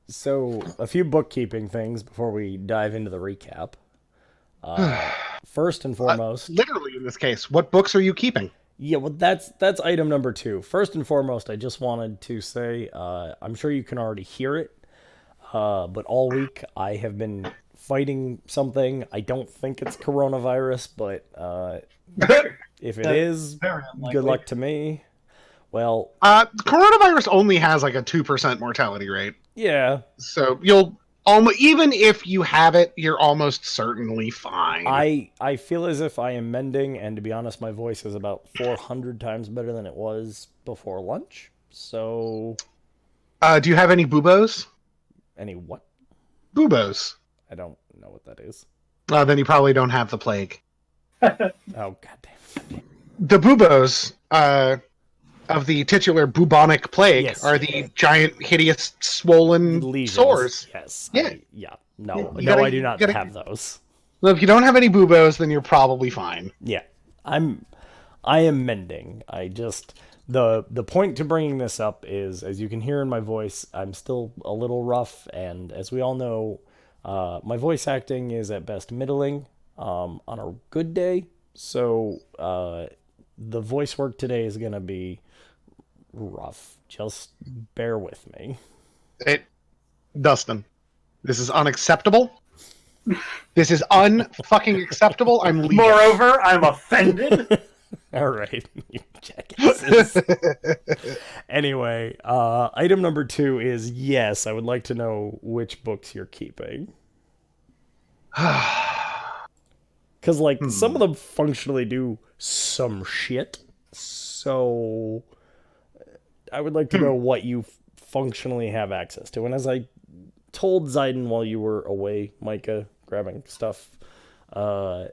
So a few bookkeeping things before we dive into the recap. First and foremost, Literally, in this case, what books are you keeping? yeah, well, that's item number two. First and foremost, I just wanted to say, I'm sure you can already hear it, but all week I have been fighting something. I don't think it's coronavirus, but if it That's is, very good unlikely. luck to me. Well, Coronavirus only has like a 2% mortality rate. yeah, So you'll almost, even if you have it, you're almost certainly fine. I feel as if I am mending, and to be honest, my voice is about 400 times better than it was before lunch. So, Do you have any buboes? any what? Buboes. I don't know what that is. Then you probably don't have the plague. Oh, goddamn. The buboes of the titular bubonic plague Yes. are the giant, hideous, swollen Lesions. sores. Yes. Yeah. No, You no, gotta- I do you not gotta- have those. Well, if you don't have any buboes, then you're probably fine. Yeah, I am mending. I just the point to bringing this up is, as you can hear in my voice, I'm still a little rough, and as we all know, my voice acting is at best middling. On a good day, so the voice work today is gonna be rough. Just bear with me. Dustin, this is unacceptable. This is unfucking acceptable. I'm leaving. Moreover, I'm offended. All right, you jackasses. Anyway, item number two is yes, I would like to know which books you're keeping. Because, like, some of them functionally do some shit. So, I would like to know what you functionally have access to. And as I told Zyden while you were away, Mycah, grabbing stuff,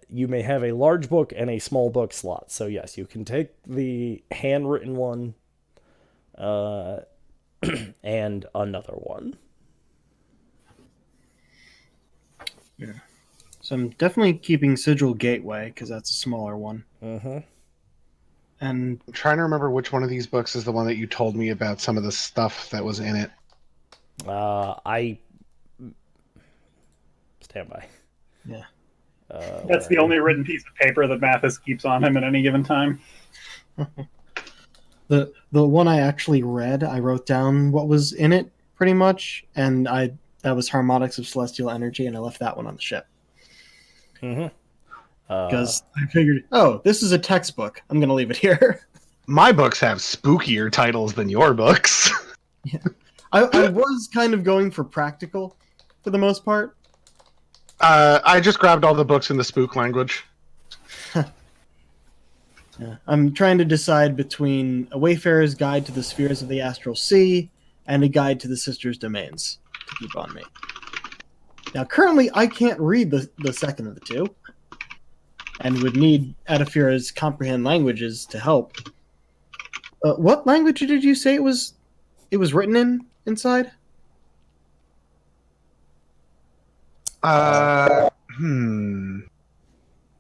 you may have a large book and a small book slot. So, yes, you can take the handwritten one and another one. Yeah. So I'm definitely keeping Sigil Gateway because that's a smaller one. Mm-hmm. And I'm trying to remember which one of these books is the one that you told me about some of the stuff that was in it. I stand by. yeah, That's the only written piece of paper that Mathus keeps on him at any given time. the one I actually read, I wrote down what was in it pretty much, and that was Harmonics of Celestial Energy, and I left that one on the ship. Mm-hmm. Because I figured, oh, this is a textbook. I'm going to leave it here. My books have spookier titles than your books. Yeah. I was kind of going for practical for the most part. I just grabbed all the books in the spook language. Yeah. I'm trying to decide between A Wayfarer's Guide to the Spheres of the Astral Sea and A Guide to the Sisters' Domains to keep on me. Now, currently, I can't read the second of the two, and would need Adafira's comprehend languages to help. What language did you say it was written in inside?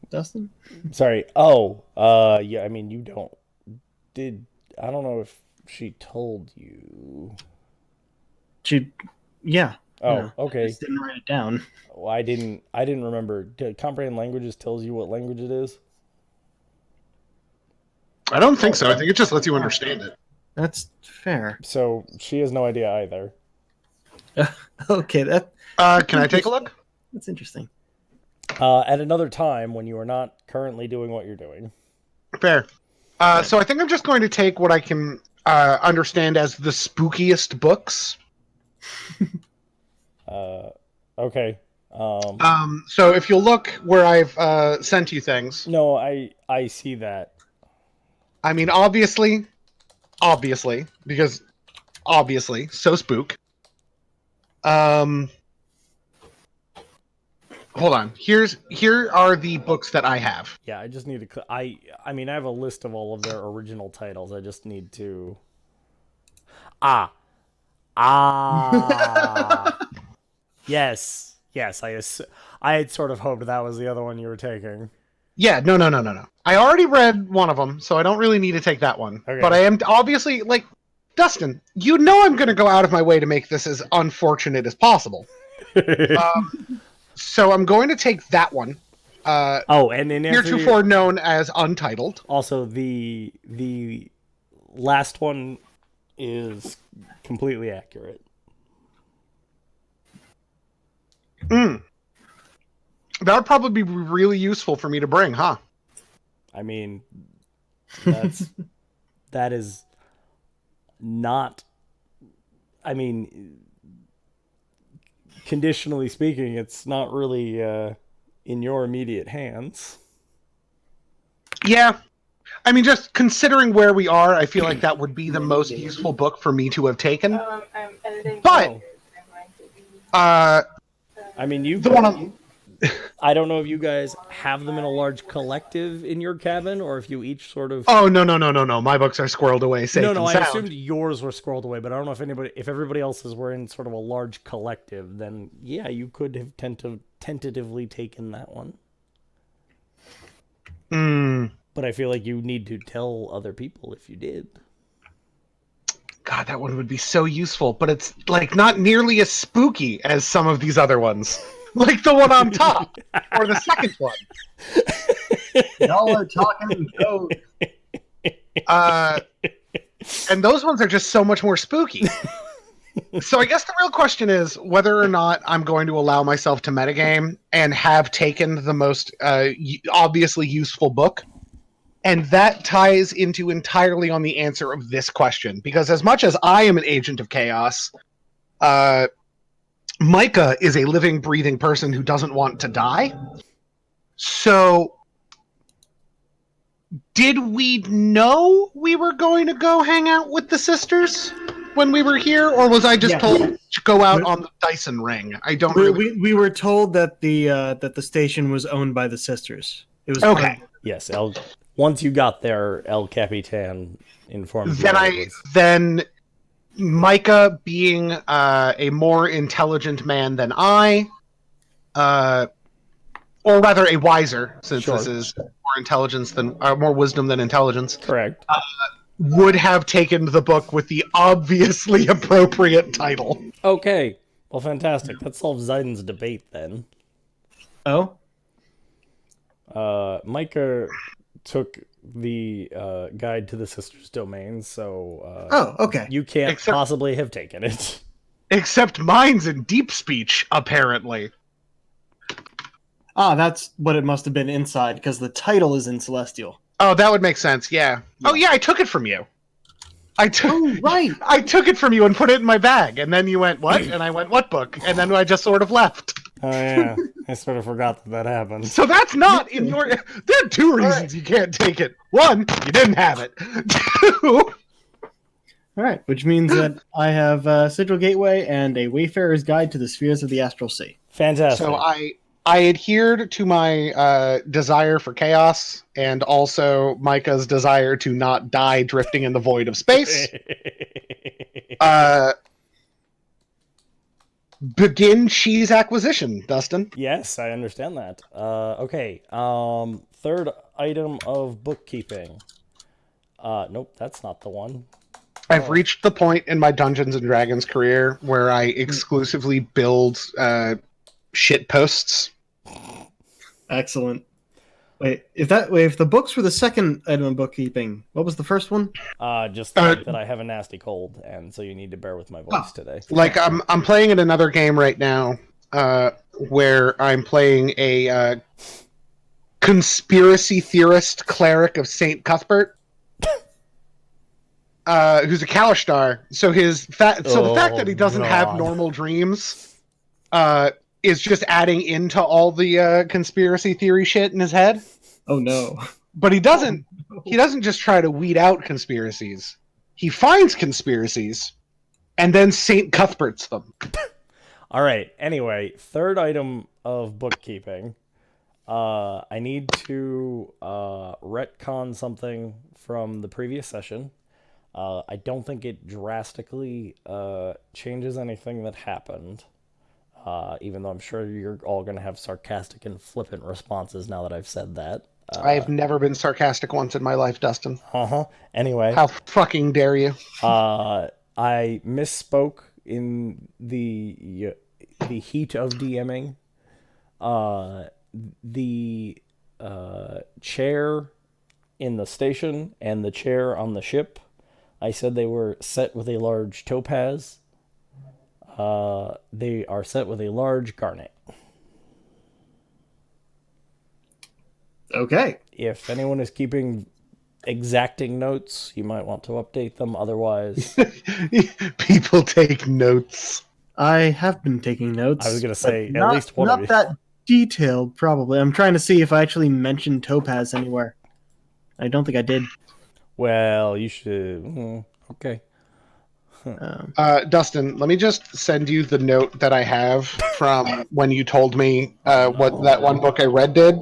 Dustin? Sorry. Yeah, I mean, you don't. I don't know if she told you. Yeah. Oh, Yeah. I okay. just didn't write it down. Well, I didn't remember. Comprehend languages tells you what language it is? I don't think so. I think it just lets you understand it. That's fair. So she has no idea either. Okay, Can I take a look? that's interesting. At another time when you are not currently doing what you're doing. Fair. So I think I'm just going to take what I can understand as the spookiest books. Okay. So if you'll look where I've sent you things. No, I see that. I mean, obviously, because obviously, so spook. Hold on. Here are the books that I have. Yeah, I just need to. I mean, I have a list of all of their original titles. I just need to. Ah. Yes. I had sort of hoped that was the other one you were taking. Yeah, no. I already read one of them, so I don't really need to take that one. Okay. But I am obviously, like, Dustin, you know I'm going to go out of my way to make this as unfortunate as possible. So I'm going to take that one. And in Heretofore known as Untitled. Also, the last one is completely accurate. That would probably be really useful for me to bring, huh? I mean, that is not. I mean, conditionally speaking, it's not really in your immediate hands. Yeah. I mean, just considering where we are, I feel like that would be the most useful book for me to have taken. I'm editing. But, I mean, the one on... I don't know if you guys have them in a large collective in your cabin, or if you each sort of... Oh, no. My books are squirreled away safe and I sound. assumed yours were squirreled away, but I don't know if everybody else's were in sort of a large collective, then yeah, you could have tentatively taken that one. But I feel like you need to tell other people if you did. God, that one would be so useful, but it's like not nearly as spooky as some of these other ones. Like the one on top, or the second one. Y'all are talking code. And those ones are just so much more spooky. So I guess the real question is whether or not I'm going to allow myself to metagame and have taken the most obviously useful book. And that ties into entirely on the answer of this question. Because as much as I am an agent of chaos, Mycah is a living, breathing person who doesn't want to die. So, did we know we were going to go hang out with the sisters when we were here? Or was I just told to go out on the Dyson ring? I don't We were told that the station was owned by the sisters. It was okay. Yes, once you got there, El Capitan informed you. Then Mycah being a more intelligent man than I, or rather a wiser, since this is more wisdom than intelligence. Correct. Would have taken the book with the obviously appropriate title. Okay. Well, fantastic. That solves Zyden's debate then. Oh? Mycah took the guide to the sisters' domains, so okay. You can't possibly have taken it. Except mine's in deep speech, apparently. That's what it must have been inside, because the title is in Celestial. Oh, that would make sense, yeah. Oh, yeah, I took it from you. I took it from you and put it in my bag, and then you went, what? And I went, what book? And then I just sort of left. Oh, yeah. I sort of forgot that happened. So that's not in your... There are two reasons you can't take it. One, you didn't have it. Two... All right, which means that I have Sigil Gateway and a Wayfarer's Guide to the Spheres of the Astral Sea. Fantastic. So I adhered to my desire for chaos and also Mycah's desire to not die drifting in the void of space. Begin cheese acquisition, Dustin. Yes, I understand that. Okay. Third item of bookkeeping. Nope, that's not the one. I've reached the point in my Dungeons and Dragons career where I exclusively build shit posts. Excellent. Wait, if the books were the second item of bookkeeping, what was the first one? Just that I have a nasty cold, and so you need to bear with my voice today. Like I'm playing in another game right now, where I'm playing a conspiracy theorist cleric of Saint Cuthbert, who's a Kalishtar. So the fact that he doesn't have normal dreams, is just adding into all the conspiracy theory shit in his head. Oh no. But he doesn't just try to weed out conspiracies. He finds conspiracies and then St. Cuthbert's them. All right. Anyway, third item of bookkeeping. I need to retcon something from the previous session. I don't think it drastically changes anything that happened. Even though I'm sure you're all going to have sarcastic and flippant responses now that I've said that. I've never been sarcastic once in my life, Dustin. Anyway, How fucking dare you? I misspoke in the heat of DMing. The chair in the station and the chair on the ship, I said they were set with a large topaz. They are set with a large garnet. Okay. If anyone is keeping exacting notes, you might want to update them. Otherwise, People take notes. I have been taking notes. I was going to but say at not, least one of you. Not that detailed, probably. I'm trying to see if I actually mentioned topaz anywhere. I don't think I did. Well, you should. Okay. Dustin, let me just send you the note that I have from when you told me what that one book I read did.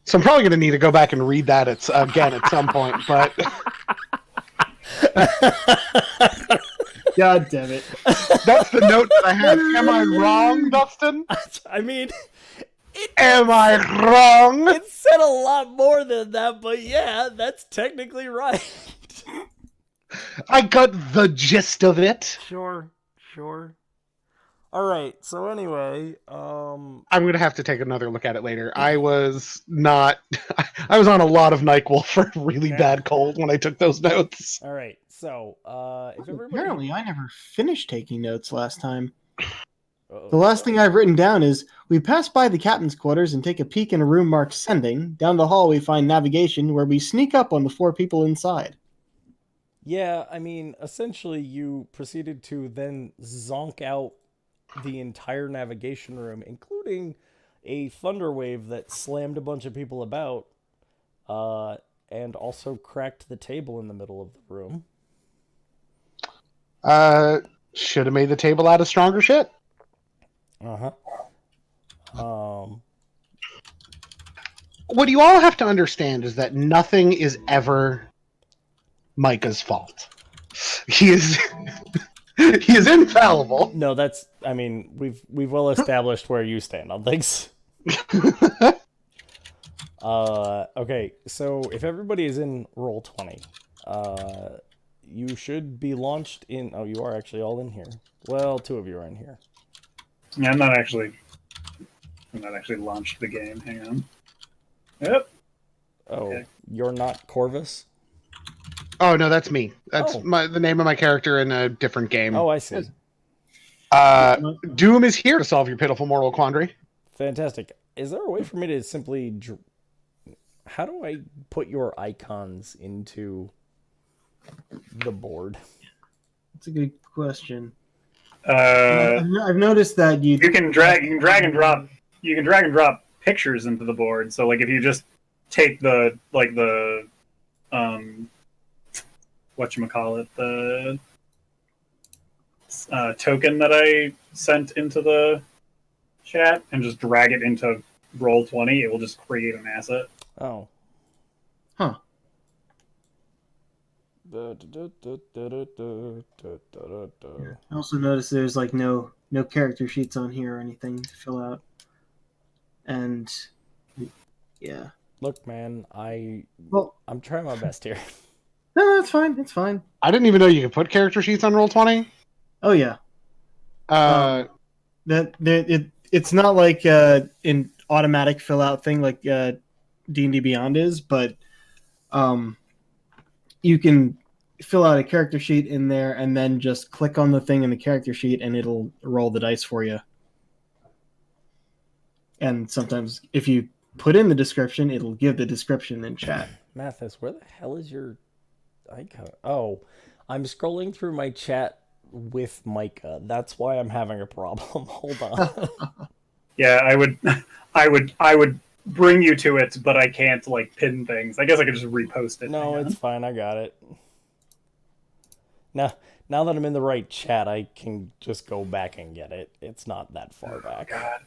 So I'm probably going to need to go back and read that again at some point, but... God damn it. That's the note that I have. Am I wrong, Dustin? I mean, am I wrong? It said a lot more than that, but yeah, that's technically right. I got the gist of it. Sure. All right. So anyway, I'm gonna have to take another look at it later. I was not. I was on a lot of NyQuil for a really bad cold when I took those notes. All right. So if everybody... Apparently, I never finished taking notes last time. The last thing I've written down is, we pass by the captain's quarters and take a peek in a room marked sending. Down the hall we find navigation, where we sneak up on the 4 people inside. Yeah, I mean, essentially you proceeded to then zonk out the entire navigation room, including a thunder wave that slammed a bunch of people about, and also cracked the table in the middle of the room. Should have made the table out of stronger shit. What you all have to understand is that nothing is ever Mycah's fault. He is he is infallible. No, that's... I mean, we've well established where you stand on things. Okay, so if everybody is in Roll20, you should be launched in... Oh, you are actually all in here. Well, 2 of you are in here. Yeah, I'm not actually launched the game. Hang on. Yep. Oh, okay. You're not Corvus? Oh, no, that's me. That's the name of my character in a different game. Oh, I see. Doom is here to solve your pitiful moral quandary. Fantastic. Is there a way for me to simply... How do I put your icons into the board? That's a good question. I've noticed that you can drag and drop pictures into the board. So, like, if you just take the whatchamacallit, the token that I sent into the chat and just drag it into Roll20, it will just create an asset. Oh. Huh. I also noticed there's like no character sheets on here or anything to fill out. And yeah. Look, man, I'm trying my best here. No, it's fine. It's fine. I didn't even know you could put character sheets on Roll20. Oh yeah. It's not like an automatic fill out thing like D&D Beyond is, but you can fill out a character sheet in there and then just click on the thing in the character sheet and it'll roll the dice for you. And sometimes if you put in the description, it'll give the description in chat. Mathus, where the hell is your icon? Oh, I'm scrolling through my chat with Mycah. That's why I'm having a problem. Hold on. Yeah, I would bring you to it, but I can't like pin things. I guess I could just repost it. No, it's fine. I got it. Now that I'm in the right chat, I can just go back and get it. It's not that far back. God,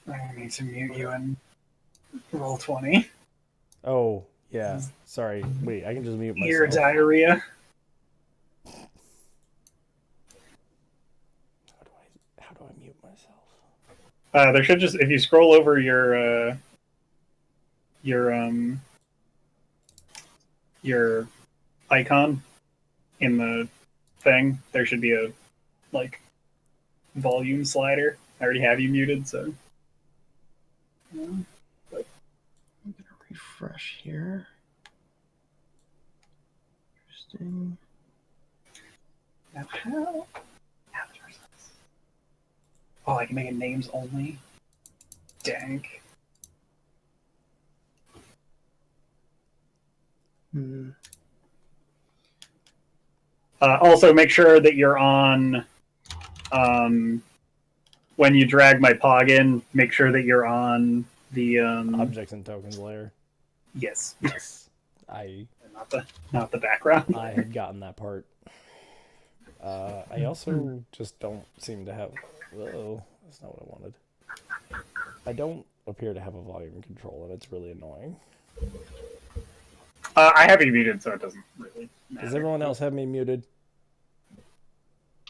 I need to mute you in Roll20. Oh, yeah. Sorry. Wait, I can just mute myself. Your diarrhea. There should just, if you scroll over your icon in the thing, there should be a like volume slider. I already have you muted, so. I'm gonna refresh here. Interesting. Now how? Oh, I can make it names only. Dank. Also, make sure that you're on. When you drag my pog in, make sure that you're on the Objects and tokens layer. Yes, Yes. not the background. I had gotten that part. I also just don't seem to have. Whoa, that's not what I wanted. I don't appear to have a volume control, and it's really annoying. I have you muted, so it doesn't really matter. Does everyone else have me muted?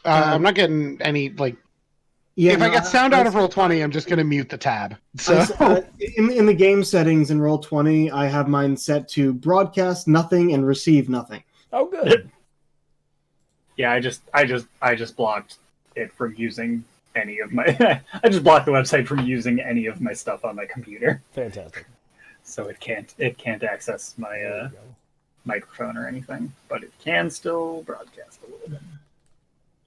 I'm not getting any like. Yeah, if I get sound out of Roll20, I'm just going to mute the tab. So in the game settings in Roll20, I have mine set to broadcast nothing and receive nothing. Oh, good. Yeah, I just blocked it from using any of my. I just blocked the website from using any of my stuff on my computer, Fantastic. so it can't access my microphone or anything, but it can still broadcast a little bit.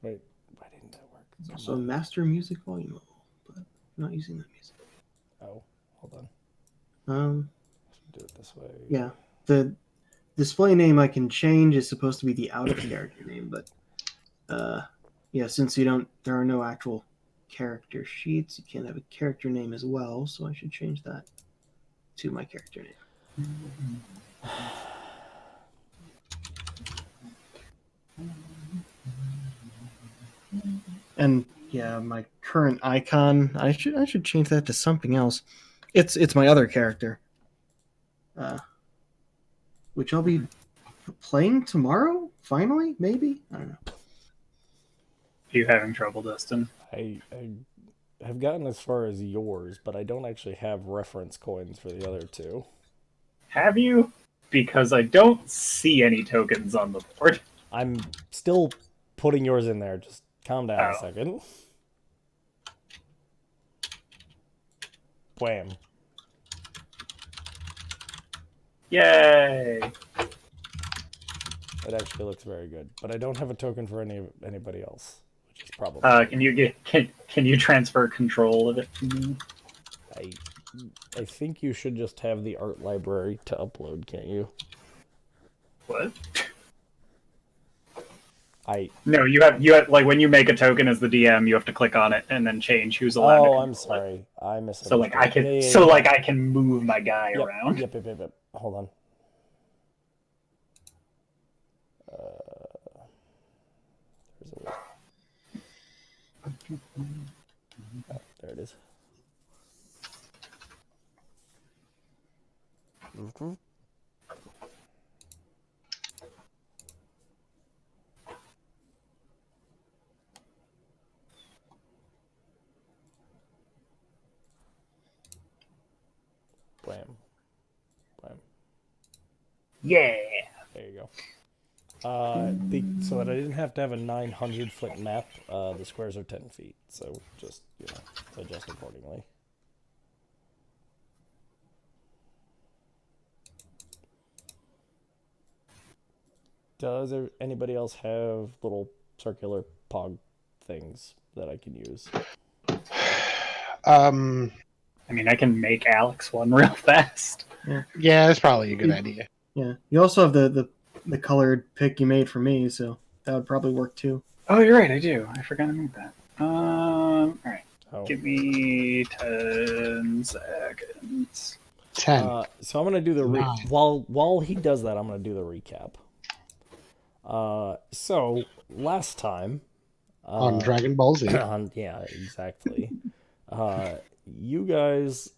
Wait, why didn't that work? There's also master music volume level, but I'm not using that music. Oh, hold on. Do it this way. Yeah, the display name I can change is supposed to be the out of character name, but yeah, since there are no actual character sheets, you can't have a character name as well, so I should change that to my character name. And yeah, my current icon, I should change that to something else. It's my other character, which I'll be playing tomorrow. Finally, maybe, I don't know. Are you having trouble, Dustin? I have gotten as far as yours, but I don't actually have reference coins for the other two. Have you? Because I don't see any tokens on the board. I'm still putting yours in there. Just calm down a second. Wham. Yay! It actually looks very good, but I don't have a token for anybody else, which is probably. Can you transfer control of it? I think you should just have the art library to upload, can't you? What? No, you have like when you make a token as the DM, you have to click on it and then change who's allowed to control I'm sorry. it. I misunderstood. So I can move my guy around. Yep. Hold on. There's a way. Oh, there it is. Mm-hmm. Blam. Yeah. There you go. So that I didn't have to have a 900-foot map, the squares are 10 feet. So just, adjust accordingly. Does anybody else have little circular pog things that I can use? I mean, I can make Alex one real fast. Yeah, that's probably a good idea. Yeah, you also have the colored pick you made for me, so that would probably work too. Oh, you're right, I do. I forgot to make that. All right. Oh. Give me 10 seconds. 10. So I'm gonna do the while he does that, I'm gonna do the recap. So last time on Dragon Ball Z. Yeah, exactly. You guys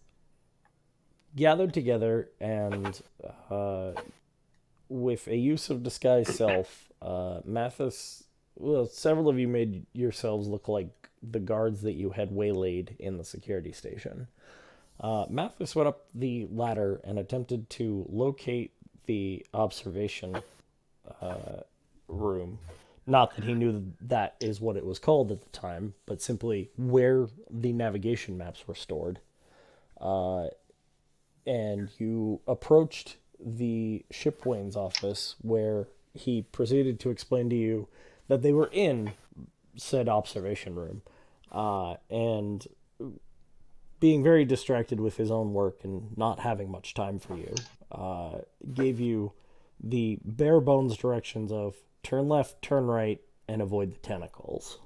gathered together and with a use of disguise self, Mathus well, several of you made yourselves look like the guards that you had waylaid in the security station. Mathus went up the ladder and attempted to locate the observation room. Not that he knew that is what it was called at the time, but simply where the navigation maps were stored. And you approached the Shipswain's office, where he proceeded to explain to you that they were in said observation room. And being very distracted with his own work and not having much time for you, gave you the bare bones directions of turn left, turn right, and avoid the tentacles.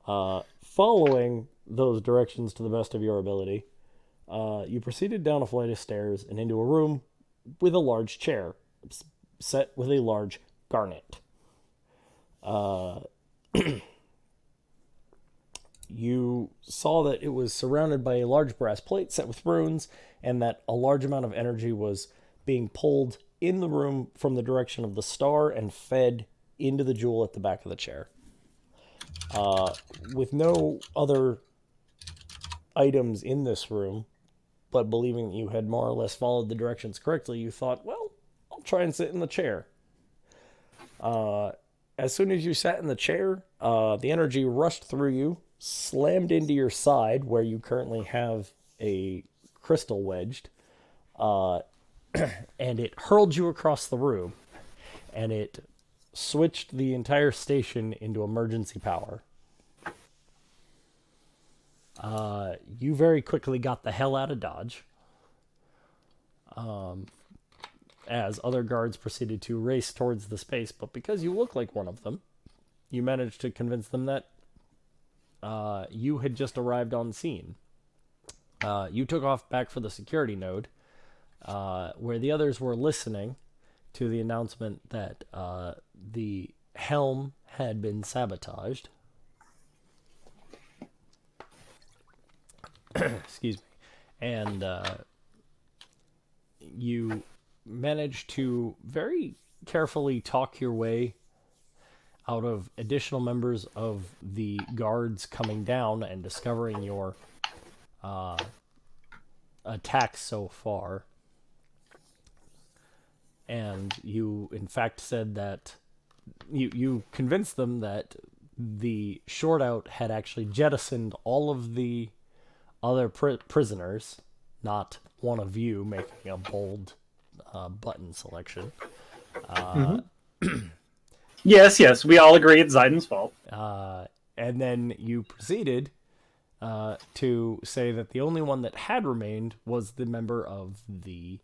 Following those directions to the best of your ability, you proceeded down a flight of stairs and into a room with a large chair set with a large garnet. You saw that it was surrounded by a large brass plate set with runes, and that a large amount of energy was being pulled in the room from the direction of the star and fed into the jewel at the back of the chair. With no other items in this room, but believing that you had more or less followed the directions correctly, you thought, well, I'll try and sit in the chair. As soon as you sat in the chair, the energy rushed through you, slammed into your side, where you currently have a crystal wedged, and it hurled you across the room, and it switched the entire station into emergency power. You very quickly got the hell out of Dodge, as other guards proceeded to race towards the space, but because you look like one of them, you managed to convince them that you had just arrived on scene. You took off back for the security node, where the others were listening to the announcement that the helm had been sabotaged. Excuse me. And you managed to very carefully talk your way out of additional members of the guards coming down and discovering your attacks so far. And you, in fact, said that you convinced them that the short out had actually jettisoned all of the other prisoners, not one of you making a bold button selection. Yes, we all agree it's Zyden's fault. And then you proceeded to say that the only one that had remained was the member of the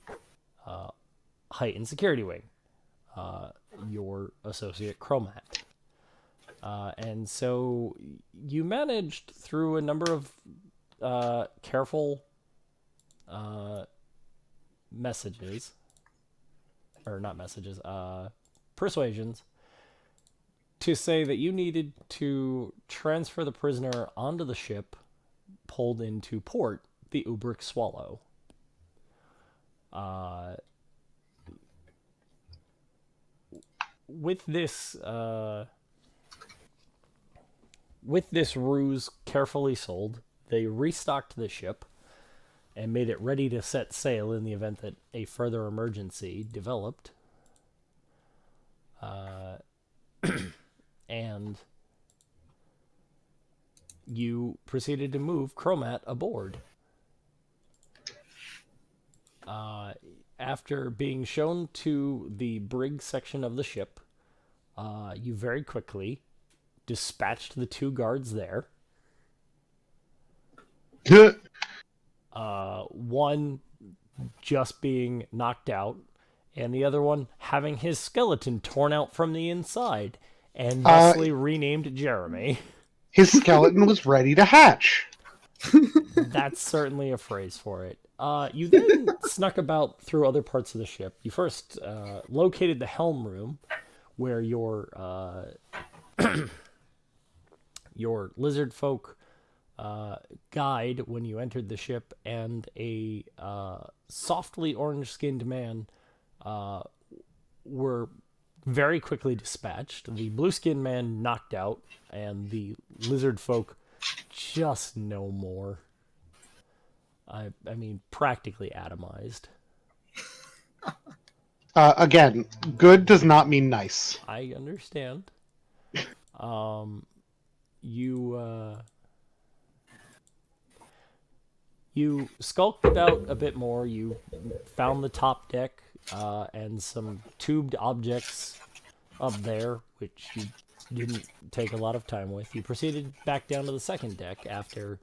heightened security wing, your associate Chromat. And so you managed, through a number of careful messages, or not messages, persuasions, to say that you needed to transfer the prisoner onto the ship pulled into port, the Ubric Swallow. With this ruse carefully sold, they restocked the ship and made it ready to set sail in the event that a further emergency developed. And you proceeded to move Chromat aboard. After being shown to the brig section of the ship, you very quickly dispatched the two guards there. One just being knocked out, and the other one having his skeleton torn out from the inside, and thusly renamed Jeremy. His skeleton was ready to hatch. That's certainly a phrase for it. You then snuck about through other parts of the ship. You first located the helm room, where your lizard folk guide, when you entered the ship, and a softly orange-skinned man were very quickly dispatched. The blue skin man knocked out, and the lizard folk just no more. I mean, practically atomized. Again, good does not mean nice. I understand. You skulked about a bit more. You found the top deck and some tubed objects up there, which you didn't take a lot of time with. You proceeded back down to the second deck after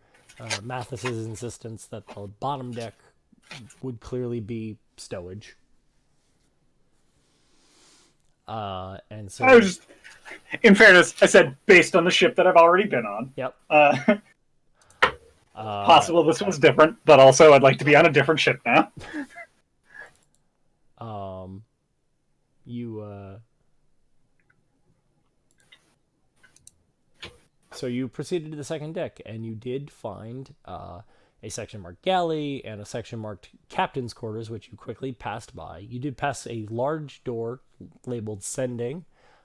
Mathus's insistence that the bottom deck would clearly be stowage. And so, I was just, in fairness, I said based on the ship that I've already been on. Yep. Possible this was different, but also I'd like to be on a different ship now. So you proceeded to the second deck, and you did find a section marked galley and a section marked captain's quarters, which you quickly passed by. You did pass a large door labeled sending.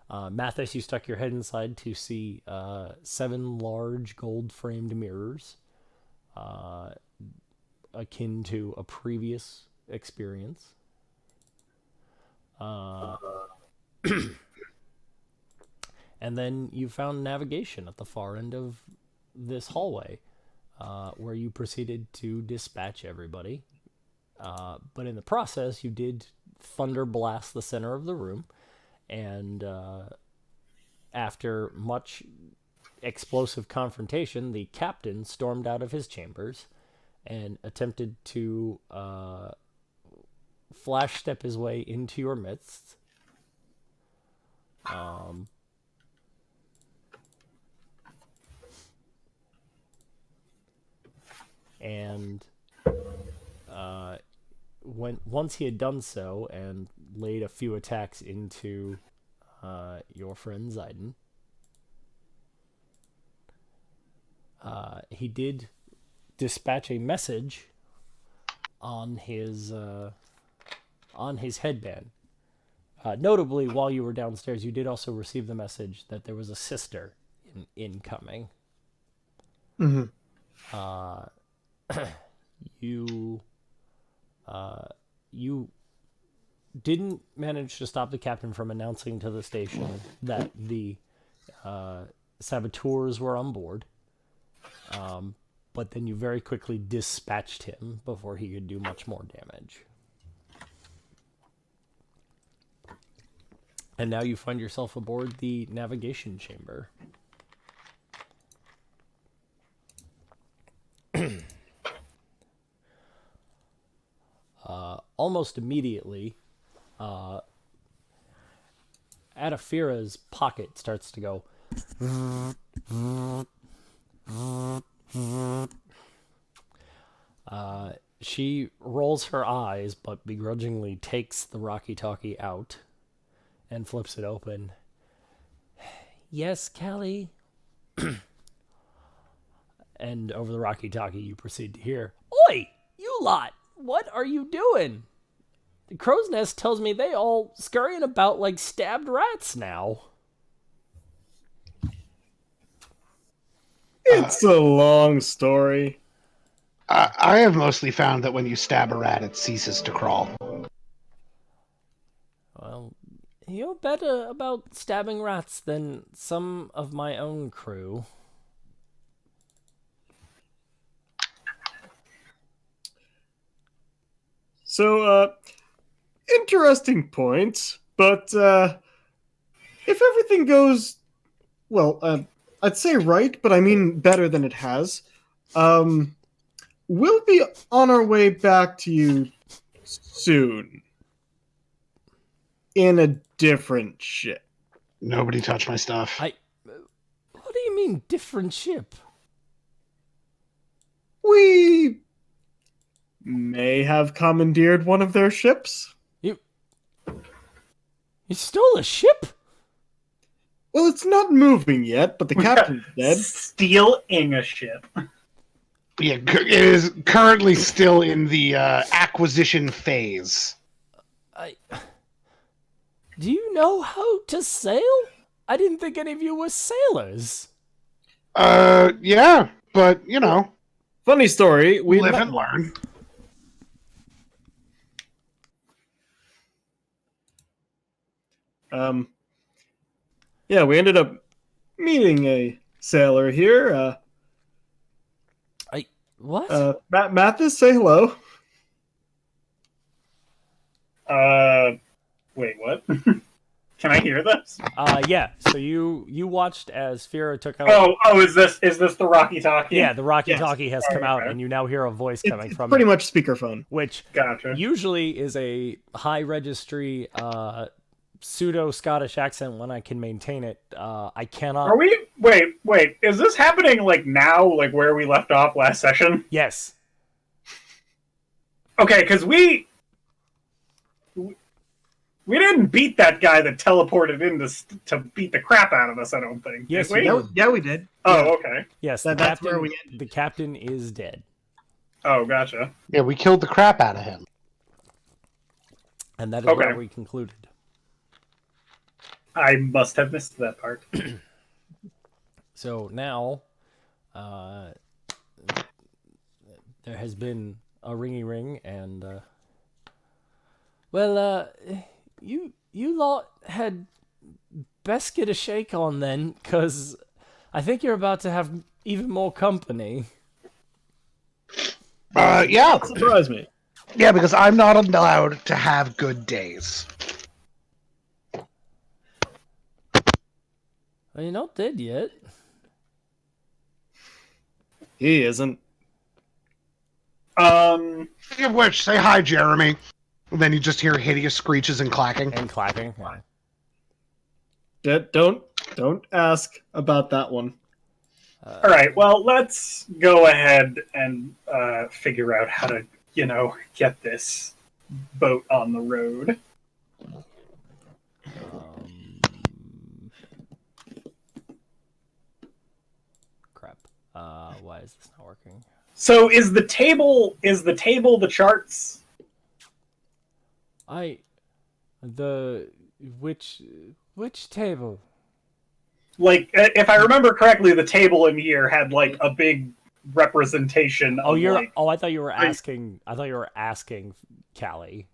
Mathis, you stuck your head inside to see 7 large gold-framed mirrors, akin to a previous experience. And then you found navigation at the far end of this hallway, where you proceeded to dispatch everybody. But in the process, you did thunder blast the center of the room, and after much explosive confrontation, the captain stormed out of his chambers and attempted to flash step his way into your midst. And once he had done so and laid a few attacks into your friend Zyden, he did dispatch a message on his headband. Notably, while you were downstairs, you did also receive the message that there was a sister incoming. Mm-hmm. You didn't manage to stop the captain from announcing to the station that the saboteurs were on board. But then you very quickly dispatched him before he could do much more damage. And now you find yourself aboard the navigation chamber. Almost immediately, Phira's pocket starts to go. She rolls her eyes, but begrudgingly takes the walkie-talkie out and flips it open. Yes, Callie? And over the walkie-talkie, you proceed to hear, Oi, you lot! What are you doing? The crow's nest tells me they all scurrying about like stabbed rats now. It's a long story. I have mostly found that when you stab a rat, it ceases to crawl. Well, you're better about stabbing rats than some of my own crew. So, interesting point, but if everything goes, well, I'd say right, but I mean better than it has, we'll be on our way back to you soon. In a different ship. Nobody touch my stuff. What do you mean, different ship? We may have commandeered one of their ships. You stole a ship? Well, it's not moving yet, but the captain's dead. Stealing a ship. Yeah, it is currently still in the acquisition phase. Do you know how to sail? I didn't think any of you were sailors. Yeah, but, Funny story. We live met and learn. Yeah, we ended up meeting a sailor here. What? Mathus, say hello. Wait, what? Can I hear this? Yeah. So you watched as Phira took out. Oh, is this the Rocky Talkie? Yeah, the Rocky Yes. Talkie has come out, okay. and you now hear a voice coming It's from pretty it, much speakerphone. which Gotcha. usually is a high registry pseudo Scottish accent when I can maintain it. I cannot. Are we? Wait. Is this happening like now, like where we left off last session? Yes. Okay, because we didn't beat that guy that teleported in to beat the crap out of us. I don't think. Yes, did we? you did. Yeah, we did. Oh, okay. Yes. That's captain, where we ended. The captain is dead, Oh, gotcha. Yeah, we killed the crap out of him. and that is Okay. where we concluded. I must have missed that part. So now, there has been a ringy ring, and you lot had best get a shake on then, because I think you're about to have even more company. Yeah. Surprise me. Yeah, because I'm not allowed to have good days. Well, you're not dead yet. He isn't. Speaking of which, say hi, Jeremy. And then you just hear hideous screeches and clacking. And clapping. Don't ask about that one. All right. Well, let's go ahead and figure out how to, get this boat on the road. Crap. Why is this not working? So is the table the charts? Which table? Like, if I remember correctly, the table in here had like a big representation. Of, I thought you were asking. I thought you were asking Callie.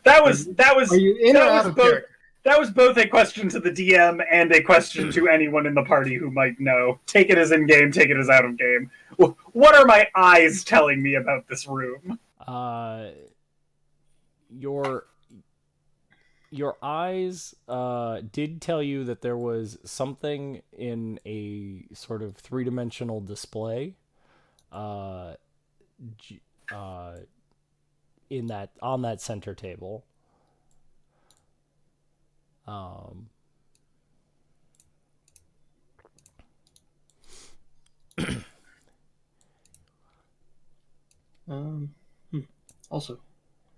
That was Are you in or that out was of both. character? That was both a question to the DM and a question to anyone in the party who might know. Take it as in game, take it as out of game. What are my eyes telling me about this room? Your eyes did tell you that there was something in a sort of three-dimensional display on that center table. Also,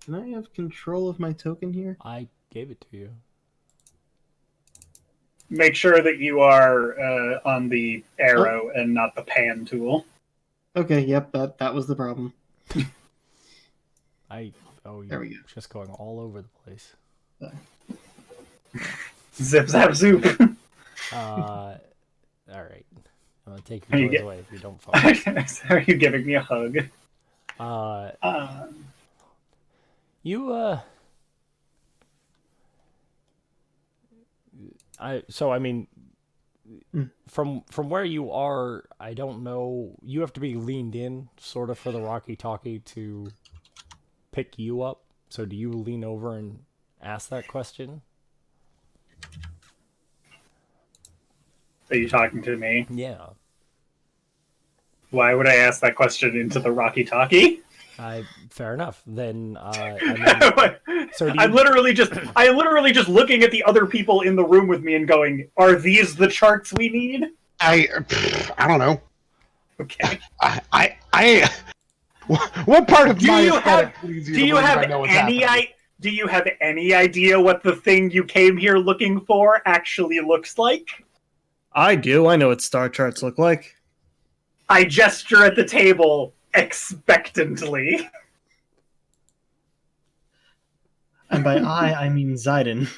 can I have control of my token here? I gave it to you. Make sure that you are on the arrow and not the pan tool. Okay, yep, that was the problem. There we go. Just going all over the place. Zip zap zoop. All right. I'm gonna take your toys away if you don't follow. Are you giving me a hug? From where you are, I don't know. You have to be leaned in, sort of, for the Rocky Talkie to pick you up. So, do you lean over and ask that question? Are you talking to me? Yeah. Why would I ask that question into the Rocky Talkie? Fair enough. Then, so I'm literally just looking at the other people in the room with me and going, "Are these the charts we need?" I don't know. Okay. What part of Do my you aesthetic have pleases you Do the you most have I know what's any happening? Do you have any idea what the thing you came here looking for actually looks like? I do. I know what star charts look like. I gesture at the table expectantly. And by I mean Zyden.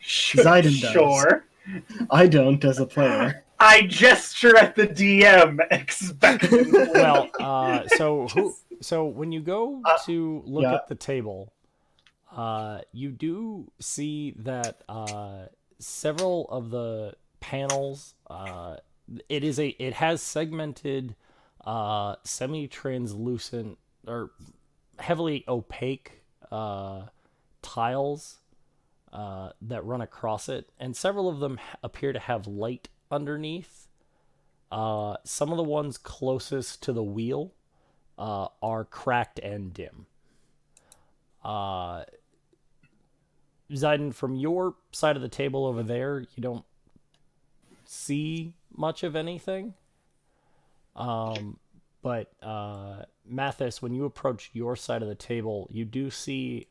Zyden does. Sure. I don't as a player. I gesture at the DM expectantly. Well, so when you go to look yeah. at the table, you do see that several of the panels, it has segmented, semi-translucent or heavily opaque tiles that run across it, and several of them appear to have light underneath. Some of the ones closest to the wheel are cracked and dim. Zyden, from your side of the table over there, you don't see much of anything. But Mathus, when you approach your side of the table, you do see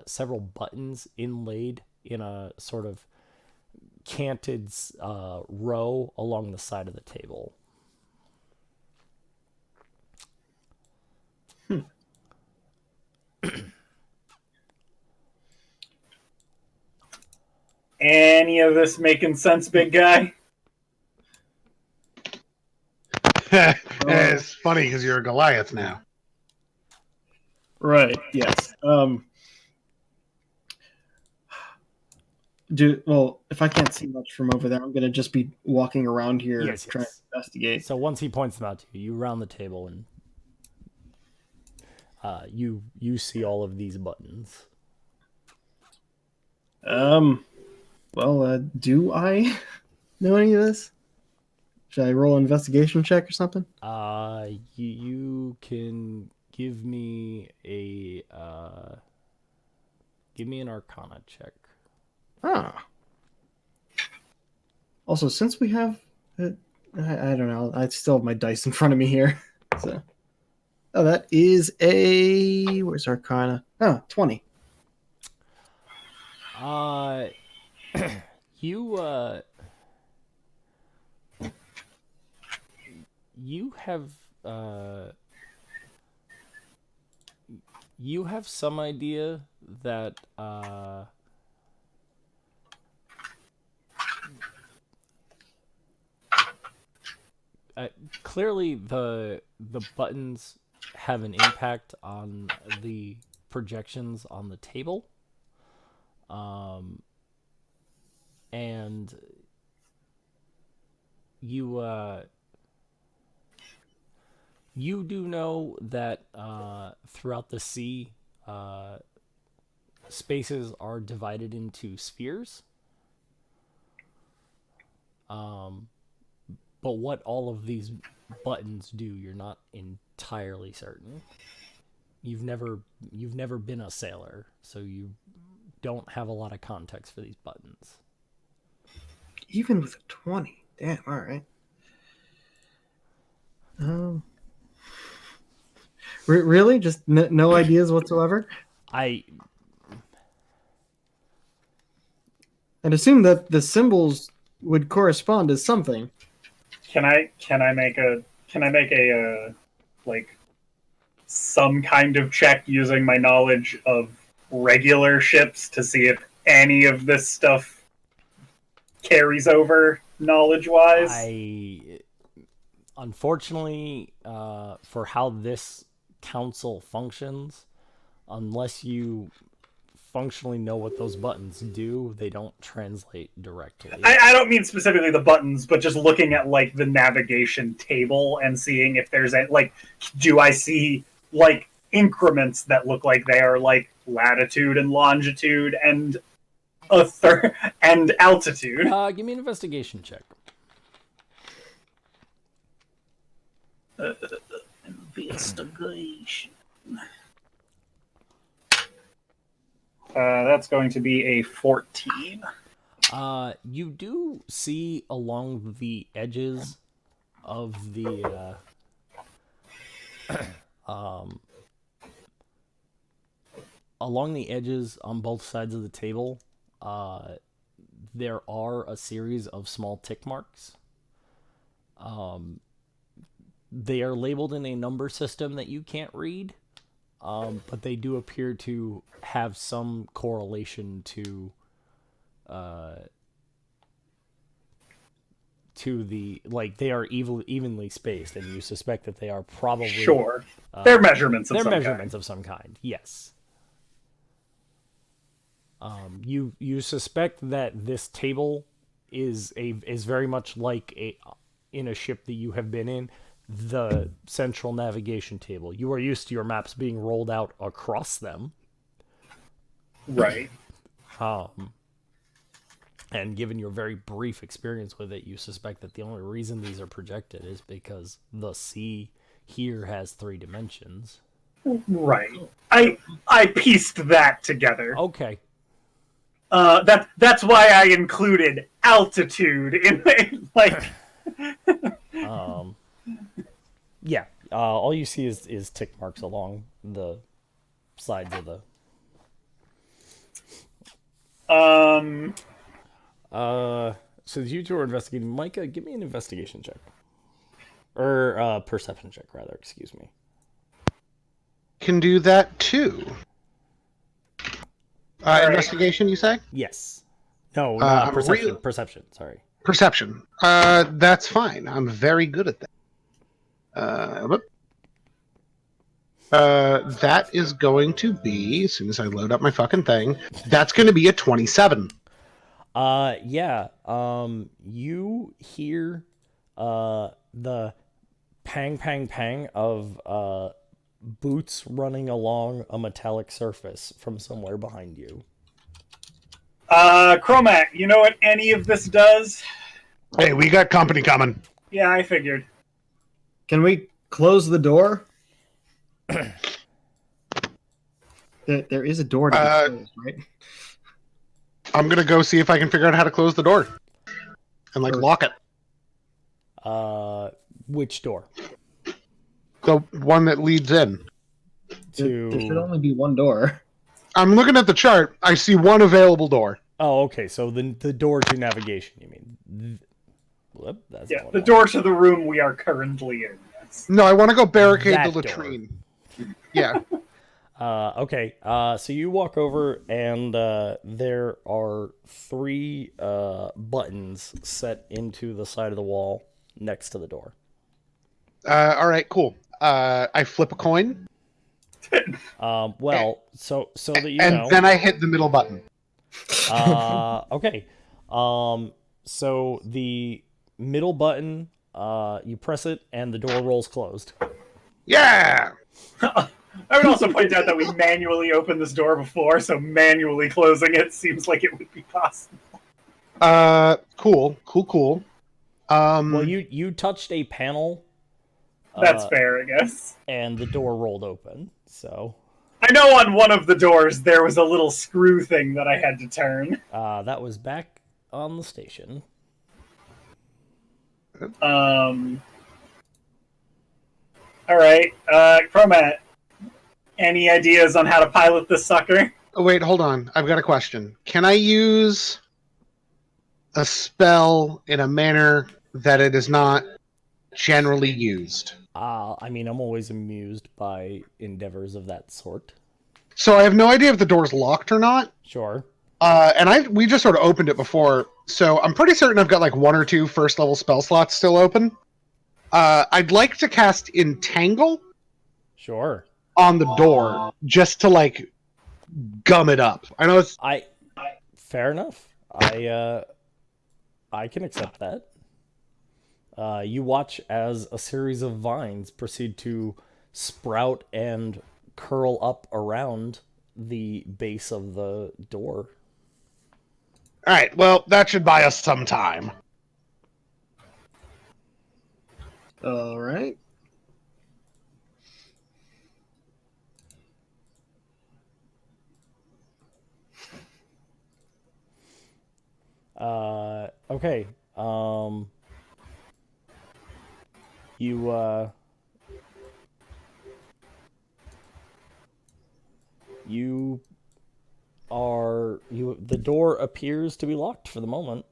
several buttons inlaid in a sort of canted row along the side of the table. Any of this making sense, big guy? It's funny because you're a Goliath now. Right. Yes. If I can't see much from over there, I'm gonna just be walking around here trying to investigate. So once he points them out to you, you round the table and you see all of these buttons. Do I know any of this? Should I roll an investigation check or something? You can give me an Arcana check. Ah. Also, since we have, I don't know, I still have my dice in front of me here. So, that is where's Arcana? Oh, 20. You have some idea that clearly the buttons have an impact on the projections on the table, and you do know that throughout the sea, spaces are divided into spheres. But what all of these buttons do, you're not entirely certain. You've never been a sailor, so you don't have a lot of context for these buttons. Even with a 20. Damn, all right. Really? Just no ideas whatsoever? I'd assume that the symbols would correspond to something. Can I make a like some kind of check using my knowledge of regular ships to see if any of this stuff carries over knowledge-wise? Unfortunately, for how this council functions, unless you functionally know what those buttons do, they don't translate directly. I don't mean specifically the buttons, but just looking at like the navigation table and seeing if there's do I see like increments that look like they are like latitude and longitude and and altitude? Give me an investigation check. Investigation. That's going to be a 14. You do see along the edges of the along the edges on both sides of the table, there are a series of small tick marks. They are labeled in a number system that you can't read. but they do appear to have some correlation to the, like, they are evenly spaced, and you suspect that they are probably Sure. They're measurements of they're some measurements kind. of some kind. Yes. You suspect that this table is very much like in a ship that you have been in, the central navigation table. You are used to your maps being rolled out across them. Right. And given your very brief experience with it, you suspect that the only reason these are projected is because the sea here has 3 dimensions. Right. I pieced that together. Okay. That's why I included altitude in like. Yeah. All you see is tick marks along the sides of the. So you two are investigating. Mycah, give me an investigation check, or perception check, rather. Excuse me. Can do that too. Right. Investigation, you say? Yes. No, not I'm perception. real- Perception. Sorry. Perception. That's fine. I'm very good at that. That is going to be, as soon as I load up my fucking thing, that's going to be a 27. Yeah. You hear the pang pang pang of boots running along a metallic surface from somewhere behind you. Chromat, you know what any of this does? Hey, we got company coming. Yeah, I figured. Can we close the door? There is a door to be closed, right? I'm going to go see if I can figure out how to close the door and lock it. Which door? The one that leads in. There should only be one door. I'm looking at the chart. I see one available door. Oh, okay. So the door to navigation, you mean? Whoop, that's Yeah, going the on. door to the room we are currently in. Yes. No, I want to go barricade That the door. latrine. Yeah. Okay. So you walk over, and there are 3 buttons set into the side of the wall next to the door. All right, cool. I flip a coin, Well, so that you and know. then I hit the middle button. Okay. So the middle button, you press it, and the door rolls closed. Yeah! I would also point out that we manually opened this door before, so manually closing it seems like it would be possible. Cool. Well, you touched a panel. That's fair, I guess. And the door rolled open. So I know on one of the doors there was a little screw thing that I had to turn. that was back on the station. Alright, Chromat, any ideas on how to pilot this sucker? Oh, wait, hold on. I've got a question. Can I use a spell in a manner that it is not generally used? I mean, I'm always amused by endeavors of that sort. So I have no idea if the door's locked or not. Sure. And we just sort of opened it before, so I'm pretty certain I've got like 1 or 2 first level spell slots still open. I'd like to cast Entangle Sure. on the door just to like gum it up. I know it's Fair enough. I can accept that. You watch as a series of vines proceed to sprout and curl up around the base of the door. all right. Well, that should buy us some time. All right. Okay. The door appears to be locked for the moment.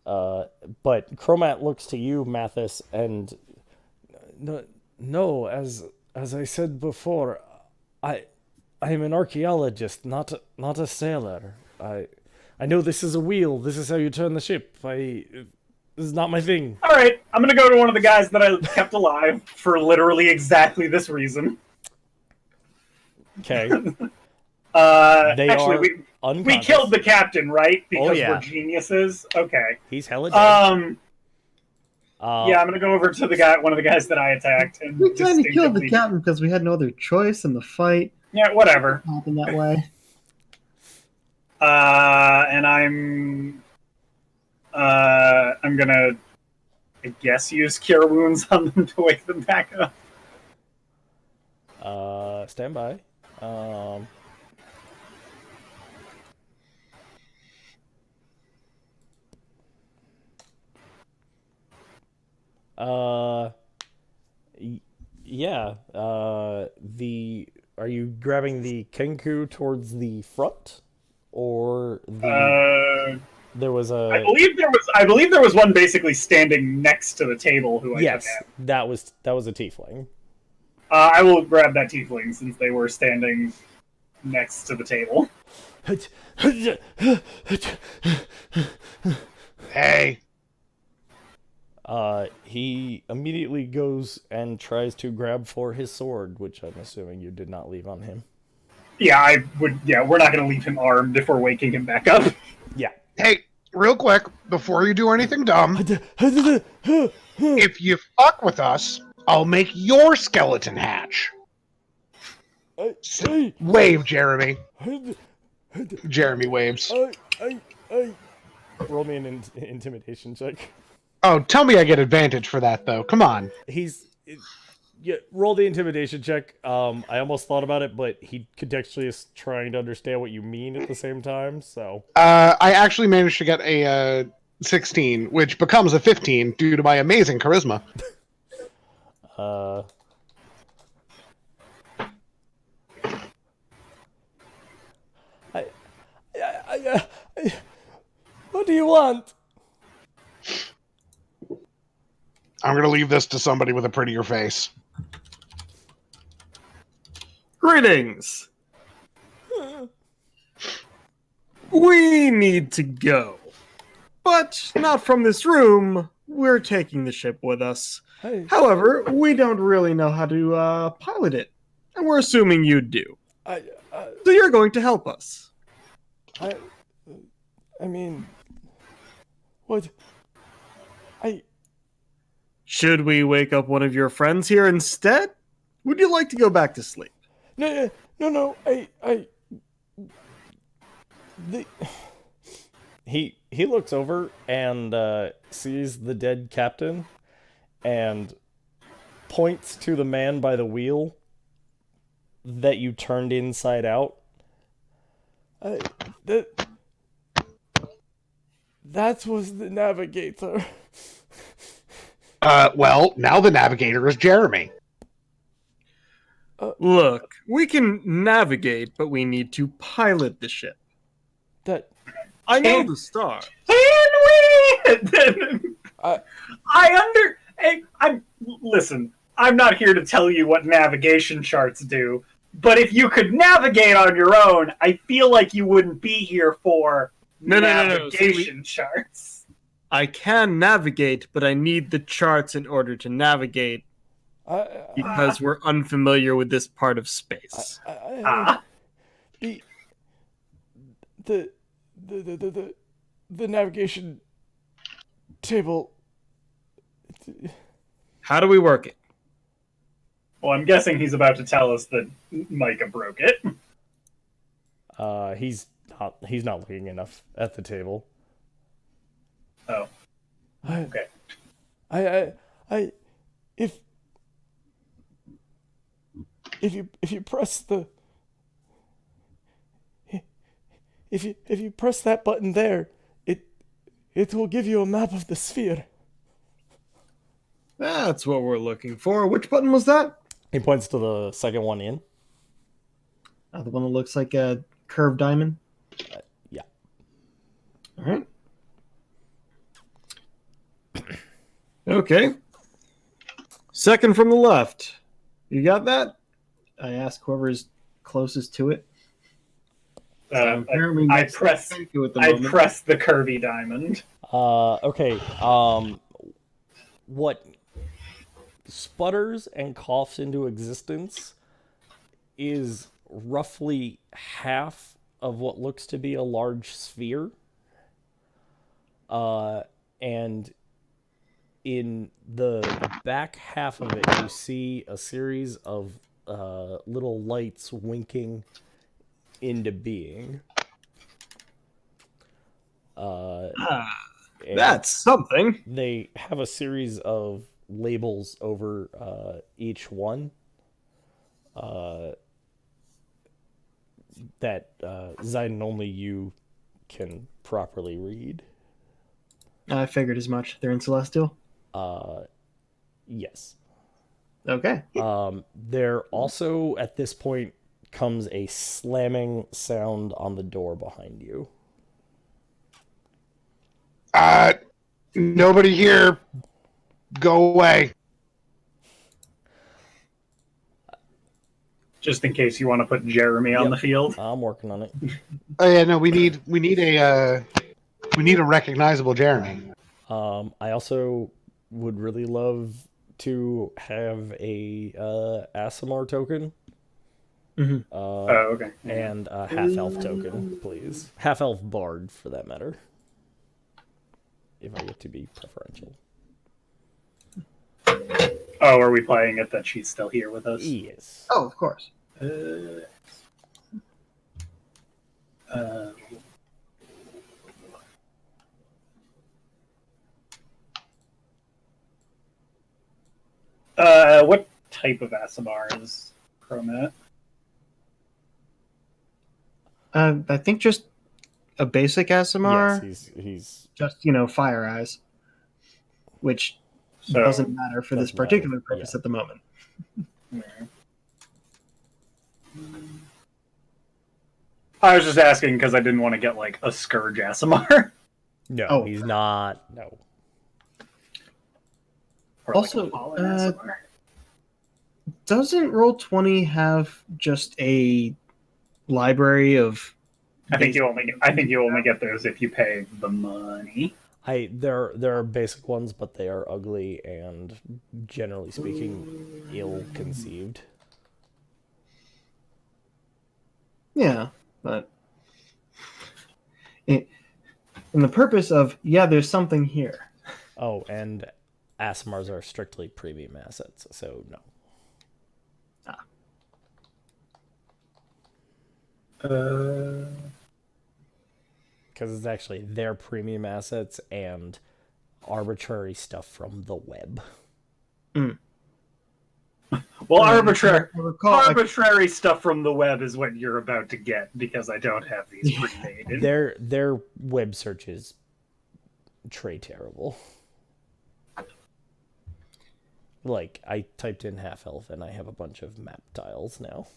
But Chromat looks to you, Mathus, and no. As I said before, I am an archaeologist, not a sailor. I know this is a wheel. This is how you turn the ship. This is not my thing. All right, I'm gonna go to one of the guys that I kept alive for literally exactly this reason. Okay. Actually, we killed the captain, right? Because yeah. we're geniuses. Okay. He's hella dead. Yeah, I'm gonna go over to one of the guys that I attacked, and We kind of killed the captain because we had no other choice in the fight. Yeah, whatever. Happened that way. And I'm gonna, I guess, use Cure Wounds on them to wake them back up. Stand by. Yeah. Are you grabbing the Kenku towards the front, or there was a? I believe there was one basically standing next to the table who I took out. that was a tiefling. I will grab that tiefling since they were standing next to the table. Hey. He immediately goes and tries to grab for his sword, which I'm assuming you did not leave on him. Yeah, I would. Yeah, we're not going to leave him armed if we're waking him back up. Yeah. Hey, real quick, before you do anything dumb, if you fuck with us, I'll make your skeleton hatch. Wave, Jeremy. Jeremy waves. Roll me an intimidation check. Oh, tell me I get advantage for that, though. Come on. Roll the intimidation check. I almost thought about it, but he contextually is trying to understand what you mean at the same time, so... I actually managed to get a 16, which becomes a 15 due to my amazing charisma. What do you want? I'm going to leave this to somebody with a prettier face. Greetings. We need to go. But not from this room. We're taking the ship with us. Hey. However, we don't really know how to pilot it. And we're assuming you do. So you're going to help us. I mean... What? Should we wake up one of your friends here instead? Would you like to go back to sleep? No. He looks over and sees the dead captain and points to the man by the wheel that you turned inside out. That was the navigator. Well, now the navigator is Jeremy. Look, we can navigate, but we need to pilot the ship. I know the stars. Can we? Listen, I'm not here to tell you what navigation charts do, but if you could navigate on your own, I feel like you wouldn't be here for navigation charts. I can navigate, but I need the charts in order to navigate because we're unfamiliar with this part of space. The navigation table. How do we work it? Well, I'm guessing he's about to tell us that Mycah broke it. He's not looking enough at the table. Oh. Okay. If you press the if you press that button there, it will give you a map of the sphere. That's what we're looking for. Which button was that? He points to the second one in. The one that looks like a curved diamond? Yeah. All right. Okay. Second from the left. You got that? I ask whoever's closest to it. Apparently I press the curvy diamond. Okay. What sputters and coughs into existence is roughly half of what looks to be a large sphere. And in the back half of it, you see a series of little lights winking into being. That's something. They have a series of labels over each one that Zyden, only you can properly read. I figured as much. They're in Celestial? Yes. Okay. There also, at this point, comes a slamming sound on the door behind you. Nobody here. Go away. Just in case you want to put Jeremy on the field. I'm working on it. Oh yeah, no, we need a recognizable Jeremy. I also would really love to have a Aasimar token. Mm-hmm. Okay. And a half-elf token, please. Half-elf bard, for that matter. If I get to be preferential. Oh, are we playing it that she's still here with us? Yes. Oh, of course. What type of Aasimar is Chromat? I think just a basic Aasimar. Yes, he's Just, fire eyes. Which So, doesn't matter for this doesn't particular matter, purpose yeah. at the moment. I was just asking because I didn't want to get like a Scourge Aasimar. no, Oh. he's not. No. Or Also, like a Fallen Aasimar. Doesn't Roll20 have just a library of... I think you only get those if you pay the money. There are basic ones, but they are ugly and, generally speaking, ill-conceived. Yeah, but... in the purpose of, there's something here. Oh, and Aasimars are strictly premium assets, so no. Because it's actually their premium assets and arbitrary stuff from the web. Well, I arbitrary stuff from the web is what you're about to get because I don't have these pre-made. Their web search is tray terrible. Like, I typed in half-elf and I have a bunch of map tiles now.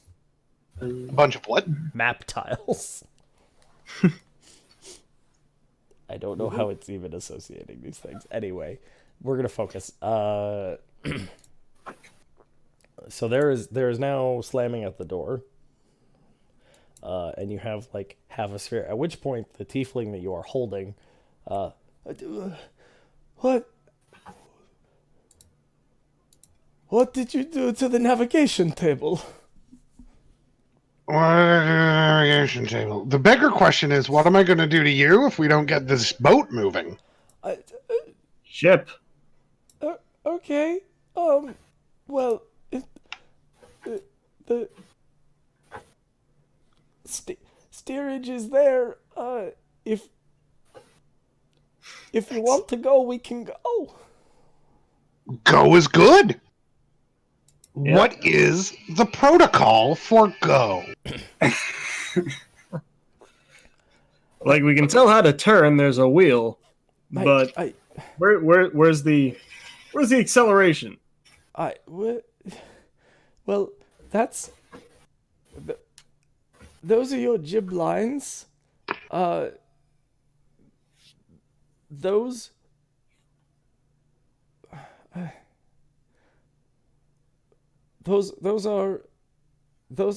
A bunch of what? Map tiles. I don't know how it's even associating these things. Anyway, we're gonna focus. So there is now slamming at the door, and you have like half a sphere. At which point, the tiefling that you are holding, what did you do to the navigation table? Navigation table. The bigger question is, what am I going to do to you if we don't get this boat moving? Ship. Okay. Well, the steerage is there. If you want to go, we can go. Go is good. Yep. What is the protocol for go? Like, we can tell how to turn. There's a wheel, but where's the acceleration? Well, that's those are your jib lines. Those those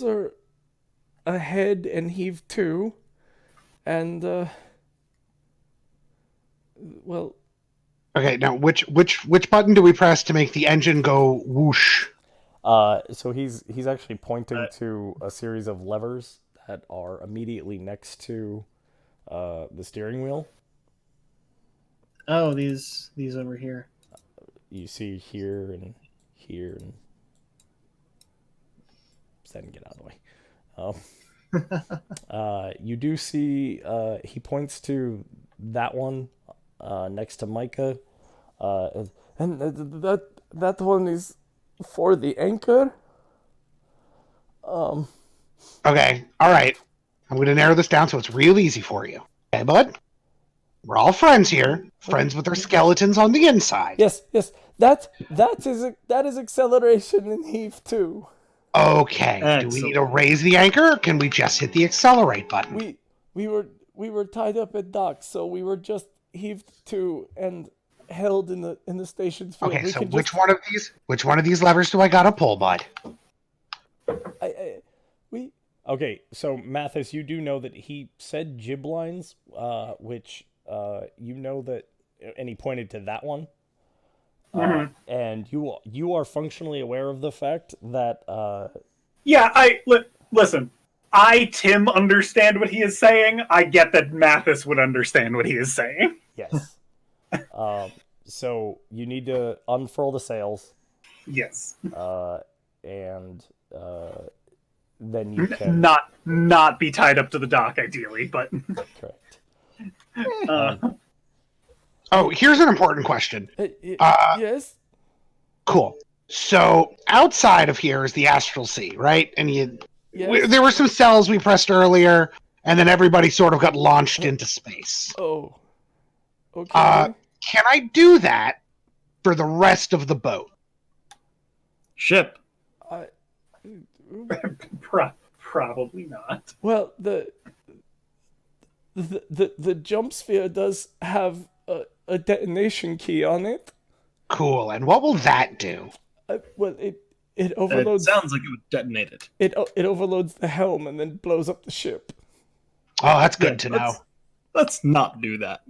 are ahead and heave to, and well. Okay, now which button do we press to make the engine go whoosh? So he's actually pointing to a series of levers that are immediately next to the steering wheel. Oh, these over here. You see here and here and then get out of the way. You do see he points to that one next to Mycah, and that one is for the anchor. Okay, all right. I'm going to narrow this down so it's real easy for you. Okay, bud? We're all friends here. Friends with our skeletons on the inside. Yes. That is acceleration in heave too. Okay. Excellent. Do we need to raise the anchor, or can we just hit the accelerate button? We were tied up at dock, so we were just heaved to and held in the station's field. Okay, so which one of these levers do I gotta pull, bud? Okay, so Mathus, you do know that he said jib lines, which you know that, and he pointed to that one. And you are functionally aware of the fact that listen. Tim understand what he is saying. I get that Mathus would understand what he is saying. yes. So you need to unfurl the sails. Yes. And then you can not be tied up to the dock, ideally, but correct. Oh, here's an important question. Yes. Cool. So outside of here is the Astral Sea, right? And there were some cells we pressed earlier, and then everybody sort of got launched into space. Oh. Okay. Can I do that for the rest of the boat? Ship. Probably not. Well, the jump sphere does have a detonation key on it. Cool. And what will that do? Well, it overloads. It sounds like it would detonate it. It overloads the helm and then blows up the ship. Oh, that's good to know. Let's not do that.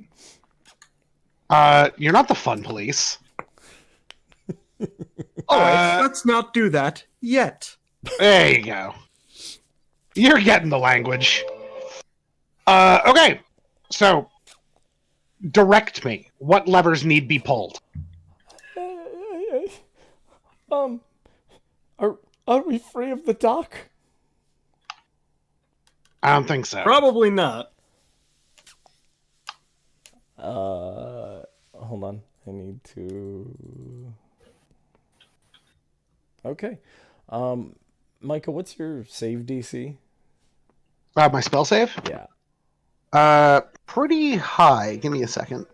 You're not the fun police. Alright, let's not do that yet. There you go. You're getting the language. Okay. So, direct me. What levers need be pulled? Are we free of the dock? I don't think so. Probably not. Hold on. I need to. Okay. Mycah, what's your save DC? My spell save? Yeah. Pretty high. Give me a second.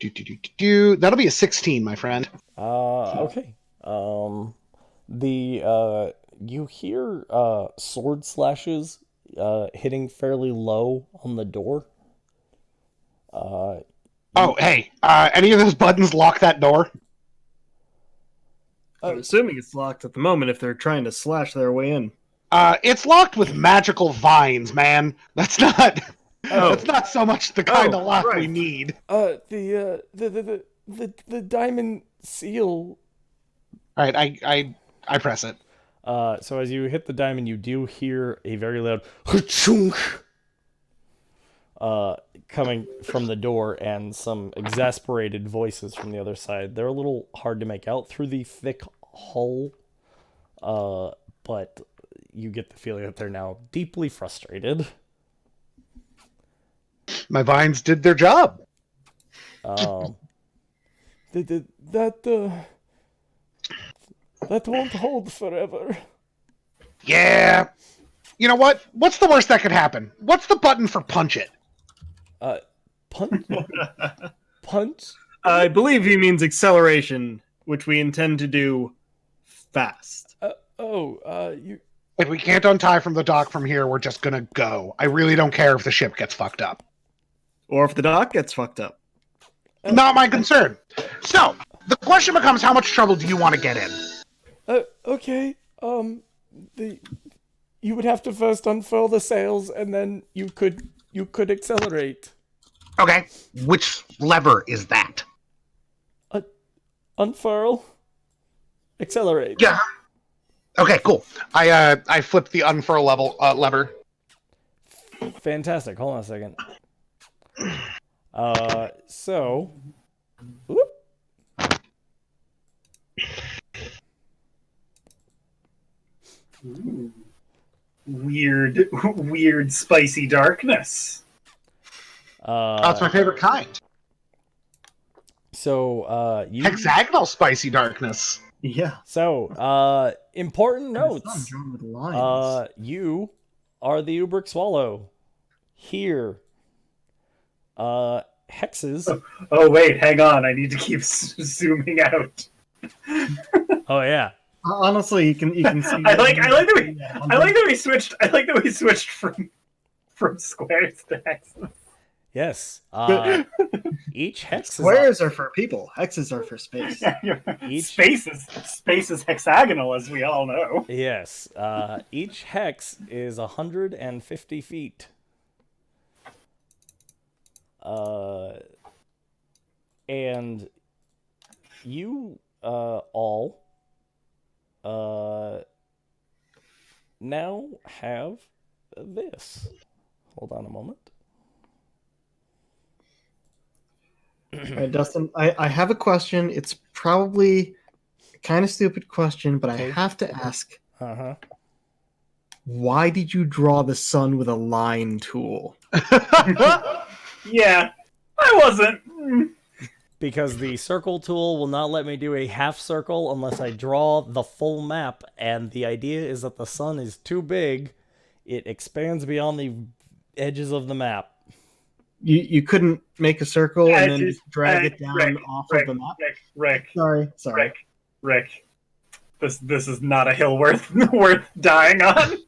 That'll be a 16, my friend. Okay. You hear sword slashes hitting fairly low on the door. Hey, any of those buttons lock that door? I'm assuming it's locked at the moment if they're trying to slash their way in. It's locked with magical vines, man. That's not. That's not so much the kind of lock we need. The diamond seal. All right, I press it. So as you hit the diamond, you do hear a very loud "ha-chunk" coming from the door, and some exasperated voices from the other side. They're a little hard to make out through the thick hull, but you get the feeling that they're now deeply frustrated. My vines did their job. That won't hold forever. Yeah. You know what? What's the worst that could happen? What's the button for punch it? Punch? Punch? I believe he means acceleration, which we intend to do fast. If we can't untie from the dock from here, we're just gonna go. I really don't care if the ship gets fucked up. Or if the dock gets fucked up. Not my concern. So, the question becomes, how much trouble do you want to get in? Okay. You would have to first unfurl the sails, and then you could accelerate. Okay. Which lever is that? Unfurl. Accelerate. Yeah. Okay, cool. I flipped the unfurl lever. Fantastic. Hold on a second. So. Whoop. Ooh. Weird, spicy darkness. That's my favorite kind. So, you. Hexagonal spicy darkness. Yeah. So, important And it's not notes. drawn with lines. You are the Ubric Swallow. Here. Hexes. Oh wait, hang on. I need to keep zooming out. Oh, yeah. Honestly, you can see. I like that we switched from squares to hexes. Yes. Each hex is Squares are for people. Hexes are for space. Space is hexagonal, as we all know. Yes. Each hex is 150 feet. And you all now have this. Hold on a moment. All right, Dustin, I have a question. It's probably a kind of stupid question, but I have to ask. Uh-huh. Why did you draw the sun with a line tool? Yeah, I wasn't. Because the circle tool will not let me do a half circle unless I draw the full map, and the idea is that the sun is too big, it expands beyond the edges of the map. You couldn't make a circle and then just drag it down off of the map? Rick. Sorry. Rick. This is not a hill worth dying on.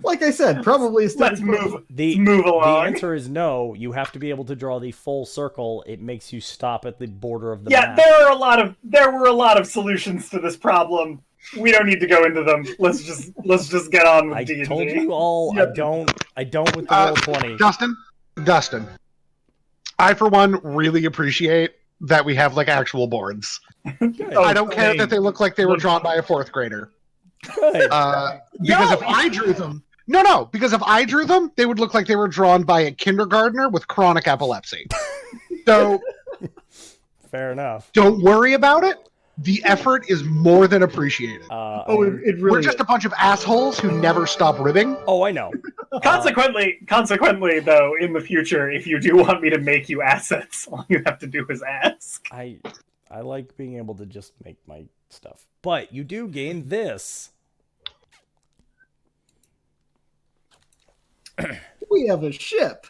Like I said, probably a Let's stupid question. move along. The answer is no. You have to be able to draw the full circle. It makes you stop at the border of the map. There were a lot of solutions to this problem. We don't need to go into them. Let's just get on with D&D. I told you all. I don't with the roll 20. Dustin. I for one really appreciate that we have like actual boards. I don't care that they look like they were drawn by a fourth grader. Good. Because if I drew them, because if I drew them, they would look like they were drawn by a kindergartner with chronic epilepsy. So, Fair enough. don't worry about it. The effort is more than appreciated. It really We're just a bunch of assholes who never stop ribbing. Oh, I know. Consequently, though, in the future, if you do want me to make you assets, all you have to do is ask. I like being able to just make my stuff. But you do gain this. We have a ship.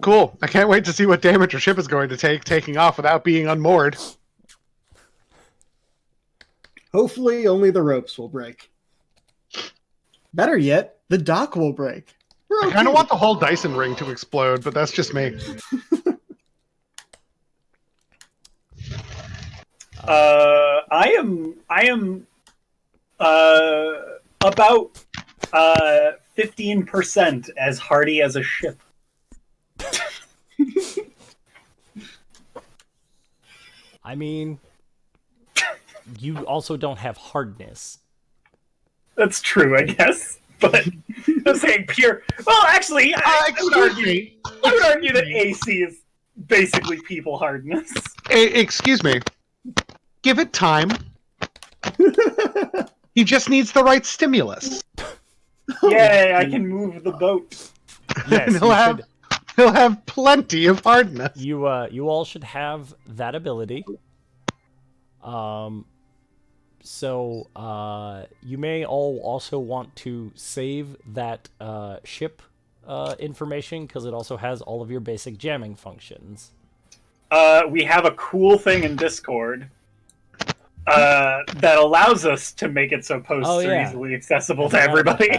Cool. I can't wait to see what damage your ship is going to take taking off without being unmoored. Hopefully, only the ropes will break. Better yet, the dock will break. I kind of want the whole Dyson ring to explode, but that's just me. I am about 15% as hardy as a ship. I mean, you also don't have hardness. That's true, I guess. But I'm saying pure. Well, actually, I would argue that AC is basically people hardness. Excuse me. Give it time. He just needs the right stimulus. Yay, I can move the boat. Yes, He'll have plenty of hardness. you all should have that ability. So you may all also want to save that ship information because it also has all of your basic jamming functions. We have a cool thing in Discord that allows us to make it so posts are easily accessible to everybody.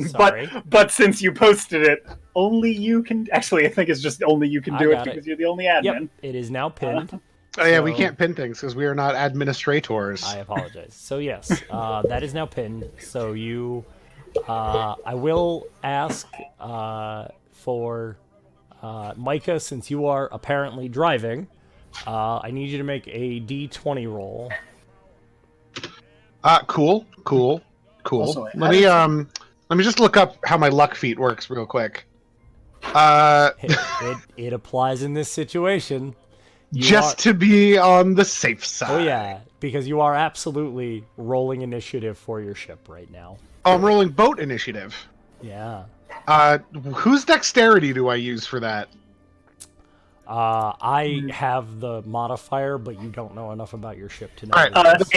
Sorry. But since you posted it, only you can. Actually, I think it's just only you can do it because you're the only admin. Yep, it is now pinned. Oh yeah, we So- can't pin things because we are not administrators. I apologize. So yes, that is now pinned. So you, I will ask for Mycah, since you are apparently driving. I need you to make a D20 roll. Cool. Also, Let me just look up how my luck feat works real quick. It applies in this situation. Just to be on the safe side. Oh yeah, because you are absolutely rolling initiative for your ship right now. Oh, I'm rolling boat initiative. Yeah. Whose dexterity do I use for that? I have the modifier, but you don't know enough about your ship to know. All right, this.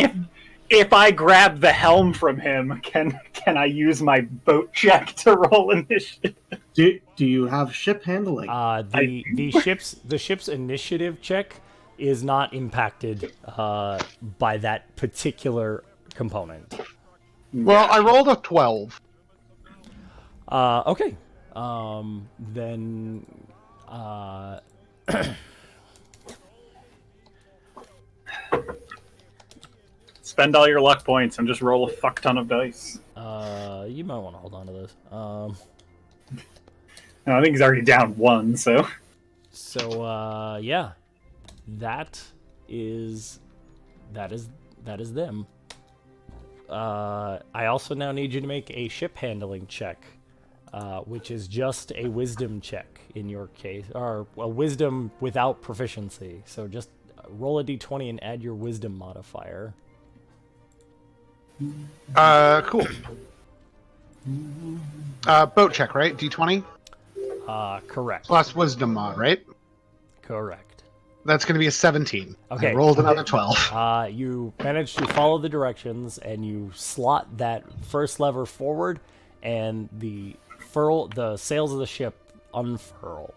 If I grab the helm from him, can I use my boat check to roll initiative? do you have ship handling? The ship's initiative check is not impacted by that particular component. Well, I rolled a 12. Okay. Then. Spend all your luck points and just roll a fuck ton of dice. You might want to hold on to this. No, I think he's already down one, so. So yeah, that is them. I also now need you to make a ship handling check, which is just a wisdom check in your case, or a wisdom without proficiency. So just roll a d20 and add your wisdom modifier. Cool. Boat check, right? D20 Correct. plus wisdom mod, right? Correct. That's going to be a 17. Okay. I rolled another 12. You manage to follow the directions, and you slot that first lever forward, and the sails of the ship unfurl.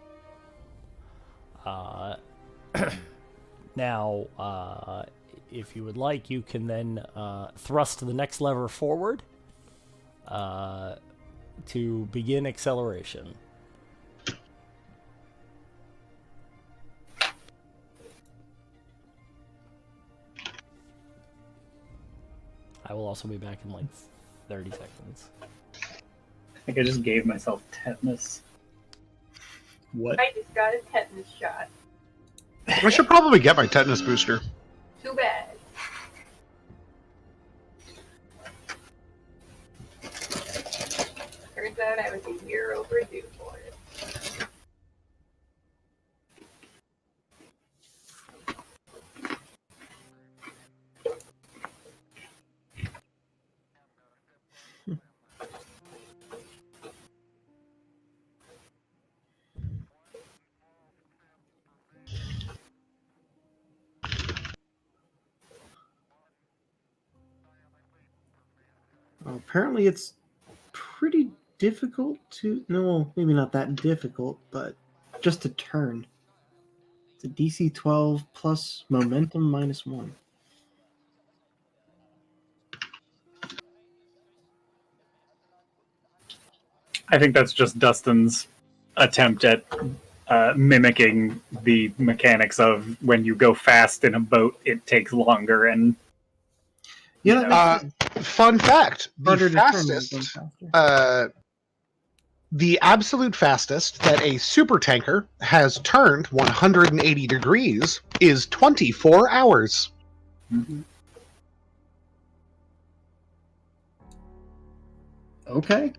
Now, if you would like, you can then thrust the next lever forward to begin acceleration. I will also be back in like 30 seconds. I think I just gave myself tetanus. What? I just got a tetanus shot. I should probably get my tetanus booster. Too bad. Turns out I was a year overdue for it. Well, apparently it's pretty difficult to... No, maybe not that difficult, but just to turn. It's a DC 12 plus momentum -1. I think that's just Dustin's attempt at mimicking the mechanics of when you go fast in a boat, it takes longer. And Yeah, that makes sense. Fun fact: Harder the to turn fastest, than faster. the absolute fastest that a super tanker has turned 180 degrees is 24 hours. Okay.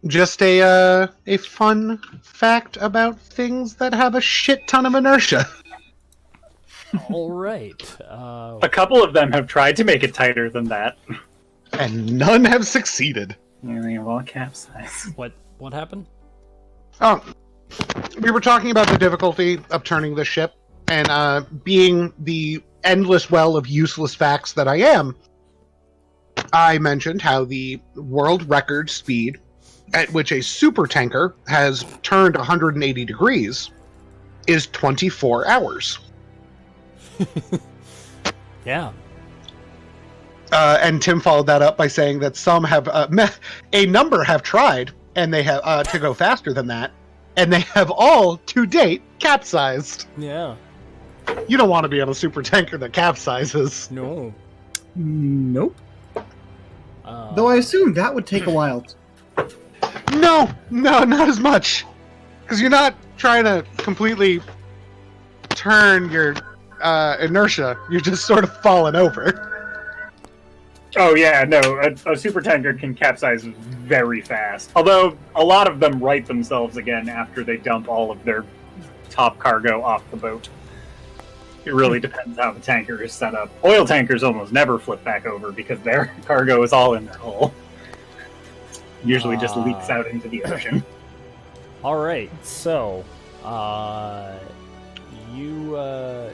Just a fun fact about things that have a shit ton of inertia. All right. a couple of them have tried to make it tighter than that. And none have succeeded. Yeah, they have all capsized. What happened? Oh, we were talking about the difficulty of turning the ship, and being the endless well of useless facts that I am, I mentioned how the world record speed at which a super tanker has turned 180 degrees is 24 hours. Yeah. And Tim followed that up by saying that some have, a number have tried, and they have to go faster than that, and they have all, to date, capsized. Yeah. You don't want to be on a super tanker that capsizes. No. Nope. Though I assume that would take a while. No, not as much. Because you're not trying to completely turn your inertia. You're just sort of falling over. Oh yeah, no, a super tanker can capsize very fast. Although a lot of them right themselves again after they dump all of their top cargo off the boat. It really depends how the tanker is set up. Oil tankers almost never flip back over because their cargo is all in their hull. Usually just leaks out into the ocean. All right, so you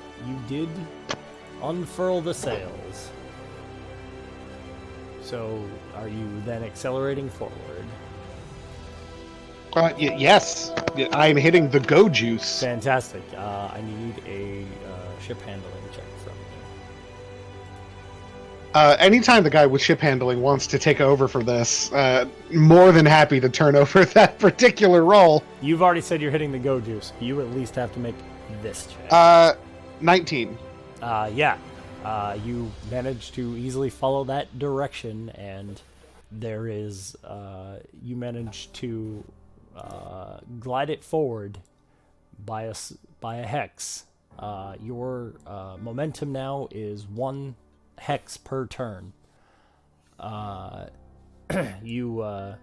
did unfurl the sails. So, are you then accelerating forward? Yes. I'm hitting the go juice. Fantastic. I need a ship handling check from you. Anytime the guy with ship handling wants to take over for this, more than happy to turn over that particular role. You've already said you're hitting the go juice. You at least have to make this check. 19. Yeah. You managed to easily follow that direction, and there is you managed to glide it forward by a hex. Your momentum now is 1 hex per turn. You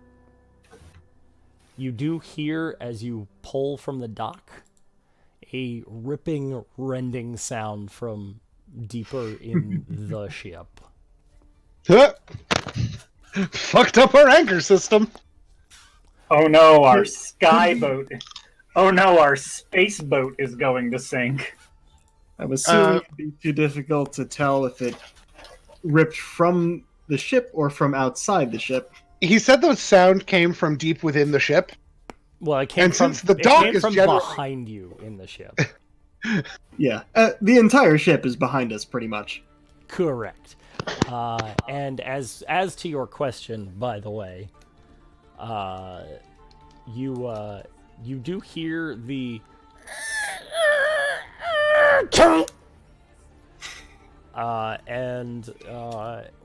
do hear, as you pull from the dock, a ripping, rending sound from deeper in the ship. Fucked up our anchor system. Oh no, our sky boat. Oh no, our space boat is going to sink. I'm assuming it'd be too difficult to tell if it ripped from the ship or from outside the ship. He said the sound came from deep within the ship. Well, it came And from since the dock it came is from generally- behind you in the ship. Yeah, the entire ship is behind us, pretty much. Correct. And as to your question, by the way, you do hear the and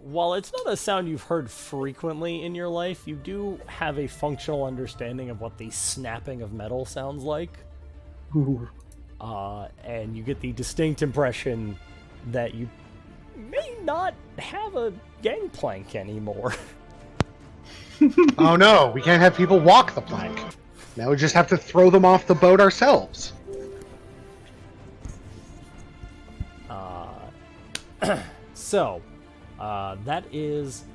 while it's not a sound you've heard frequently in your life, you do have a functional understanding of what the snapping of metal sounds like. Ooh. And you get the distinct impression that you may not have a gangplank anymore. Oh no, we can't have people walk the plank. Now we just have to throw them off the boat ourselves. So, that is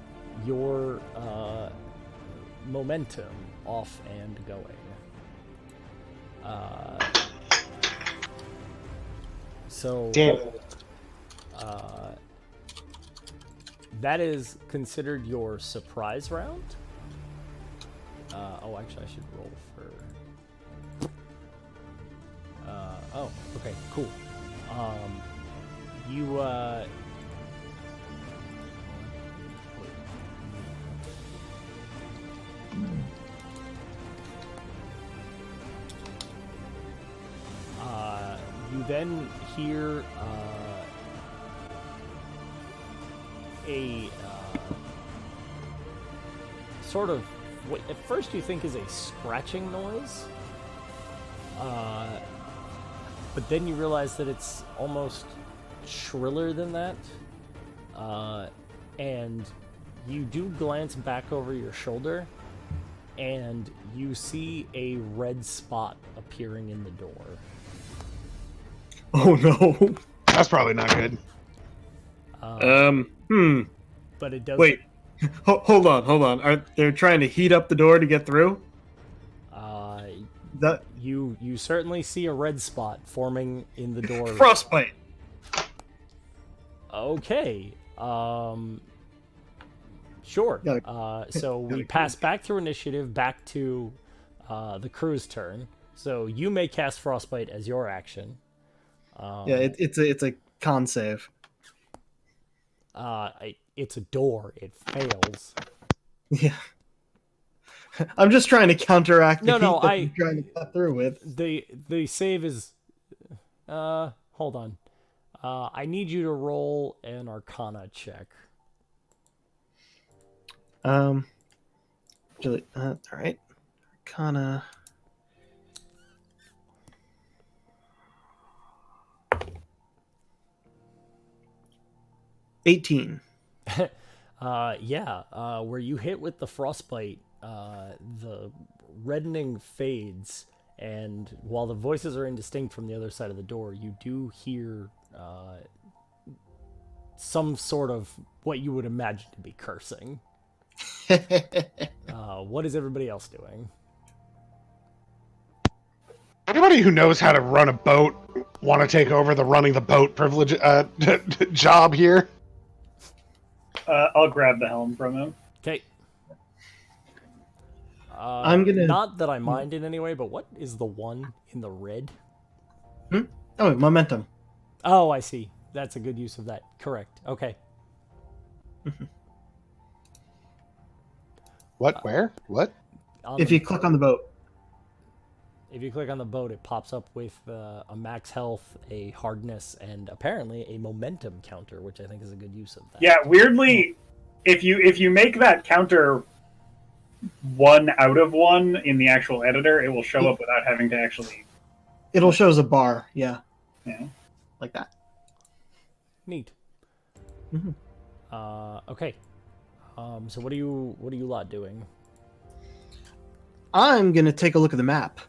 your momentum off and going. So, Damn. that is considered your surprise round. Oh, actually, I should roll for. Oh, okay, cool. You you then hear a sort of what at first you think is a scratching noise, but then you realize that it's almost shriller than that, and you do glance back over your shoulder, and you see a red spot appearing in the door. Oh no. That's probably not good. But it does. Wait. Hold on. Are they trying to heat up the door to get through? That You certainly see a red spot forming in the door. frostbite. Okay. Sure. So we pass back through initiative back to the crew's turn. So you may cast Frostbite as your action. Yeah, it's a con save. It's a door. It fails. Yeah. I'm just trying to counteract the No, heat that I- I'm trying to cut through with. The save is. Hold Hold on. I need you to roll an Arcana check. All right. Arcana. $18. Where you hit with the frostbite, the reddening fades, and while the voices are indistinct from the other side of the door, you do hear some sort of what you would imagine to be cursing. What is everybody else doing? Anybody who knows how to run a boat want to take over the running the boat privilege job here? I'll grab the helm from him. Okay. I'm gonna. Not that I mind in any way, but what is the one in the red? Oh, momentum. Oh, I see. That's a good use of that. Correct. Okay. What? Where? What? If you click on the boat. If you click on the boat, it pops up with a max health, a hardness, and apparently a momentum counter, which I think is a good use of that. Yeah, weirdly, if you make that counter 1 out of 1 in the actual editor, it will show up without having to actually. It'll show as a bar. Yeah. Yeah. Like that. Neat. Mhm. Okay. So what are you lot doing? I'm gonna take a look at the map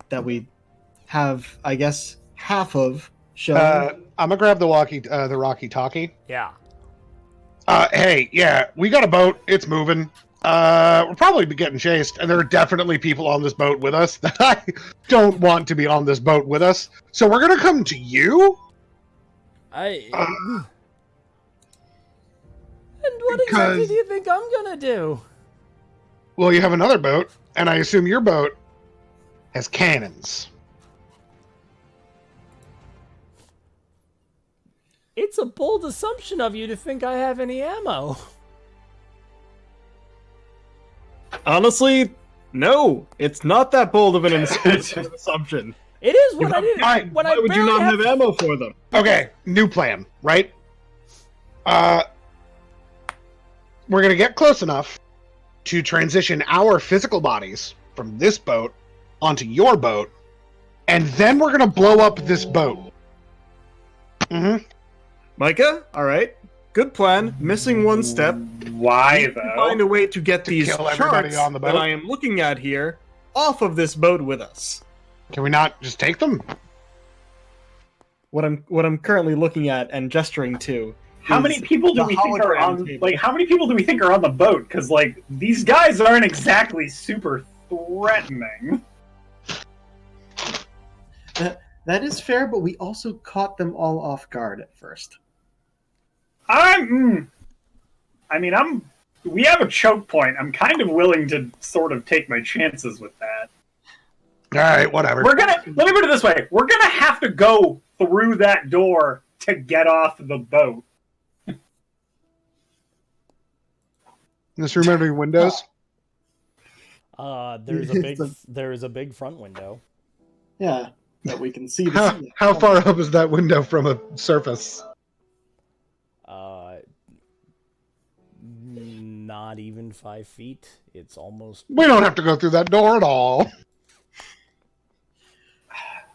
that we have, I guess, half of showing. I'm gonna grab the walkie-talkie. Yeah. Hey, yeah, we got a boat. It's moving. We're probably getting chased, and there are definitely people on this boat with us that I don't want to be on this boat with us. So we're gonna come to you. And what exactly do you think I'm gonna do? Well, you have another boat, and I assume your boat has cannons. It's a bold assumption of you to think I have any ammo. Honestly, no. It's not that bold of an assumption. It is when I didn't. Fine. When Why I would you barely not have ammo for them? Okay, new plan, right? We're gonna get close enough to transition our physical bodies from this boat onto your boat, and then we're gonna blow up this boat. Mm-hmm. Mycah, all right. Good plan. Missing one step. Why Find though? a way to get these kill everybody charts on the boat? that I am looking at here off of this boat with us. Can we not just take them? What I'm currently looking at and gesturing to. How is many people do the we think are hologram on? table. Like, how many people do we think are on the boat? Because like these guys aren't exactly super threatening. That is fair, but we also caught them all off guard at first. We have a choke point. I'm kind of willing to sort of take my chances with that. All right, whatever. Let me put it this way. We're gonna have to go through that door to get off the boat. This room having windows? There is a big front window. Yeah, that we can see. How far up is that window from a surface? Not even 5 feet. It's almost. We don't have to go through that door at all.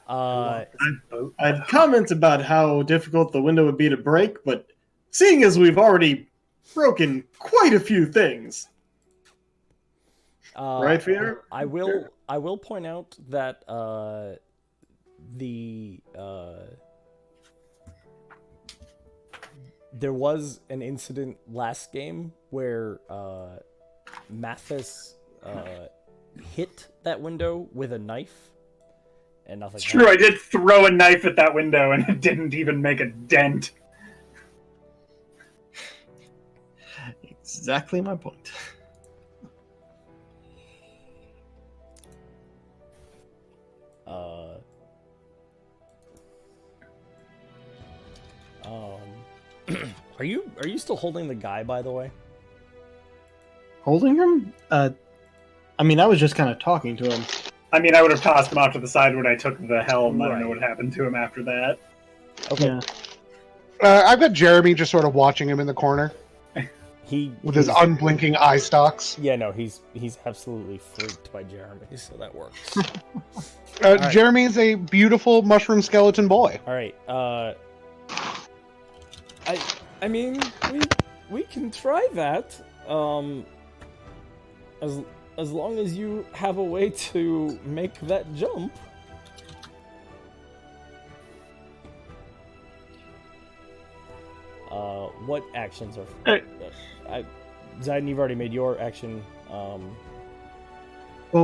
I'd comment about how difficult the window would be to break, but seeing as we've already broken quite a few things, right, Phira? I will point out that there was an incident last game where Mathus hit that window with a knife, and nothing. It's true. I did throw a knife at that window, and it didn't even make a dent. Exactly my point. Are you still holding the guy, by the way? Holding him? I mean, I was just kind of talking to him. I mean, I would have tossed him off to the side when I took the helm. I don't know Right. what happened to him after that. Okay. Yeah. I've got Jeremy just sort of watching him in the corner with his he's- unblinking eye stalks. Yeah, no, he's absolutely freaked by Jeremy, so that works. right. Jeremy's a beautiful mushroom skeleton boy. All right. I mean, we can try that. As long as you have a way to make that jump. What actions are? Zyden, you've already made your action. Well,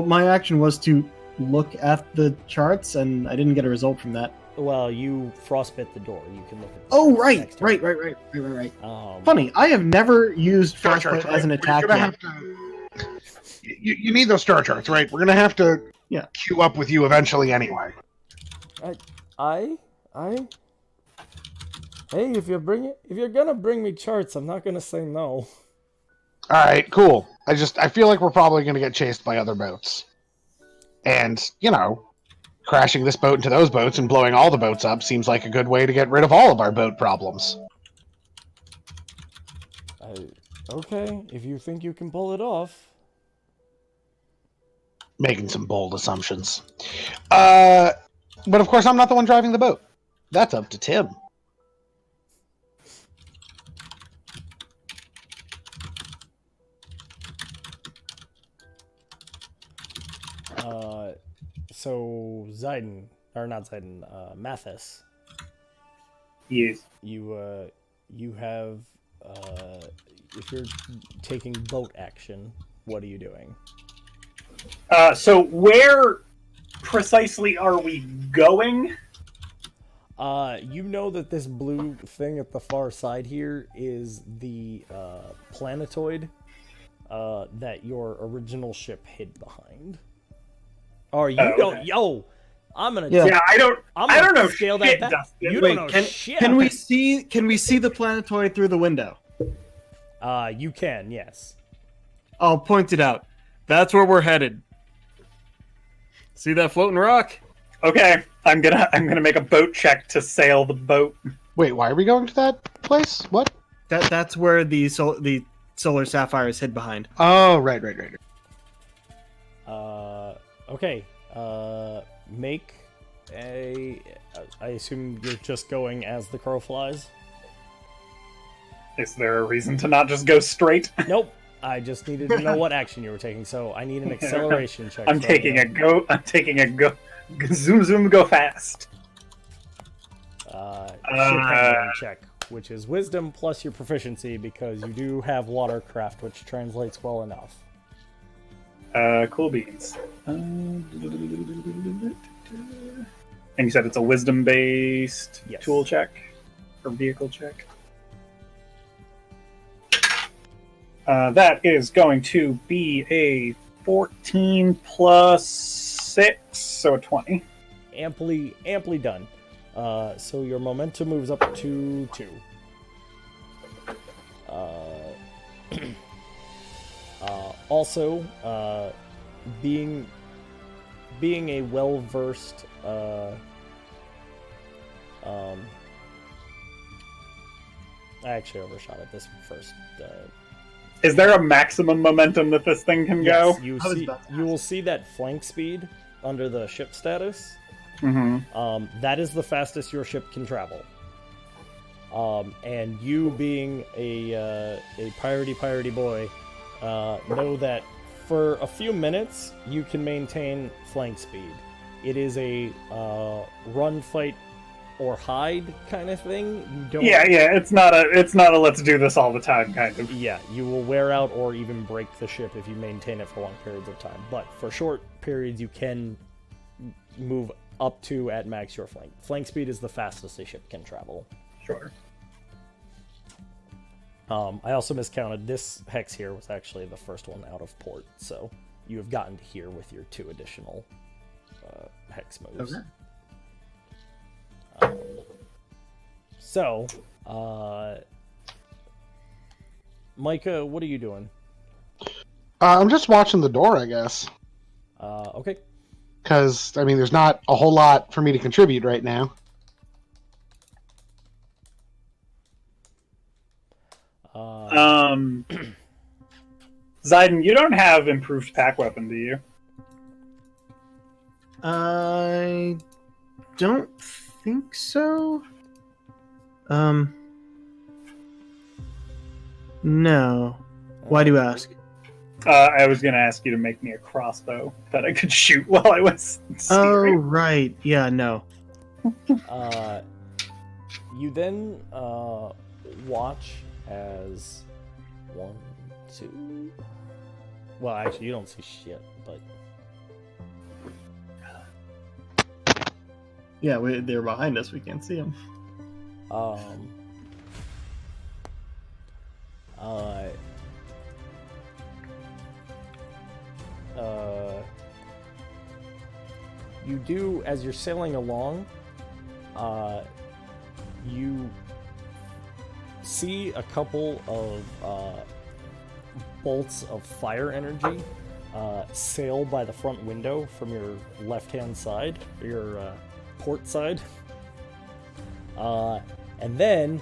my action was to look at the charts, and I didn't get a result from that. Well, you frostbit the door. You can look at. The Oh, charts right, next turn. right. Funny, I have never used frostbite as an attack We're gonna yet. have to. You need those star charts, right? We're gonna have to queue up with you eventually anyway. Hey, if you're gonna bring me charts, I'm not gonna say no. All right, cool. I feel like we're probably gonna get chased by other boats, and crashing this boat into those boats and blowing all the boats up seems like a good way to get rid of all of our boat problems. Okay, if you think you can pull it off. Making some bold assumptions. But of course, I'm not the one driving the boat. That's up to Tim. So Zyden, or not Zyden, Mathus. Yes. You have, if you're taking boat action, what are you doing? So where precisely are we going? You know that this blue thing at the far side here is the planetoid that your original ship hid behind. Or you don't? Okay. Yo, I'm gonna. Yeah. I don't know Scale shit, that back. Dustin. You Wait, don't know shit. Can we see the planetoid through the window? You can, yes. I'll point it out. That's where we're headed. See that floating rock? Okay, I'm gonna make a boat check to sail the boat. Wait, why are we going to that place? What? That's where the solar sapphire is hid behind. Oh, right. Okay. Make a. I assume you're just going as the crow flies. Is there a reason to not just go straight? Nope. I just needed to know what action you were taking, so I need an acceleration check. I'm taking a go. Zoom, go fast. Ship handling check, which is wisdom plus your proficiency, because you do have watercraft, which translates well enough. Cool beans. And you said it's a wisdom-based Yes. tool check or vehicle check. That is going to be a 14 plus 6, so a 20. Amply done. So your momentum moves up to 2. Also, being a well-versed I actually overshot it this first. Is there a maximum momentum that this thing can Yes, go? you will see that flank speed under the ship status. Mm-hmm. That is the fastest your ship can travel. And you being a piratey boy, know that for a few minutes you can maintain flank speed. It is a run, fight, or hide kind of thing. You don't. Yeah. It's not a let's do this all the time kind of. Yeah, you will wear out or even break the ship if you maintain it for long periods of time. But for short periods, you can move up to at max your flank. Flank speed is the fastest a ship can travel. Sure. I also miscounted. This hex here was actually the first one out of port, so you have gotten to here with your 2 additional hex moves. Okay. So, Mycah, what are you doing? I'm just watching the door, I guess. Okay. because I mean, there's not a whole lot for me to contribute right now. Zyden, you don't have improved pack weapon, do you? I don't think so. No. Why do you ask? I was going to ask you to make me a crossbow that I could shoot while I was Oh, steering. right. Yeah, no. You then watch as 1, 2. Well, actually, you don't see shit, but Yeah, they're behind us. We can't see them. You do, as you're sailing along, you see a couple of bolts of fire energy sail by the front window from your left-hand side, or your port side. And then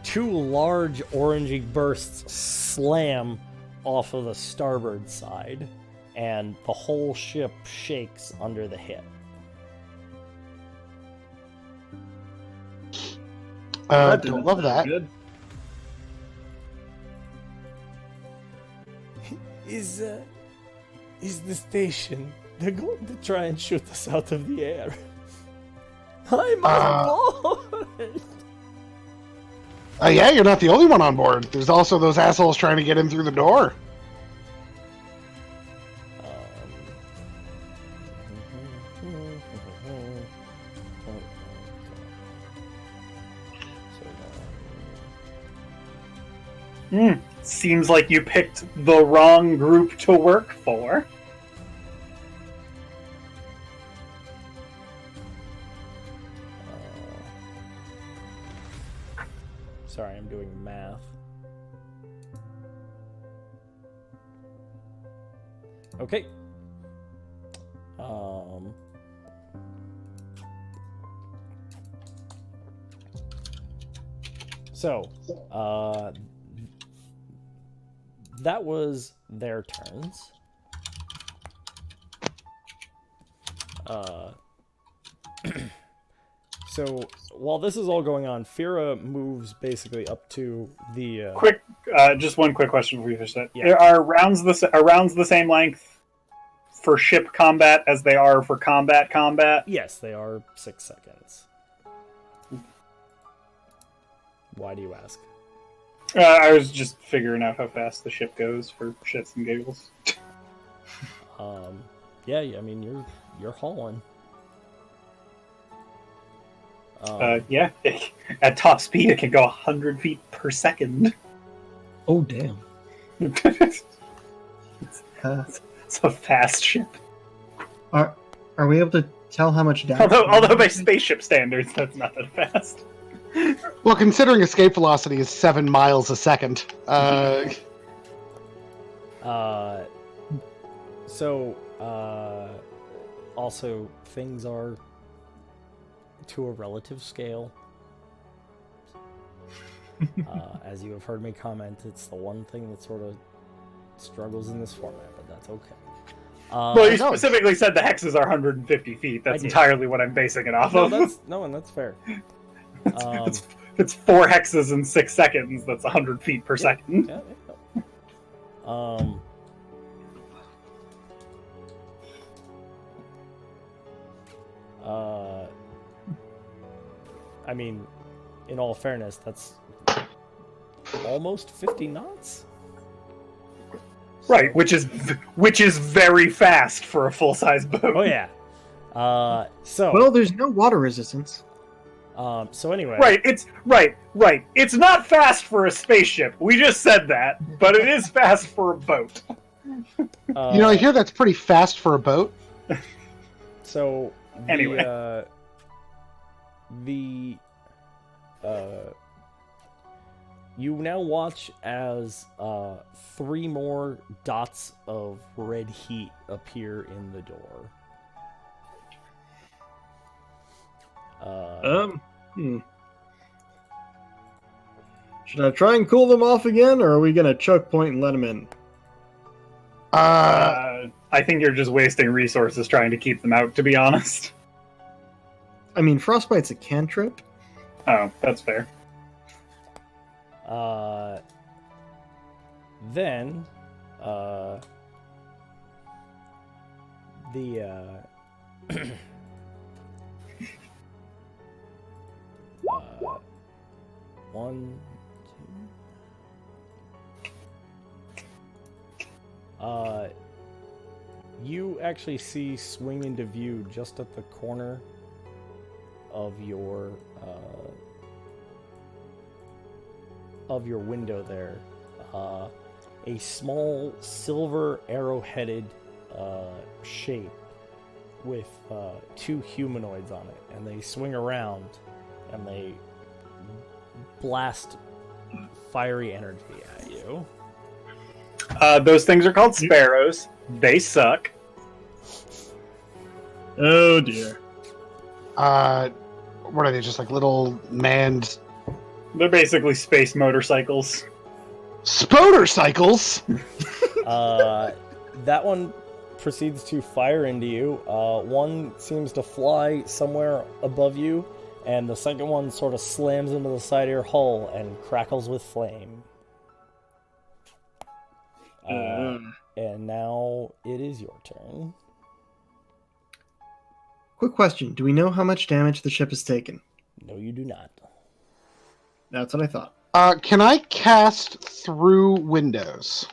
2 large orangey bursts slam off of the starboard side, and the whole ship shakes under the hit. Don't love that. Good. Is the station? They're going to try and shoot us out of the air. I'm on board. Yeah, you're not the only one on board. There's also those assholes trying to get in through the door. Seems like you picked the wrong group to work for. Sorry, I'm doing math. Okay. So, that was their turns. So while this is all going on, Phira moves basically up to the Just one quick question for you, for that. Yeah. Are rounds the same length for ship combat as they are for combat? Yes, they are 6 seconds. Why do you ask? I was just figuring out how fast the ship goes for shits and giggles. Yeah, I mean you're hauling. Yeah, at top speed it can go 100 feet per second. Oh, damn. It's a fast ship. Are we able to tell how much damage? Although by spaceship standards, that's not that fast. Well, considering escape velocity is 7 miles a second. Also, things are to a relative scale. As you have heard me comment, it's the one thing that sort of struggles in this format, but that's okay. Well, you specifically said the hexes are 150 feet. That's entirely what I'm basing it off of. And that's fair. It's 4 hexes in 6 seconds. That's 100 feet per second. Yeah. I mean, in all fairness, that's almost 50 knots. Right, which is very fast for a full-size boat. Oh yeah. Well, there's no water resistance. So anyway. Right. It's not fast for a spaceship. We just said that, but it is fast for a boat. I hear that's pretty fast for a boat. So anyway, you now watch as 3 more dots of red heat appear in the door. Should I try and cool them off again, or are we gonna choke point and let them in? I think you're just wasting resources trying to keep them out, to be honest. I mean, frostbite's a cantrip. Oh, that's fair. Then, one, two. You actually see swing into view just at the corner of your window there, a small silver arrow-headed shape with two humanoids on it, and they swing around and they blast fiery energy at you. Those things are called sparrows. They suck. Oh dear. What are they? Just like little manned They're basically space motorcycles. spodercycles? That one proceeds to fire into you. One seems to fly somewhere above you, and the second one sort of slams into the side of your hull and crackles with flame. And now it is your turn. Quick question. Do we know how much damage the ship has taken? No, you do not. That's what I thought. Can I cast through windows?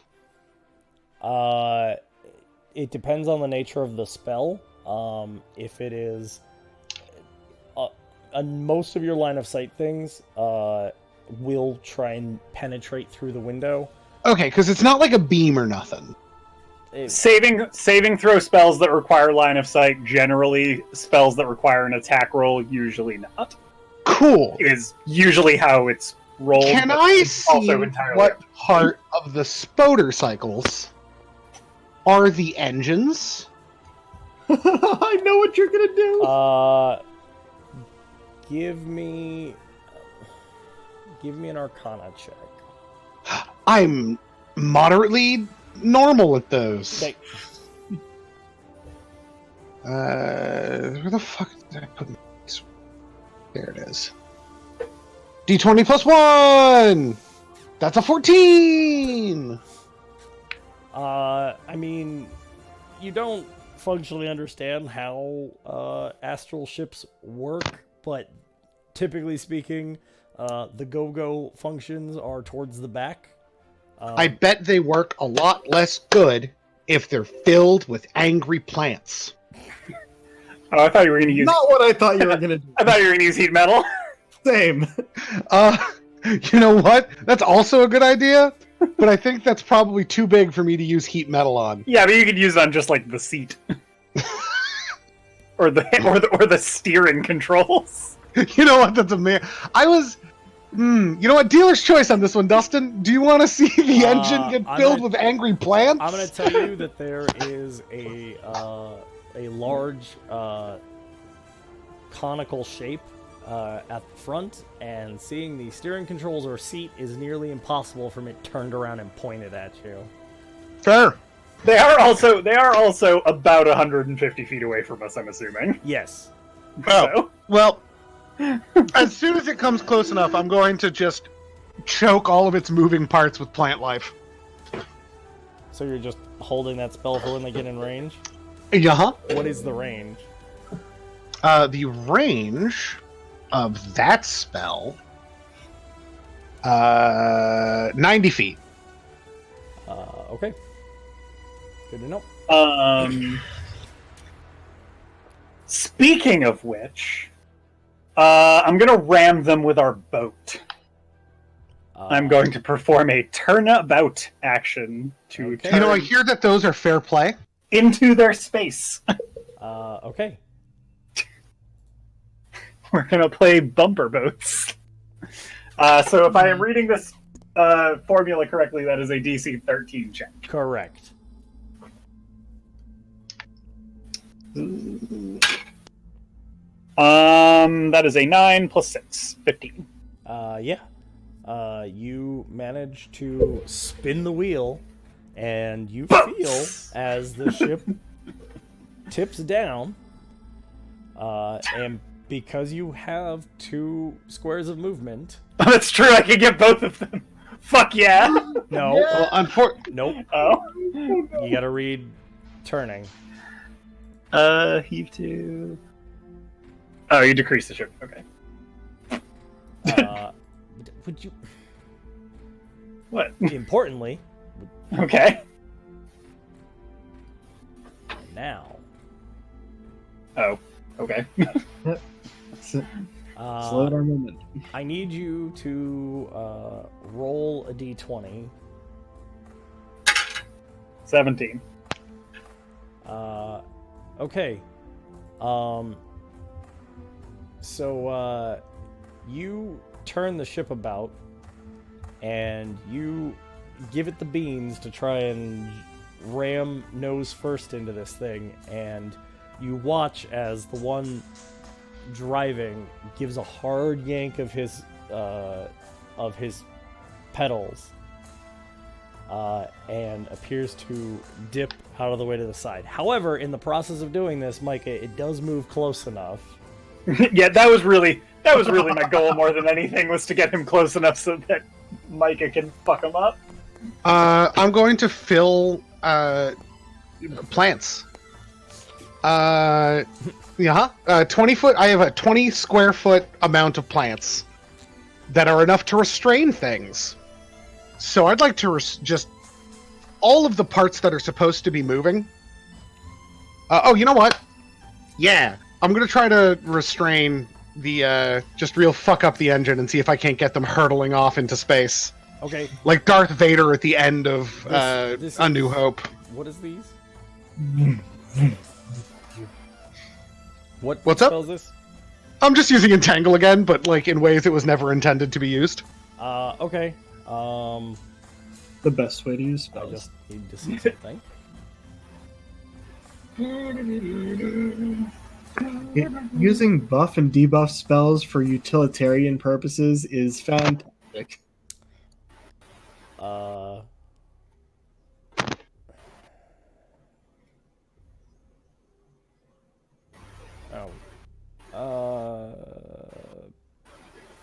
It depends on the nature of the spell. If it is... most of your line of sight things will try and penetrate through the window. Okay, because it's not like a beam or nothing. Saving throw spells that require line of sight, generally spells that require an attack roll, usually not. Cool. Is usually how it's rolled. Can but I it's see also entirely what part of the spodercycles are the engines? I know what you're gonna do. Give me an Arcana check. I'm moderately normal at those. Okay. Where the fuck did I put my... There it is. D20 plus 1! That's a 14! I mean, you don't functionally understand how astral ships work, but typically speaking, the go-go functions are towards the back. I bet they work a lot less good if they're filled with angry plants. Oh, I thought you were going to use. Not what I thought you were gonna do. I thought you were going to use heat metal. Same. You know what? That's also a good idea, but I think that's probably too big for me to use heat metal on. Yeah, but you could use it on just like the seat, or the steering controls. You know what? That's amazing. You know what? Dealer's choice on this one, Dustin. Do you want to see the engine get filled with angry plants? I'm going to tell you that there is a large conical shape at the front, and seeing the steering controls or seat is nearly impossible from it turned around and pointed at you. Fair. They are also about 150 feet away from us, I'm assuming. Yes. Oh, well, as soon as it comes close enough, I'm going to just choke all of its moving parts with plant life. So you're just holding that spell for when they get in range? Uh-huh. What is the range? The range of that spell, 90 feet. Okay. Good to know. Speaking of which, I'm going to ram them with our boat. I'm going to perform a turnabout action to Okay. turn You know, I hear that those are fair play. into their space. Okay. We're going to play bumper boats. So if I am reading this formula correctly, that is a DC 13 check. Correct. That is a 9 plus 6, 15. Yeah. You manage to spin the wheel, and you feel as the ship tips down, and because you have 2 squares of movement... Oh, that's true, I can get both of them. Fuck yeah! No. Well, Nope. Oh. You gotta read turning. Heave to... Oh, you decrease the ship, okay. Would you... What? Importantly, Okay. now... Oh, okay. Slow down moment. I need you to roll a d20. 17. Okay. So you turn the ship about, and you give it the beans to try and ram nose first into this thing, and you watch as the one driving gives a hard yank of his pedals, and appears to dip out of the way to the side. However, in the process of doing this, Mycah, it does move close enough. Yeah, that was really my goal more than anything, was to get him close enough so that Mycah can fuck him up. I'm going to fill plants. 20 foot. I have a 20 square foot amount of plants that are enough to restrain things. So I'd like to just all of the parts that are supposed to be moving. Oh, you know what? Yeah, I'm gonna try to restrain the just real fuck up the engine and see if I can't get them hurtling off into space. Okay. Like Darth Vader at the end of This A New Hope. What is these? What What's up? spell is this? I'm just using Entangle again, but like in ways it was never intended to be used. Okay. The best way to use I spells. just need to see something. Using buff and debuff spells for utilitarian purposes is fantastic.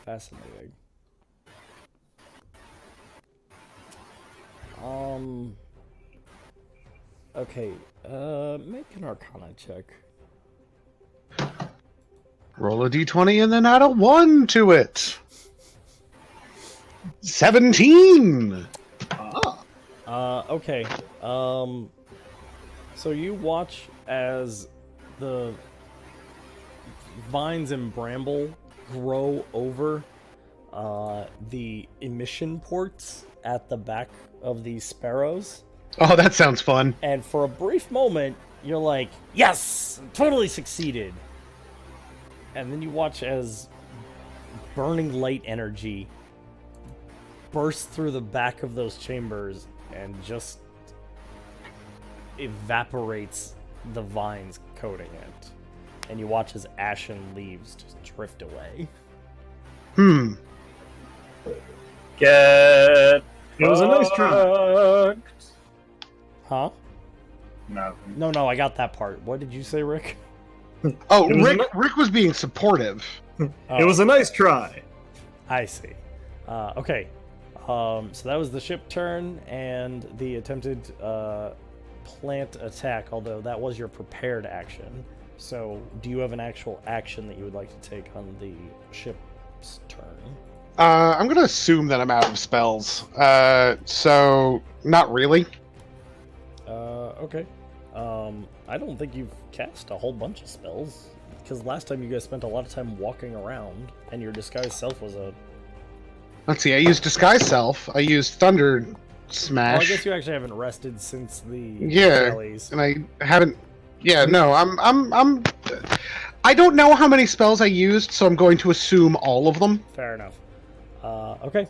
Fascinating. Okay, make an Arcana check. Roll a d20 and then add a 1 to it. 17! Okay. So you watch as the vines and bramble grow over the emission ports at the back of these sparrows. Oh, that sounds fun. And for a brief moment, you're like, yes! Totally succeeded! And then you watch as burning light energy bursts through the back of those chambers and just evaporates the vines coating it. And you watch as ashen leaves just drift away. Get It was a nice try. Huh? No. No, I got that part. What did you say, Rick? Oh, It was Rick was being supportive. It was a nice try. I see. Okay. So that was the ship turn and the attempted plant attack, although that was your prepared action. So do you have an actual action that you would like to take on the ship's turn? I'm going to assume that I'm out of spells. So, not really. Okay. I don't think you've cast a whole bunch of spells, because last time you guys spent a lot of time walking around, and your disguised self was a... Let's see, I used Disguise Self. I used Thunder Oh, I Smash. guess you actually haven't rested since the Yeah, rallies. and I haven't... Yeah, no, I don't know how many spells I used, so I'm going to assume all of them. Fair enough. Okay.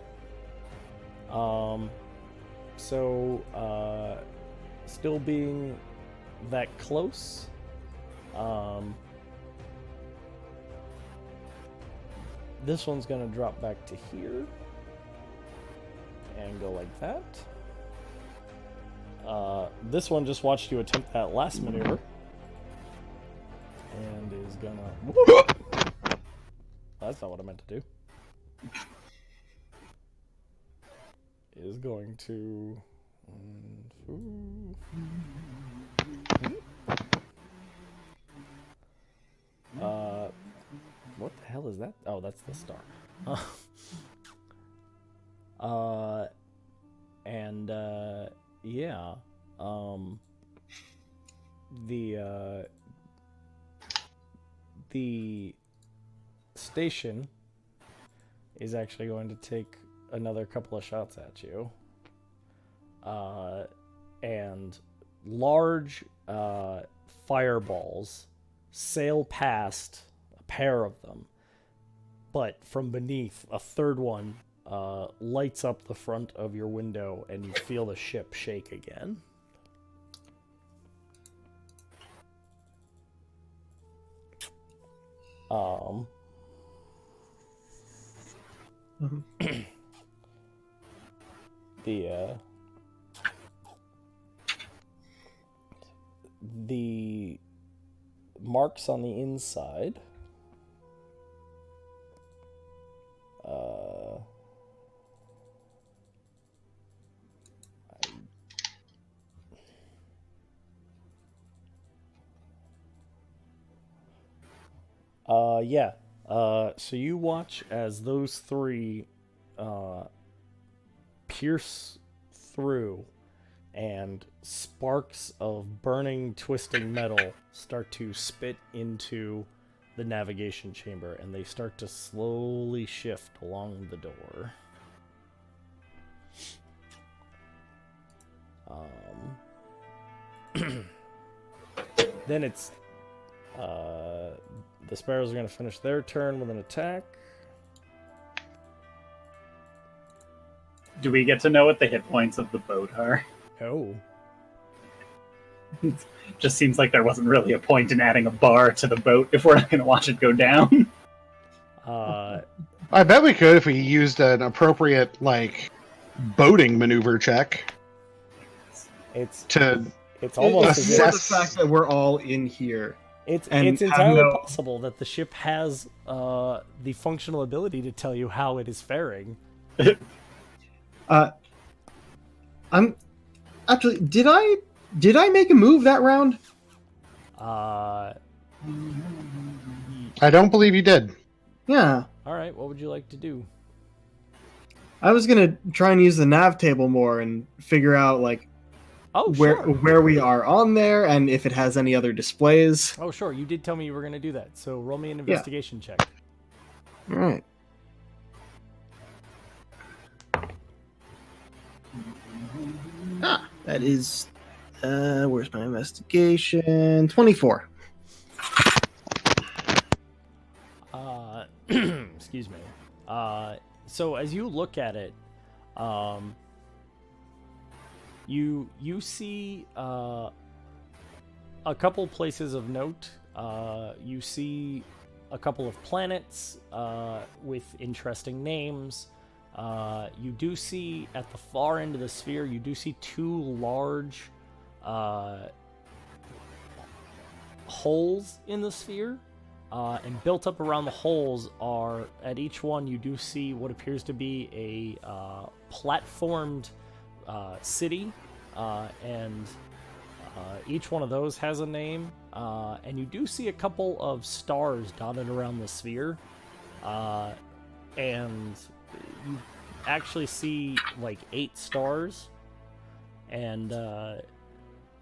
Still being that close, This one's going to drop back to here and go like that. This one just watched you attempt that last maneuver and is gonna... That's not what I meant to do. Is going to... What the hell is that? Oh, that's the star. Yeah. The station is actually going to take another couple of shots at you. And large fireballs sail past, a pair of them, but from beneath, a third one lights up the front of your window, and you feel the ship shake again. The marks on the inside so you watch as those three pierce through, and sparks of burning, twisting metal start to spit into the navigation chamber, and they start to slowly shift along the door. Then it's the sparrows are going to finish their turn with an attack. Do we get to know what the hit points of the boat are? Oh. It just seems like there wasn't really a point in adding a bar to the boat if we're not going to watch it go down. I bet we could if we used an appropriate, boating maneuver check. It's to almost assess the fact that we're all in here. It's And entirely have no- possible that the ship has the functional ability to tell you how it is faring. I'm actually. Did I make a move that round? I don't believe you did. Yeah. All right. What would you like to do? I was gonna try and use the nav table more and figure out where we are on there and if it has any other displays. Oh, sure. You did tell me you were going to do that. So roll me an investigation check. All right. That is. Where's my investigation? 24. Excuse me. So as you look at it, you see a couple places of note. You see a couple of planets with interesting names. You do see at the far end of the sphere, you do see two large holes in the sphere. And built up around the holes are, at each one, you do see what appears to be a platformed city, and each one of those has a name, and you do see a couple of stars dotted around the sphere, and you actually see 8 stars, and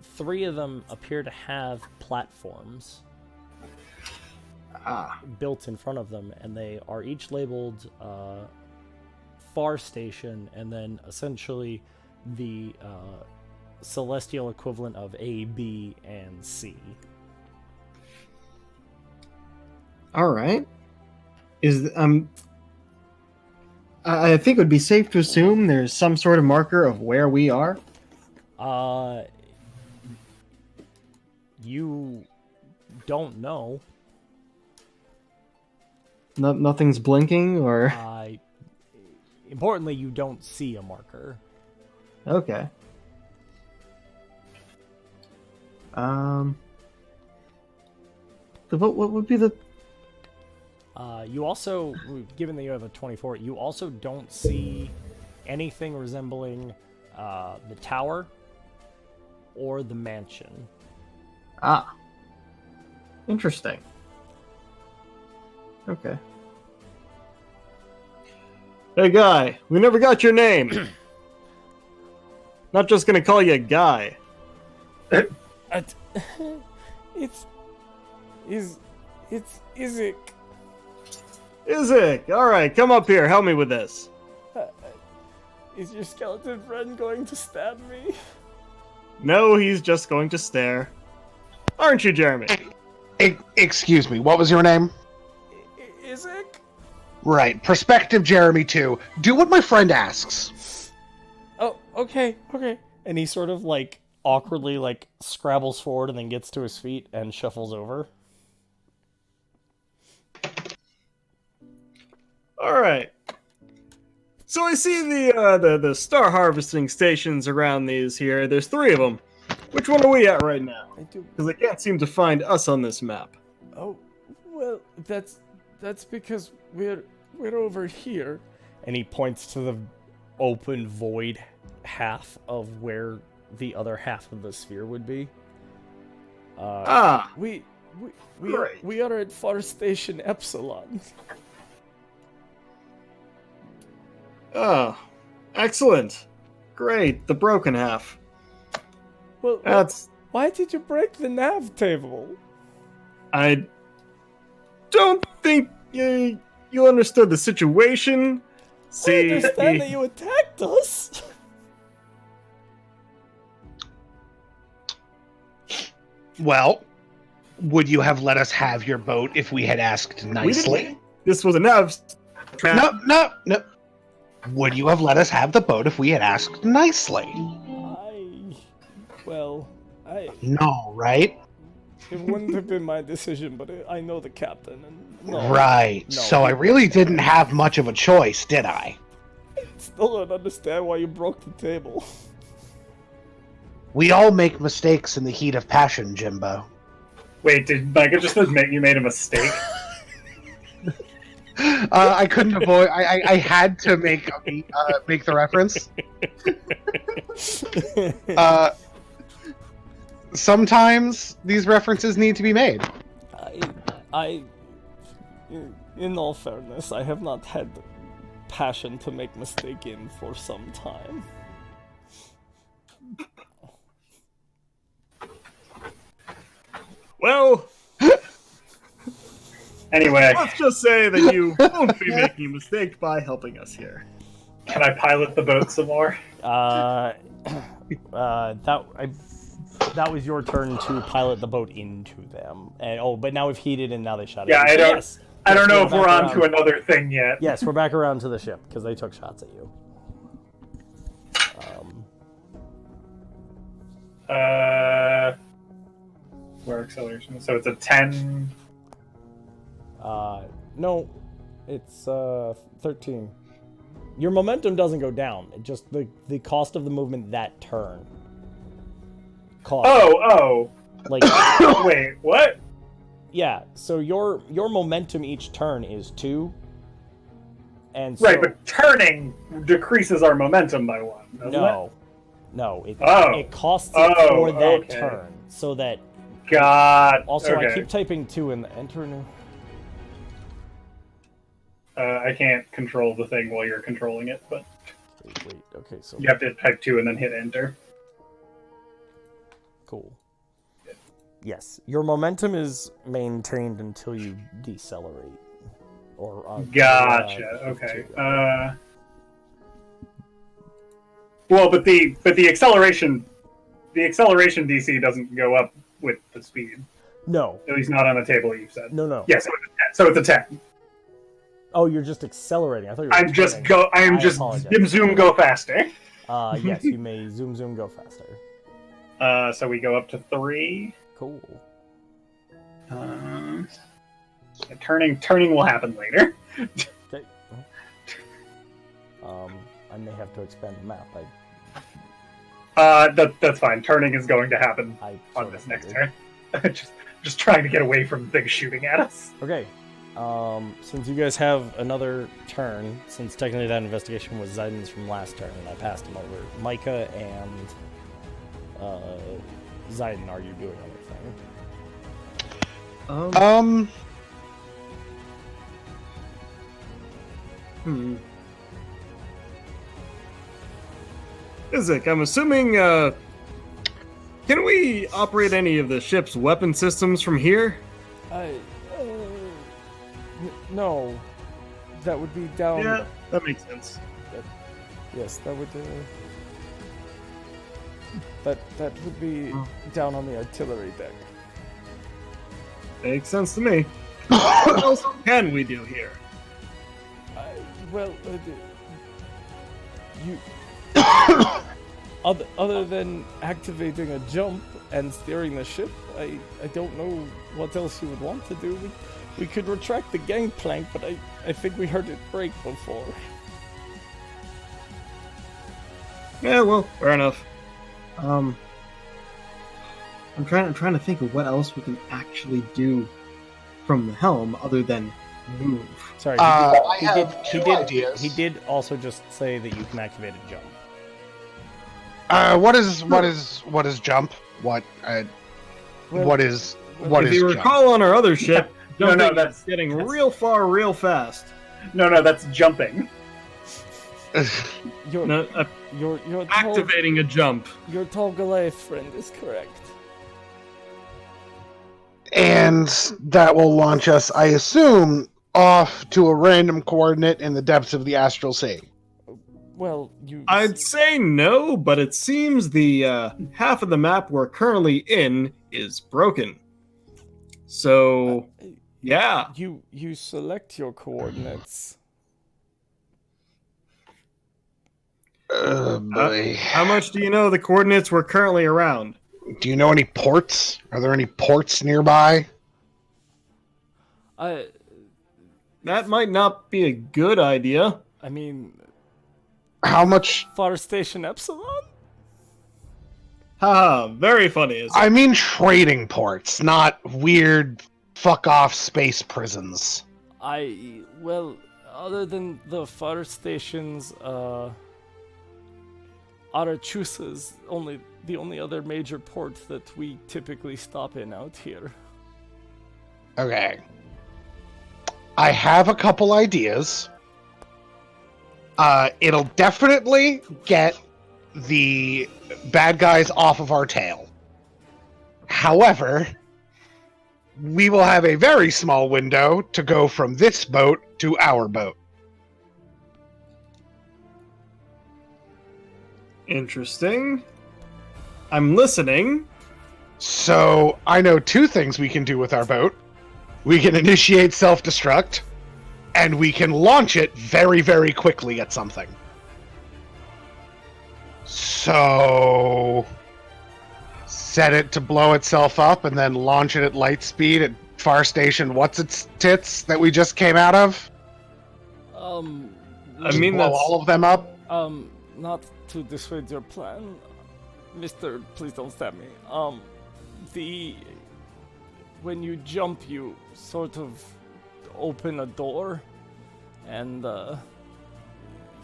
3 of them appear to have platforms built in front of them, and they are each labeled Far Station, and then essentially the celestial equivalent of A, B, and C. All right. I think it would be safe to assume there's some sort of marker of where we are. You don't know. Nothing's blinking, or Importantly, you don't see a marker. okay. What would be the? You also, given that you have a 24, you also don't see anything resembling the tower or the mansion. Ah. Interesting. Okay. Hey, Guy, we never got your name. Not just gonna call you Guy. It's Izik. Izik! Alright, come up here, help me with this. Is your skeleton friend going to stab me? No, he's just going to stare. Aren't you, Jeremy? Excuse me, what was your name? Izik? Right, prospective Jeremy too. Do what my friend asks. Oh, okay. And he sort of like awkwardly like scrabbles forward and then gets to his feet and shuffles over. Alright. So I see the star harvesting stations around these here. There's 3 of them. Which one are we at right now? Because I can't seem to find us on this map. Oh, well, that's because we're over here. And he points to the open void half of where the other half of the sphere would be. We are at Far Station Epsilon. Oh, excellent. Great, the broken half. Well, That's... why did you break the nav table? I don't think you understood the situation. See, I understand that you attacked us. Well, would you have let us have your boat if we had asked nicely? This was a nav trap. No. Would you have let us have the boat if we had asked nicely? No, right? It wouldn't have been my decision, but I know the captain. And no, Right. no. So I really didn't have much of a choice, did I? Still don't understand why you broke the table. We all make mistakes in the heat of passion, Jimbo. Wait, did Mycah just admit you made a mistake? I couldn't avoid. I had to make the reference. Sometimes these references need to be made. In all fairness, I have not had the passion to make mistake in for some time. Well, Anyway, let's just say that you won't be making a mistake by helping us here. can I pilot the boat some more? That was your turn to pilot the boat into them. And but now we've heated and now they shot Yeah, at you. I don't know if back we're on around. to another thing yet. Yes, we're back around to the ship because they took shots at you. Where acceleration? So it's a 10. No, it's 13. Your momentum doesn't go down. It just the cost of the movement that turn. Oh. Like Wait, what? yeah. So your momentum each turn is 2. And so, Right, but turning decreases our momentum by 1. Doesn't it? No, it Oh. it costs it for that okay. turn, so that. God. Also, okay. I keep typing 2 in the enter new. I can't control the thing while you're controlling it, but Wait. Okay, so you have to type 2 and then hit enter. cool. Yes, your momentum is maintained until you decelerate. Or Gotcha. Okay. Well, but the acceleration DC doesn't go up with the speed. No. At least not on the table you said. No. Yeah, so it's a 10. Oh, you're just accelerating. I thought you were I'm just turning. go. I am I just apologize. zoom go faster. Yes, you may zoom go faster. So we go up to 3. Cool. Turning will happen later. Okay. I may have to expand the map. That's fine. Turning is going to happen I on sort this of next figured. turn. just trying to get away from things shooting at us. Okay. Since you guys have another turn, since technically that investigation was Zyden's from last turn, and I passed him over. Mycah and Zyden, are you doing anything? Isaac, I'm assuming, can we operate any of the ship's weapon systems from here? No. That would be down. Yeah, that makes sense. Yes, that would. That would be down on the artillery deck. Makes sense to me. What else can we do here? You. Other than activating a jump and steering the ship, I don't know what else you would want to do. We could retract the gangplank, but I think we heard it break before. Yeah, well, fair enough. I'm trying to think of what else we can actually do from the helm other than move. Sorry, I have two ideas. He did also just say that you can activate a jump. What is jump? What is If you jump? recall on our other ship, No, that's getting real far real fast. No, that's jumping. Your Activating a jump. Your tall Goliath friend is correct. And that will launch us, I assume, off to a random coordinate in the depths of the Astral Sea. Well, I'd say no, but it seems the half of the map we're currently in is broken. So, yeah. You select your coordinates. Oh boy. How much do you know the coordinates we're currently around? Do you know any ports? Are there any ports nearby? That might not be a good idea. I mean, How much? Far Station Epsilon? Haha, very funny. Isn't it? I mean trading ports, not weird fuck-off space prisons. Other than the Far Stations, Arachusa's the only other major port that we typically stop in out here. Okay. I have a couple ideas. It'll definitely get the bad guys off of our tail. However, we will have a very small window to go from this boat to our boat. Interesting. I'm listening. So, I know two things we can do with our boat. We can initiate self-destruct, and we can launch it very, very quickly at something. So, set it to blow itself up and then launch it at light speed at Far Station What's-Its-Tits that we just came out of? I Just mean, blow that's all of them up? Not to dissuade your plan, Mister, please don't stab me. When you jump, you sort of open a door, and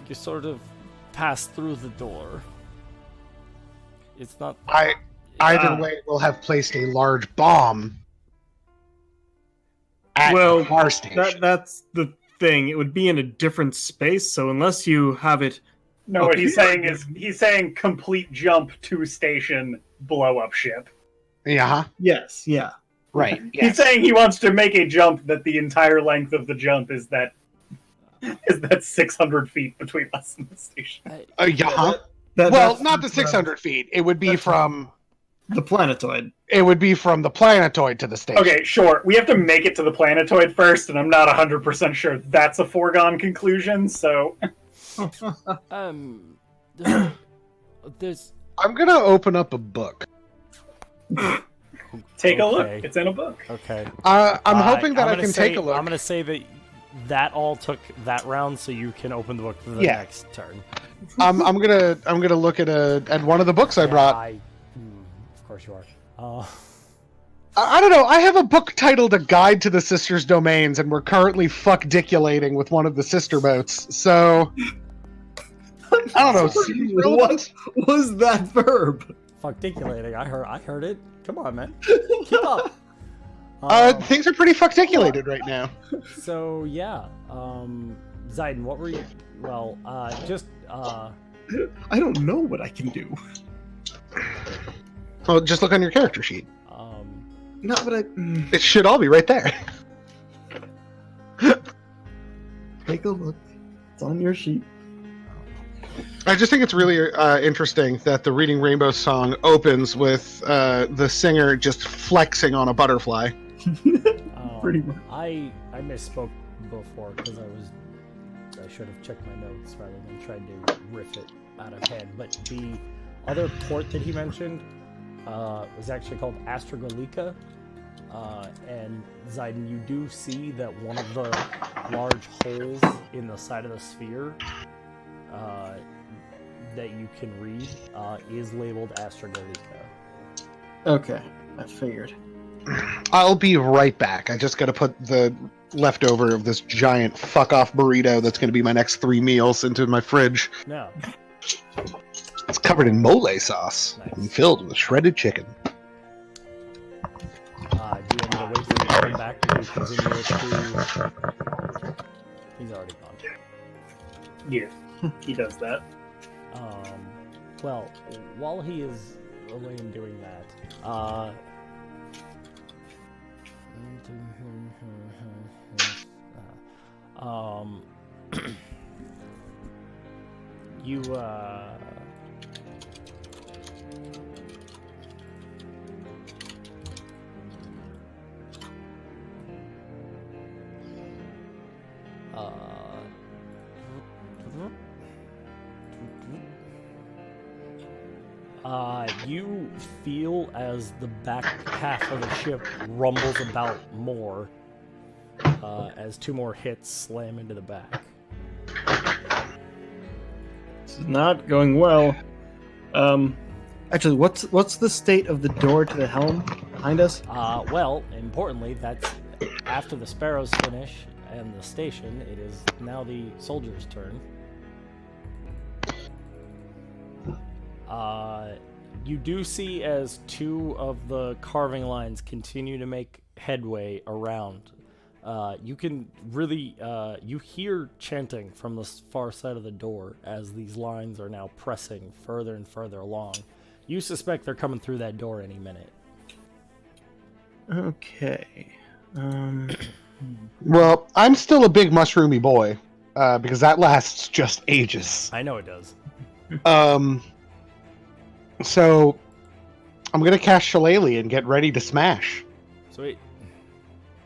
you sort of pass through the door. It's not. Either way, we'll have placed a large bomb at the Far Station. that's the thing. It would be in a different space, so unless you have it. No, what he's saying is he's saying complete jump to station, blow up ship. Yeah, Yes, yeah. right. He's Yes. saying he wants to make a jump that the entire length of the jump is that 600 feet between us and the station. Yeah. That- Well, that's- not the 600 feet. It would be from. The planetoid. It would be from the planetoid to the station. Okay, sure. We have to make it to the planetoid first, and I'm not 100% sure that's a foregone conclusion, so... There's. I'm gonna open up a book. Take a look. Okay. It's in a book. Okay. I'm hoping that I'm I gonna can say, take a look. I'm gonna say that all took that round, so you can open the book for the Yeah. next turn. I'm gonna look at one of the books I brought. Of course you are. I don't know. I have a book titled "A Guide to the Sisters' Domains," and we're currently fuck-diculating with one of the sister boats. So I don't know. seems relevant. What was that verb? Fuckticulating. I heard it. Come on, man. Keep up. Things are pretty fuck-ticulated right now. So yeah, Zyden, what were you? Well, just I don't know what I can do. Well, just look on your character sheet. No, but I It should all be right there. take a look. It's on your sheet. I just think it's really interesting that the Reading Rainbow song opens with the singer just flexing on a butterfly. Pretty much. I misspoke before because I should have checked my notes rather than tried to riff it out of head. But the other port that he mentioned was actually called Astraling. And Zyden, you do see that one of the large holes in the side of the sphere that you can read is labeled Astraling. Okay, I figured. I'll be right back. I just got to put the leftover of this giant fuck-off burrito that's going to be my next 3 meals into my fridge. No. It's covered in mole sauce Nice. and filled with shredded chicken. Do you want me to wait for you to come back to continue to... He's already gone. Yeah, he does that. Well, while he is away and doing that, you, you feel as the back half of the ship rumbles about more, as 2 more hits slam into the back. This is not going well. Actually, what's the state of the door to the helm behind us? Well, importantly, that's after the sparrows finish and the station, it is now the soldiers' turn. You do see as 2 of the carving lines continue to make headway around. You can really, you hear chanting from the far side of the door as these lines are now pressing further and further along. You suspect they're coming through that door any minute. Okay. Well, I'm still a big mushroomy boy, because that lasts just ages. I know it does. So I'm going to cast Shillelagh and get ready to smash. Sweet.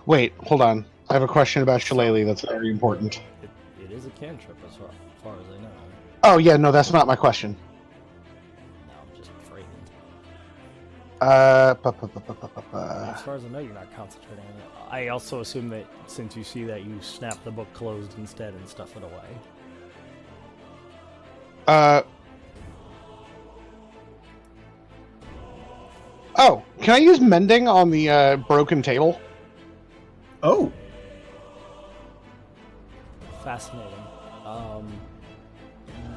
Wait, hold on. I have a question about Shillelagh that's very important. It is a cantrip as far as I know. Oh, yeah, no, that's not my question. No, I'm just afraid. Uh, As far as I know, you're not concentrating on it. I also assume that since you see that, you snap the book closed instead and stuff it away. Oh, can I use mending on the broken table? Oh, Fascinating.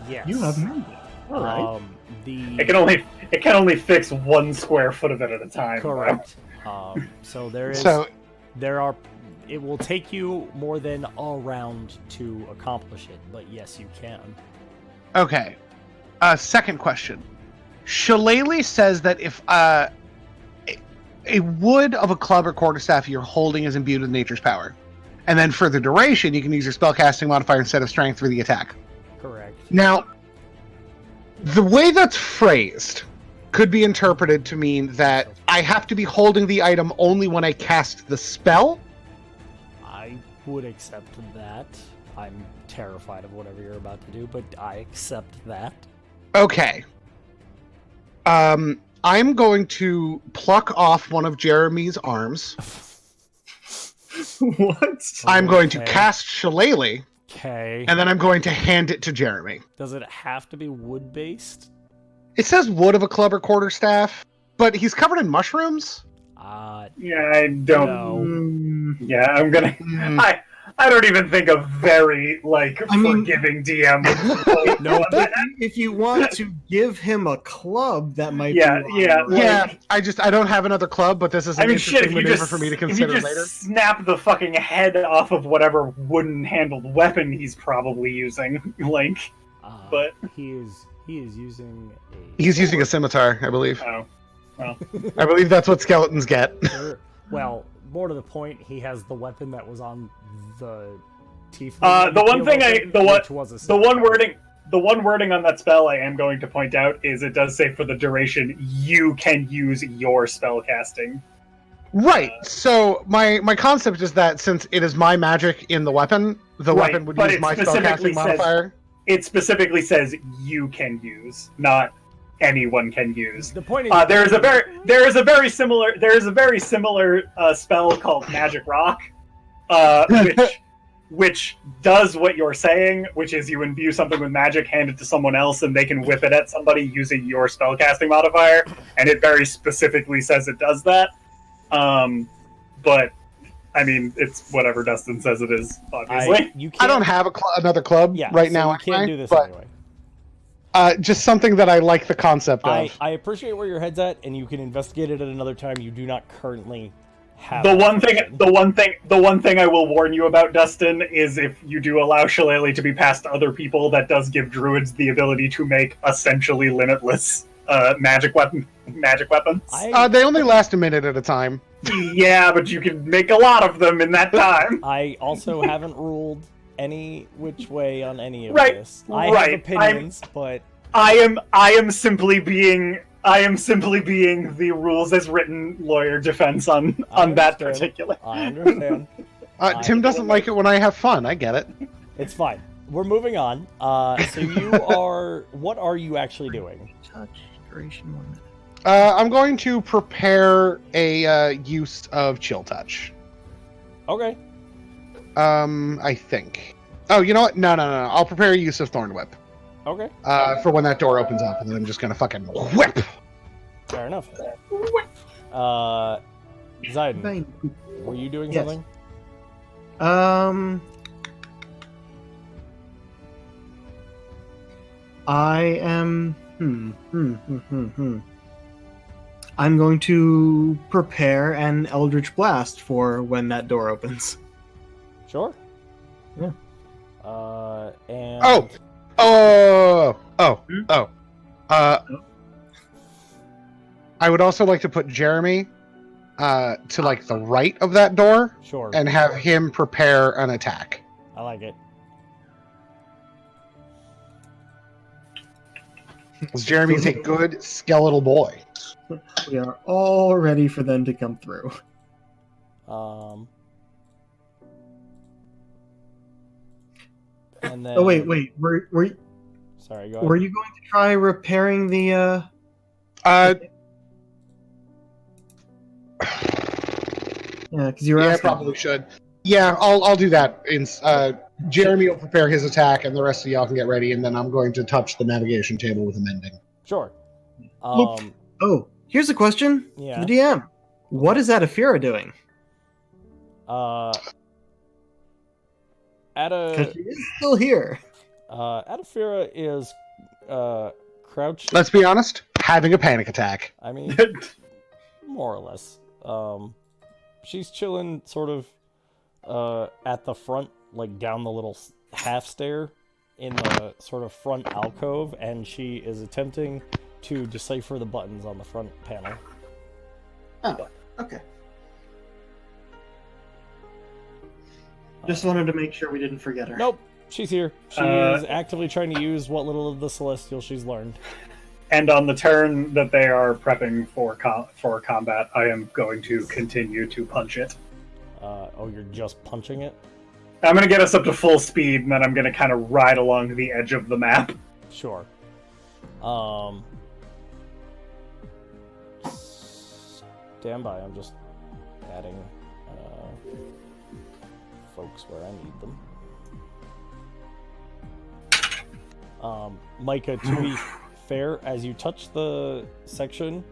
Yes. You have mended. All right. It can only fix 1 square foot of it at a time. Correct. So it will take you more than a round to accomplish it, but yes, you can. Okay. Second question. Shillelagh says that if a wood of a club or quarterstaff you're holding is imbued with nature's power. And then for the duration, you can use your spellcasting modifier instead of strength for the attack. Correct. Now, the way that's phrased could be interpreted to mean that I have to be holding the item only when I cast the spell. I would accept that. I'm terrified of whatever you're about to do, but I accept that. Okay. I'm going to pluck off one of Jeremy's arms. What? I'm going to Okay. cast Shillelagh, Okay. and then I'm going to hand it to Jeremy. Does it have to be wood-based? It says wood of a club or quarterstaff, but he's covered in mushrooms. Yeah, I don't. No. Yeah, I'm gonna. Hmm. I don't even think a very like I mean- forgiving DM would. No. If you want to give him a club, that might Yeah, be yeah, Yeah, I don't have another club, but this is an I mean, shit. interesting If you maneuver just for me to if you consider just later. snap the fucking head off of whatever wooden-handled weapon he's probably using, like. But- he is using He's using a scimitar, I believe. Oh, I believe that's what skeletons get. Well, more to the point, he has the weapon that was on the tiefling. the one thing the one wording on that spell I am going to point out is it does say for the duration you can use your spell casting. Right. So my concept is that since it is my magic in the weapon, the Right, weapon would but use it my specifically spellcasting modifier. It specifically says you can use, not anyone can use. The point is, There is a very similar spell called Magic Rock, which does what you're saying, which is you imbue something with magic, hand it to someone else, and they can whip it at somebody using your spellcasting modifier, and it very specifically says it does that. But I mean, it's whatever Dustin says it is. Obviously, you can't, I don't have another club right so now. You can't anyway, do this but, anyway. Just something that I like the concept of. I appreciate where your head's at, and you can investigate it at another time. You do not currently have the that one option. thing I will warn you about, Dustin, is if you do allow Shillelagh to be passed to other people, that does give druids the ability to make essentially limitless magic weapons. They only last a minute at a time. Yeah, but you can make a lot of them in that time. I also haven't ruled any which way on any of Right, this. I right. have opinions, but I am simply being the rules as written lawyer defense on that understand. particular. I understand. Tim doesn't like it when I have fun. I get it. It's fine. We're moving on. So you are. What are you actually doing? touch duration 1 minute. I'm going to prepare a use of chill touch. Okay. I think. Oh, you know what? No. I'll prepare a use of Thorn Whip. Okay. For when that door opens up, and then I'm just gonna fucking whip. Fair enough. Zyden, were you doing Yes. something? I am. I'm going to prepare an Eldritch Blast for when that door opens. Sure. Yeah. And I would also like to put Jeremy to like the right of that door sure. and have him prepare an attack. I like it. 'Cause Jeremy's a good skeletal boy. We are all ready for them to come through. And then. Oh wait. Were Sorry. Go ahead. you going to try repairing the? Yeah, Yeah, because you were I asking. probably should. Yeah, I'll do that. Jeremy will prepare his attack, and the rest of y'all can get ready, and then I'm going to touch the navigation table with a mending. Sure. Oh, here's a question Yeah. for the DM. What is Phira doing? Because she is still here. Adafira is crouched. Let's be honest, having a panic attack. I mean, more or less. She's chilling sort of at the front, like down the little half stair in the sort of front alcove, and she is attempting to decipher the buttons on the front panel. Oh, okay. Just wanted to make sure we didn't forget her. Nope, she's here. She is actively trying to use what little of the celestial she's learned. And on the turn that they are prepping for combat, I am going to continue to punch it. You're just punching it? I'm going to get us up to full speed, and then I'm going to kind of ride along the edge of the map. Sure. stand by. I'm just adding folks where I need them. Mycah, to be fair, as you touch the section,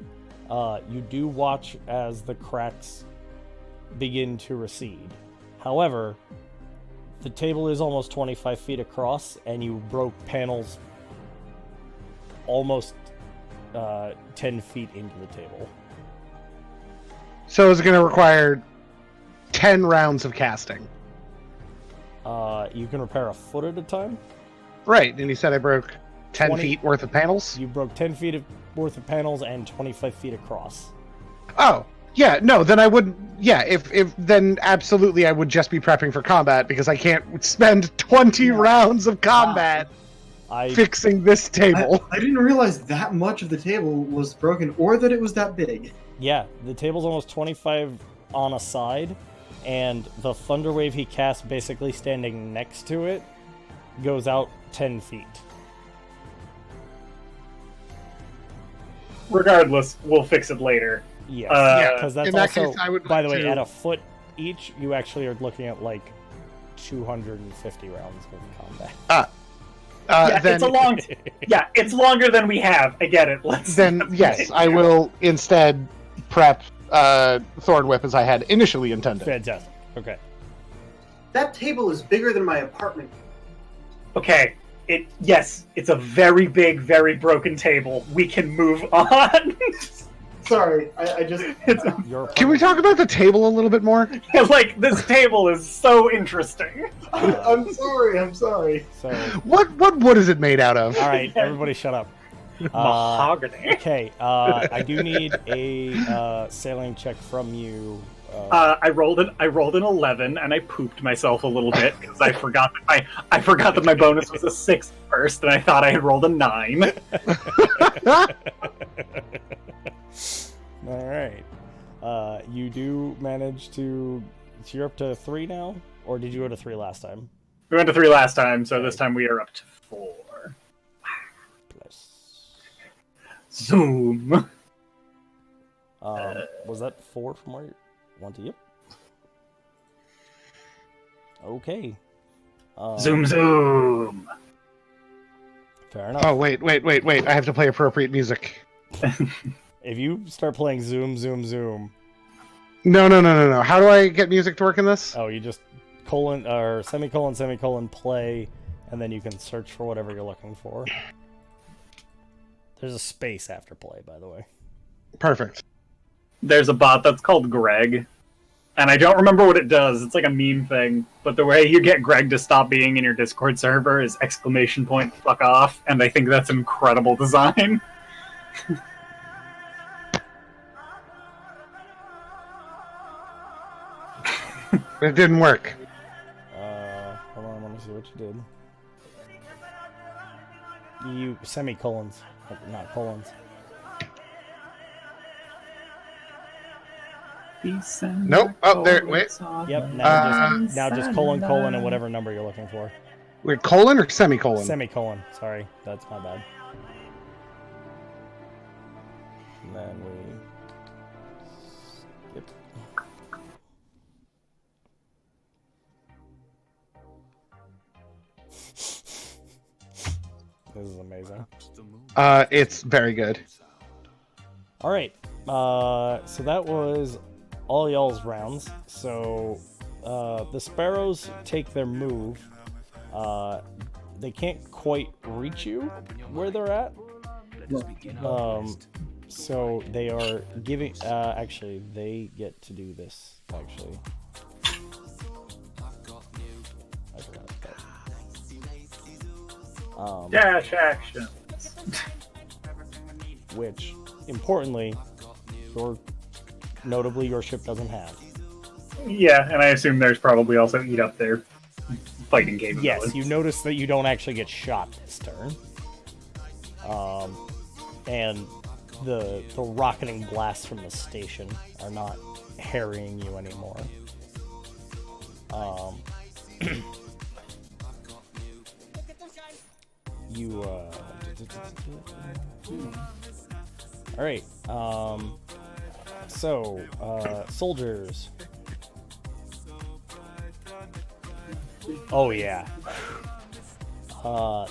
you do watch as the cracks begin to recede. However, the table is almost 25 feet across, and you broke panels almost 10 feet into the table. So is it going to require 10 rounds of casting? You can repair a foot at a time. Right, and you said I broke 10 20 feet worth of panels? You broke 10 feet worth of panels and 25 feet across. Oh, yeah, no, then I would, yeah, if then absolutely I would just be prepping for combat, because I can't spend 20 rounds of combat fixing this table. I didn't realize that much of the table was broken, or that it was that big. Yeah, the table's almost 25 on a side, and the thunder wave he cast basically standing next to it goes out 10 feet. Regardless, we'll fix it later. Yes, Yeah, because that's in that also, case, I would by the like way, to- at a foot each, you actually are looking at like 250 rounds of combat. Yeah, then, it's a long. Yeah, it's longer than we have. I get it. then yes, I will instead prep Thorn Whip as I had initially intended. Fantastic. Okay. That table is bigger than my apartment. Okay. Yes, it's a very big, very broken table. We can move on. Sorry, I just... Can we talk about the table a little bit more? Like, this table is so interesting. I'm sorry. So, What wood is it made out of? all right, everybody shut up. Mahogany. Okay, I do need a sailing check from you. I rolled an 11 and I pooped myself a little bit because I forgot that my bonus was a 6 first and I thought I had rolled a 9. All right. You do manage to... So you're up to 3 now? Or did you go to 3 last time? We went to 3 last time, so this time we are up to 4. Plus... Zoom. Was that 4 from where you... 1 to you? Okay. Zoom. Fair enough. Oh, wait. I have to play appropriate music. If you start playing Zoom, No. How do I get music to work in this? oh, you just semicolon, play, and then you can search for whatever you're looking for. There's a space after play, by the way. Perfect. There's a bot that's called Greg, and I don't remember what it does. It's like a meme thing, but the way you get Greg to stop being in your Discord server is ! Fuck off, and I think that's incredible design. It didn't work. Hold on, let me see what you did. You semicolons, not colons. Nope. Oh, there. Wait. Yep. Now just colon and whatever number you're looking for. Wait, colon or semicolon? Semicolon. Sorry, that's my bad. And then we skip. This is amazing. It's very good. All right. So that was all y'all's rounds. So the sparrows take their move. They can't quite reach you where they're at. So they are giving. Actually, they get to do this. Actually, I forgot that. Dash actions. Which, importantly, notably your ship doesn't have. Yeah, and I assume there's probably also eat up there fighting capabilities. Yes, you notice that you don't actually get shot this turn. And the rocketing blasts from the station are not harrying you anymore. Alright, So, soldiers. Oh yeah.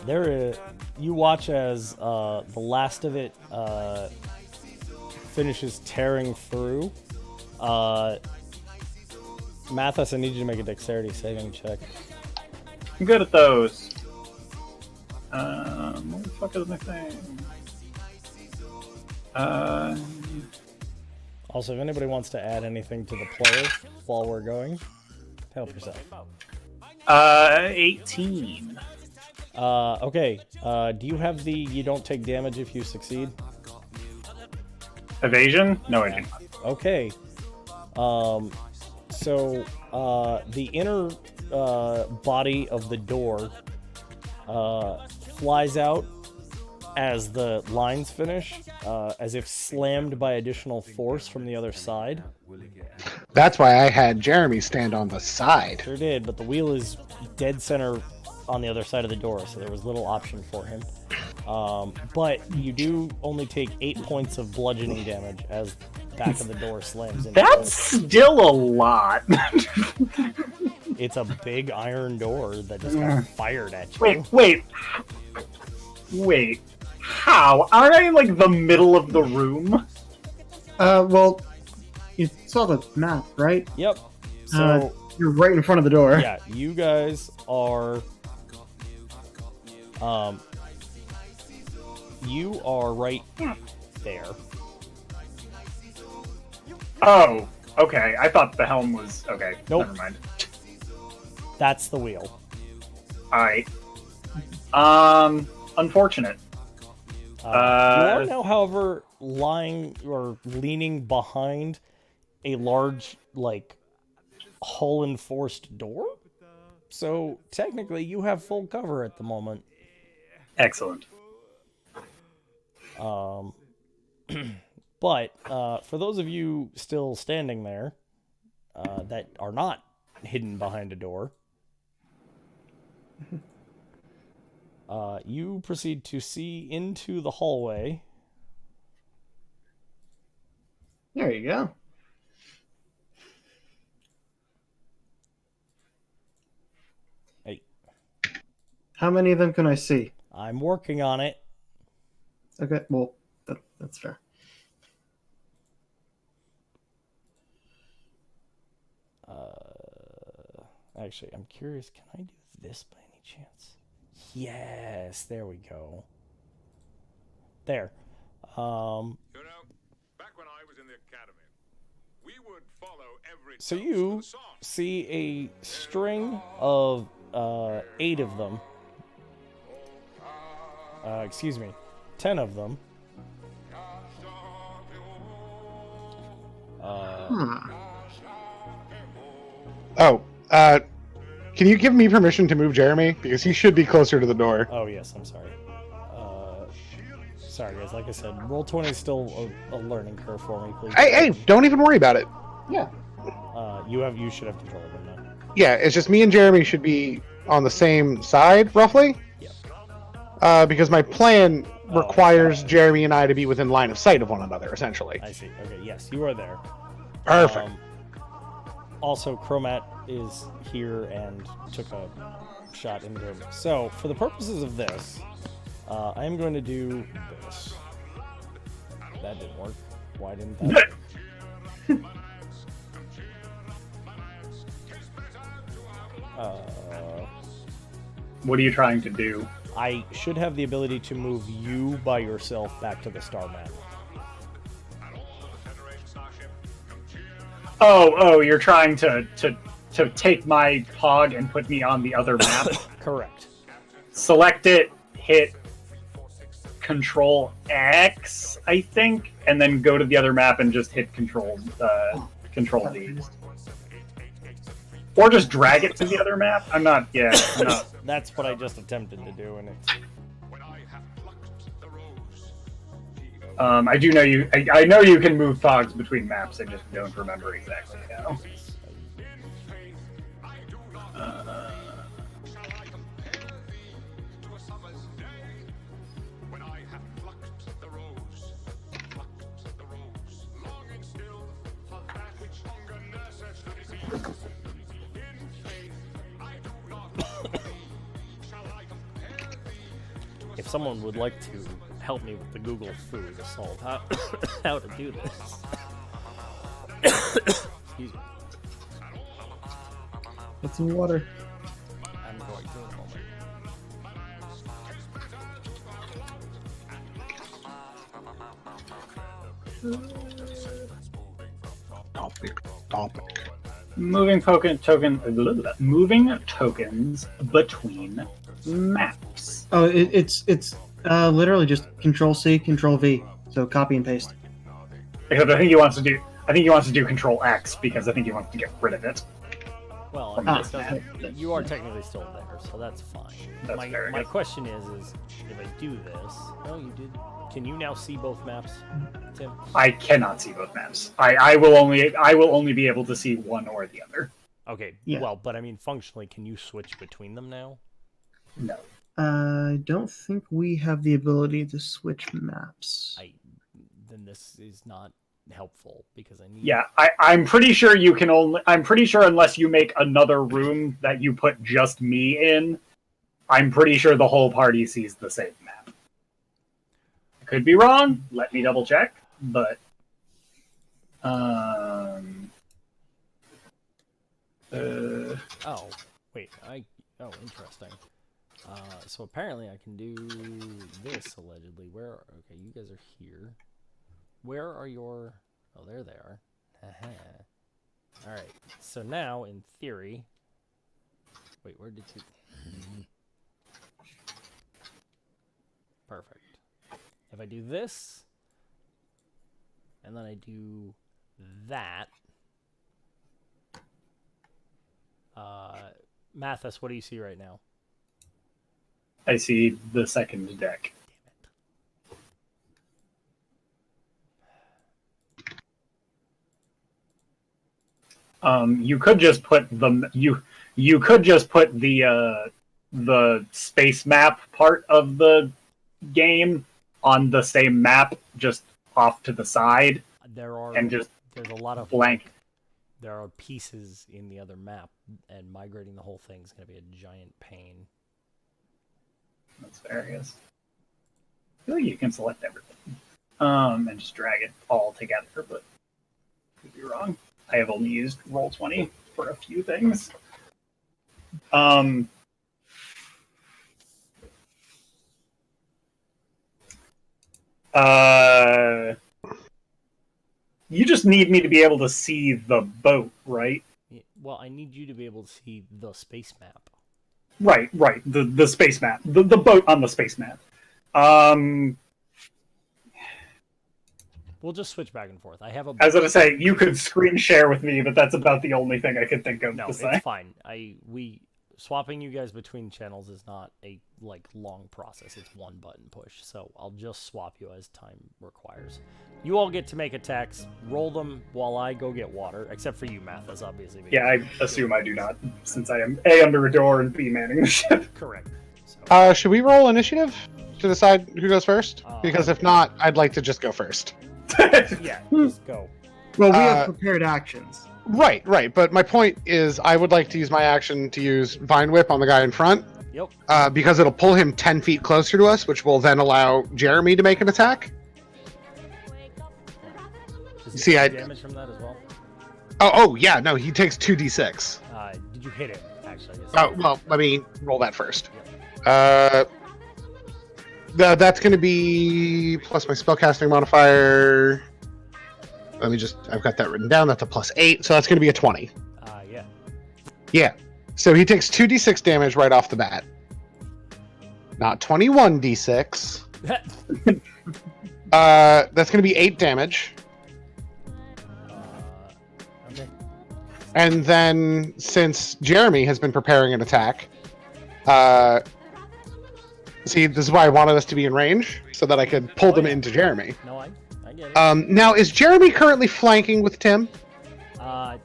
There is. You watch as the last of it finishes tearing through. Mathus, I need you to make a dexterity saving check. I'm good at those. What the fuck is my thing? Also, if anybody wants to add anything to the player while we're going, help yourself. 18. Okay. Do you have the you don't take damage if you succeed? Evasion? No, I do not. Okay. So the inner body of the door flies out as the lines finish, as if slammed by additional force from the other side. That's why I had Jeremy stand on the side. Sure did, but the wheel is dead center on the other side of the door, so there was little option for him. But you do only take 8 points of bludgeoning damage as the back of the door slams in. That's still a lot. It's a big iron door that just got fired at you. Wait. How? Aren't I in, like, the middle of the room? Well, you saw the map, right? Yep. So You're right in front of the door. yeah, you guys are you are right there. Oh, okay. I thought the helm was... Okay, Nope. never mind. That's the wheel. Alright. Unfortunate. You are now, however, lying or leaning behind a large, like, hull-enforced door. So, technically, you have full cover at the moment. Excellent. But, for those of you still standing there, that are not hidden behind a door, you proceed to see into the hallway. There you go. Hey, How many of them can I see? I'm working on it. Okay, well, that's fair. Actually, I'm curious, can I do this by any chance? Yes, there we go. There. You know, back when I was in the academy, we would follow every So toast you to the song. see a string of 8 of them. Excuse me, 10 of them. Can you give me permission to move Jeremy? Because he should be closer to the door. Oh yes, I'm sorry. Sorry guys, like I said, Roll20 is still a learning curve for me, please. Hey, don't even worry about it. Yeah. You should have control of them now. Yeah, it's just me and Jeremy should be on the same side, roughly. Yep. Because my plan requires Jeremy and I to be within line of sight of one another, essentially. I see. Okay, yes, you are there. Perfect. Also, Chromat is here and took a shot into him. So, for the purposes of this, I am going to do this. That didn't work. Why didn't that? What are you trying to do? I should have the ability to move you by yourself back to the star map. Oh, you're trying to take my hog and put me on the other map. Correct. Select it, hit Control X, I think, and then go to the other map and just hit Control D. Or just drag it to the other map. I'm not. That's what I just attempted to do, and it's... I do know you. I know you can move pogs between maps. I just don't remember exactly how. if someone would like to help me with the Google food to solve how to do this. Excuse me. Get some water. I'm going to in a moment. Topic. Moving tokens between maps. Oh, it's literally just Control C, Control V. So copy and paste. Because I think he wants to do Control X because I think he wants to get rid of it. Well, From I mean, this you are technically still there, so that's fine. That's fair, My yes. question is if I do this... Oh, you did... Can you now see both maps, Tim? I cannot see both maps. I will only be able to see one or the other. Okay, Yeah. well, but I mean, functionally, can you switch between them now? No. I don't think we have the ability to switch maps. Then this is not helpful because I need... Yeah, I'm pretty sure you can only. I'm pretty sure unless you make another room that you put just me in, I'm pretty sure the whole party sees the same map. I could be wrong. Let me double check. But Oh, wait, Oh, interesting. So apparently I can do this, allegedly. Okay, you guys are here. Where are your... Oh, there they are. Alright, so now, in theory... Wait, where did you... Perfect. If I do this, and then I do that... Mathus, what do you see right now? I see the second deck. You could just put you could just put the space map part of the game on the same map, just off to the side, and just there's a lot of blank. There are pieces in the other map, and migrating the whole thing is going to be a giant pain. That's fair, yes. I feel like you can select everything, and just drag it all together, but could be wrong. I have only used Roll20 for a few things. You just need me to be able to see the boat, right? Yeah, well, I need you to be able to see the space map. Right. The space map. The boat on the space map. We'll just switch back and forth. I have a... I was going to say, you could screen share with me, but that's about the only thing I could think of No, to it's say. fine. Swapping you guys between channels is not a long process. It's one button push. So I'll just swap you as time requires. You all get to make attacks, roll them while I go get water, except for you, Mathus, obviously. Yeah, I assume I do not, since I am A, under a door, and B, manning the ship. Correct. So, Should we roll initiative to decide who goes first? Because if not, I'd like to just go first. yeah, just go. Well, we have prepared actions. Right. But my point is, I would like to use my action to use Vine Whip on the guy in front. Yep. Because it'll pull him 10 feet closer to us, which will then allow Jeremy to make an attack. Does he See, take damage from that as well? Oh, yeah, no, he takes 2d6. Did you hit him, actually? Oh, well, let me roll that first. That's going to be plus my spellcasting modifier. I've got that written down. That's a +8, so that's going to be a 20. Yeah. Yeah. So he takes 2d6 damage right off the bat. Not 21d6. That's going to be 8 damage. Okay. And then, since Jeremy has been preparing an attack, see, this is why I wanted us to be in range, so that I could pull them into Jeremy. No, I get it. Now, is Jeremy currently flanking with Tim?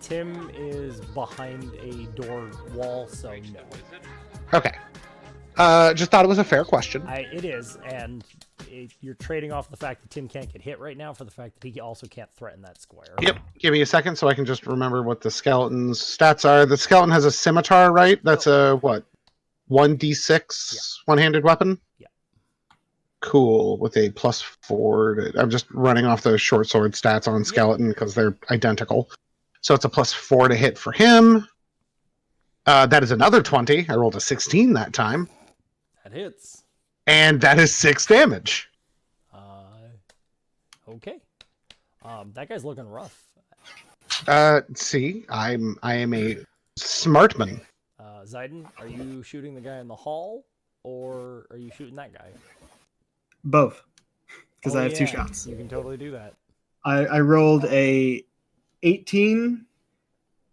Tim is behind a door wall, so no. Okay. Just thought it was a fair question. It is, and you're trading off the fact that Tim can't get hit right now for the fact that he also can't threaten that square. Yep. Give me a second so I can just remember what the skeleton's stats are. The skeleton has a scimitar, right? That's a, what, 1d6 one-handed weapon? Yeah. Cool, with a +4. I'm just running off those short sword stats on skeleton because they're identical. So it's a +4 to hit for him. That is another 20. I rolled a 16 that time. That hits. And that is 6 damage. Okay. That guy's looking rough. See, I am a smartman. Zyden, are you shooting the guy in the hall, or are you shooting that guy? Both, because Oh, I have 2 yeah, shots. You can totally do that. I rolled a 18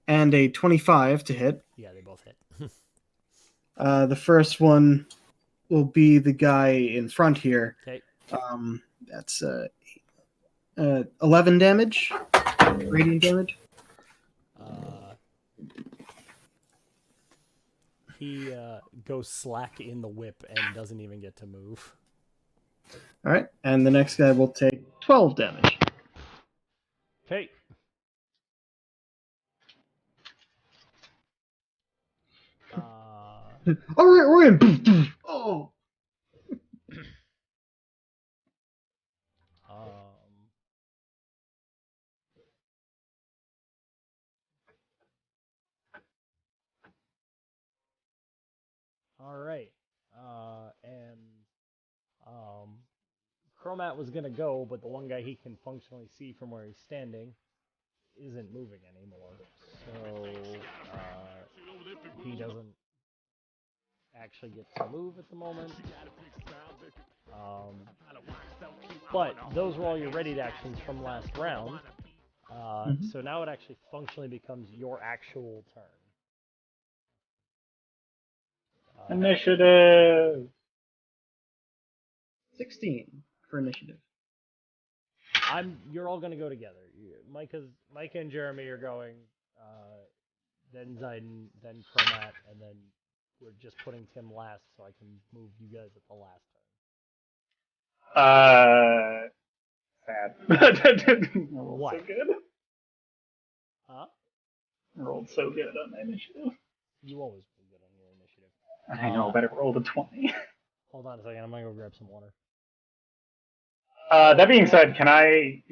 and a 25 to hit. Yeah, they both hit. The first one will be the guy in front here. Okay. That's 11 damage, radiant damage. He goes slack in the whip and doesn't even get to move. All right, and the next guy will take 12 damage. Okay. All right, we're in. Oh. All right. Chromat was gonna go, but the one guy he can functionally see from where he's standing isn't moving anymore. So he doesn't actually get to move at the moment. But those were all your readied actions from last round. So now it actually functionally becomes your actual turn. Initiative. 16 for initiative. You're all gonna go together. Mycah and Jeremy are going. Then Zyden, then Chromat, and then we're just putting Tim last, so I can move you guys at the last Sad. Rolled What? so good. Huh? Rolled so good on the initiative. You always do good on your initiative. I know, but it rolled a 20. Hold on a second. I'm gonna go grab some water. That being said, can I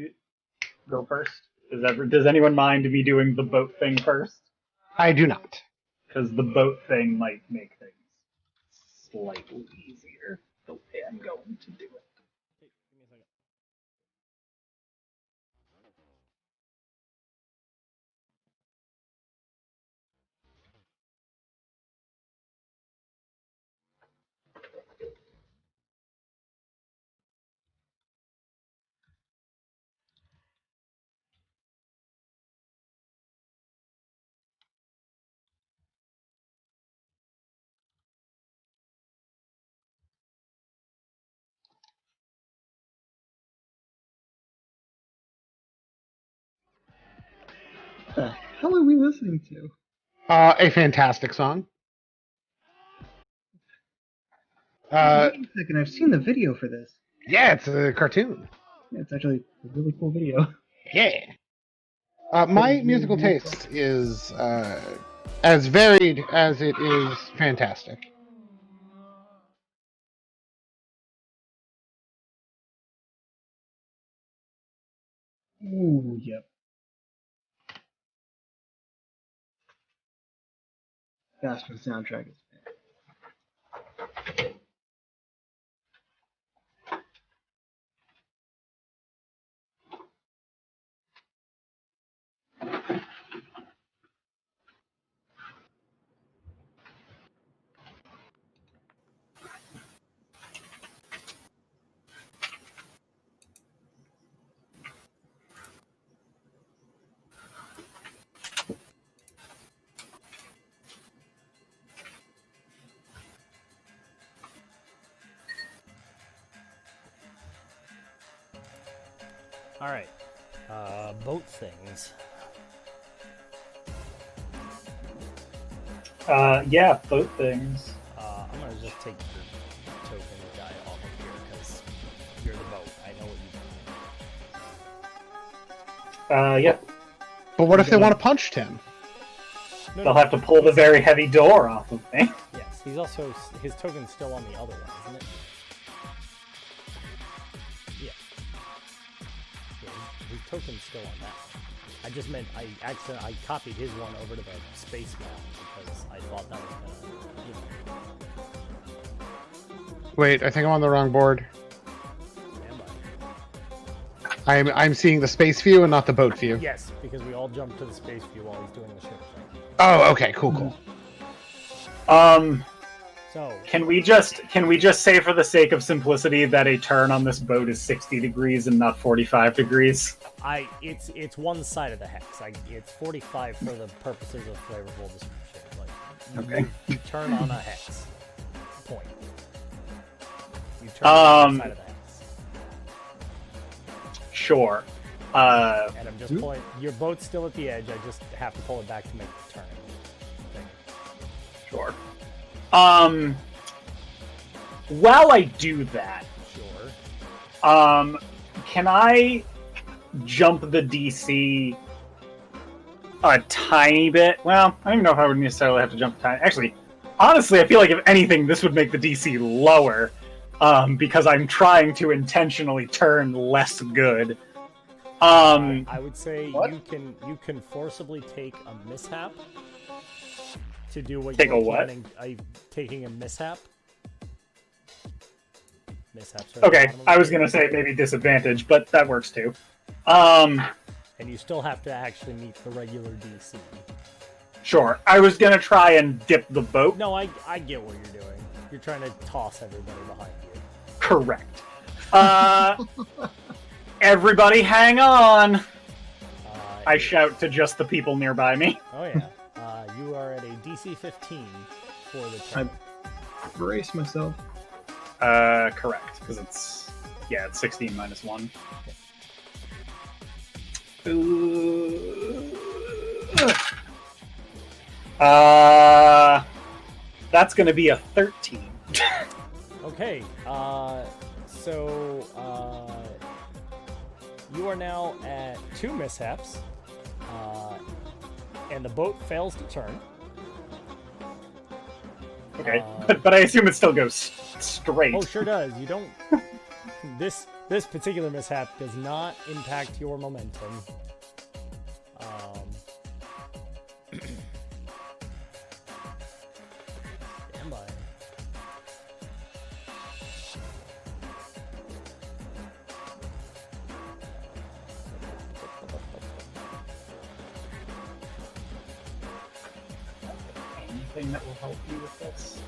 go first? Does anyone mind me doing the boat thing first? I do not. Because the boat thing might make things slightly easier the way I'm going to do it. Hey, give me a second. What the hell are we listening to? A fantastic song. Wait a second, I've seen the video for this. Yeah, it's a cartoon. Yeah, it's actually a really cool video. Yeah. My musical taste is as varied as it is fantastic. Ooh, yep. Gosh, the soundtrack is All right. Boat things. Yeah, boat things. I'm gonna just take your token guy off of here because you're the boat. I know what you do. Yeah. But what if they want to punch Tim? No, They'll have to pull the very heavy door off of me. Yes, he's also his token's still on the other one, isn't it? His token's still on that. I just meant I copied his one over to the space map because I thought that was gonna, Wait, I think I'm on the wrong board. stand by. I'm seeing the space view and not the boat view. Yes, because we all jumped to the space view while he's doing the ship thing. Oh, okay, cool. So Can we just say for the sake of simplicity that a turn on this boat is 60 degrees and not 45 degrees? it's one side of the hex. It's 45 for the purposes of flavorful description. Like, Okay. You turn on a hex. Point. You turn on one side of the hex. Sure. And I'm just pulling. Your boat's still at the edge. I just have to pull it back to make the turn. Thing. Sure. While I do that, Sure. can I jump the DC a tiny bit? Well, I don't even know if I would necessarily have to jump a tiny. Actually, honestly, I feel like if anything, this would make the DC lower, because I'm trying to intentionally turn less good. I would say what? you can forcibly take a mishap to do what Take you're a what? planning. Taking a mishap. Mishaps. are at the Okay, bottom of I the was page. gonna say maybe disadvantage, but that works too. And you still have to actually meet the regular DC. Sure. I was gonna try and dip the boat. No, I get what you're doing. You're trying to toss everybody behind you. Correct. Everybody hang on! I shout to just the people nearby me. Oh yeah. You are at a DC 15 for the turn. Brace myself. Correct, because it's 16 minus 1. That's gonna be a 13. Okay. You are now at 2 mishaps, and the boat fails to turn. Okay, but I assume it still goes straight. Oh, sure does. You don't. This particular mishap does not impact your momentum. Stand by. Anything that will help you with this?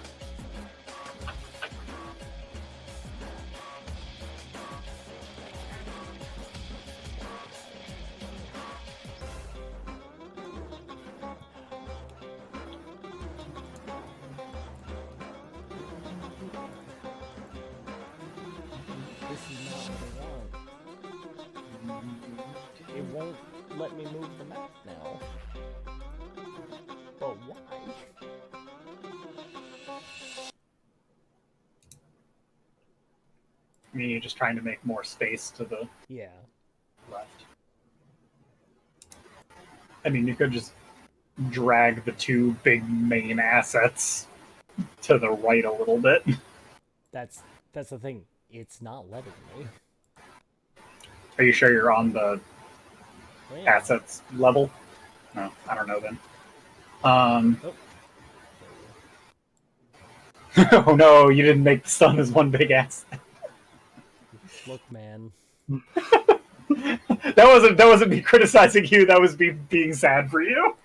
This is not what I want. It won't let me move the map now. But why? I mean, you're just trying to make more space to the Yeah. left. I mean, you could just drag the two big main assets to the right a little bit. That's the thing. It's not letting me. Are you sure you're on the Well, yeah. assets level? No, I don't know then. Oh. Oh no, you didn't make the sun as one big asset. Look, man. That wasn't me criticizing you. That was me being sad for you.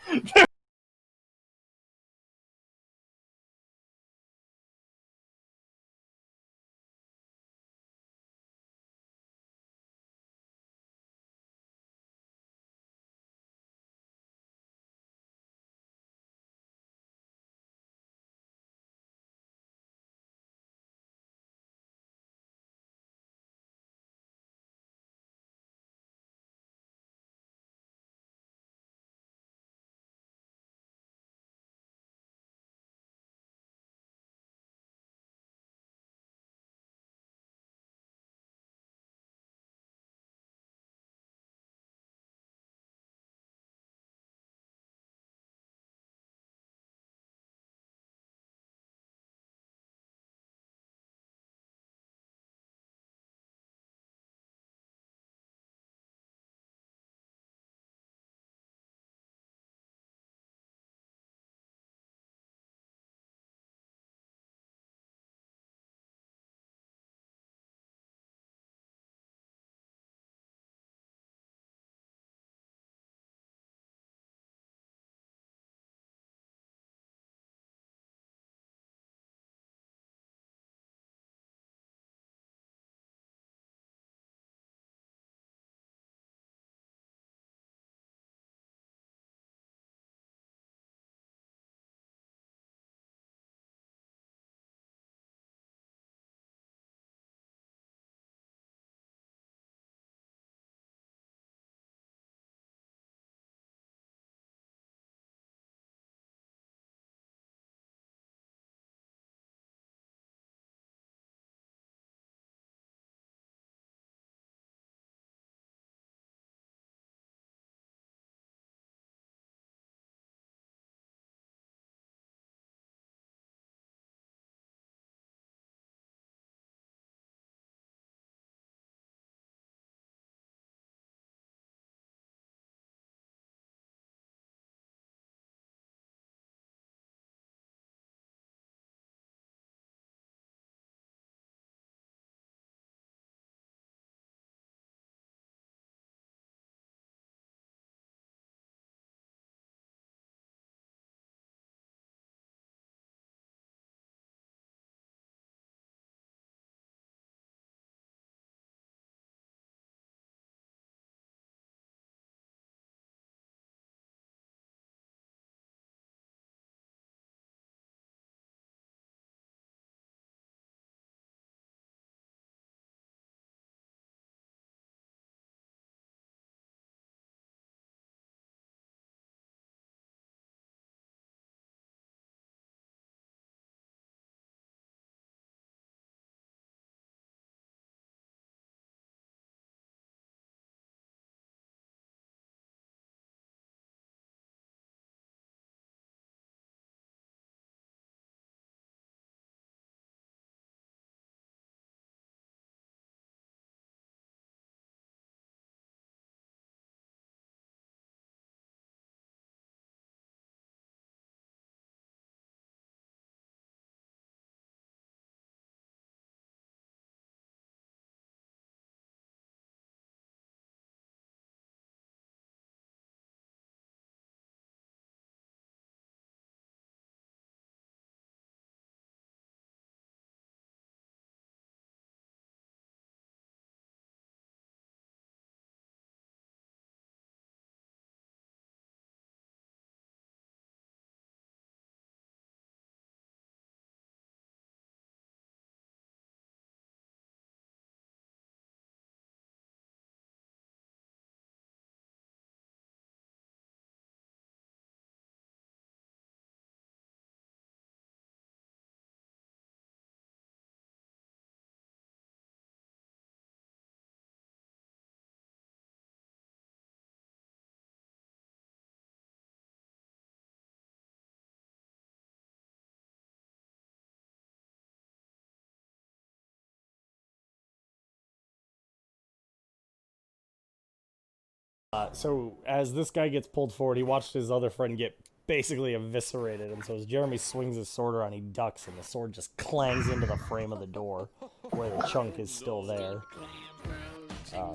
So as this guy gets pulled forward, he watched his other friend get basically eviscerated, and so as Jeremy swings his sword around, he ducks, and the sword just clangs into the frame of the door, where the chunk is still there.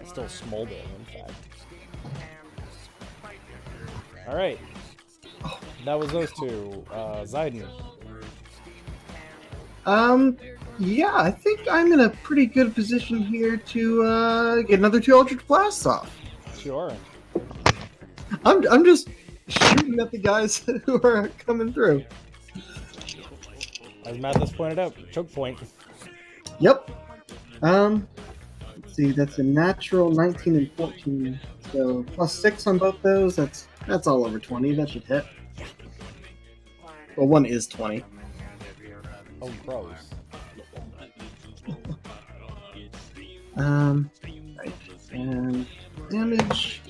Still smoldering, in fact. Alright. That was those two. Zyden. Yeah, I think I'm in a pretty good position here to get another 2 Eldritch Blasts off. Sure. I'm just shooting at the guys who are coming through. As Mathus pointed out, choke point. Yep. Let's see, that's a natural 19 and 14. So +6 on both those. That's all over 20. That should hit. Well, one is 20. Oh, gross. Right. And damage.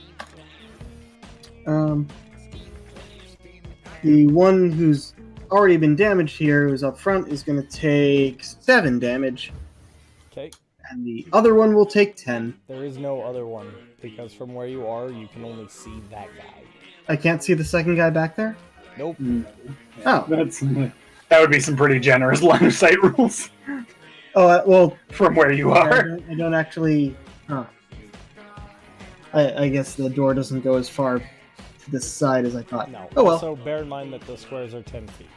The one who's already been damaged here, who's up front, is going to take 7 damage. Okay. And the other one will take 10. There is no other one, because from where you are, you can only see that guy. I can't see the second guy back there? Nope. Oh. That would be some pretty generous line of sight rules Oh, well, from where you are. I don't actually... Huh. I guess the door doesn't go as far to this side as I thought. No. Oh, well. Also, bear in mind that the squares are 10 feet.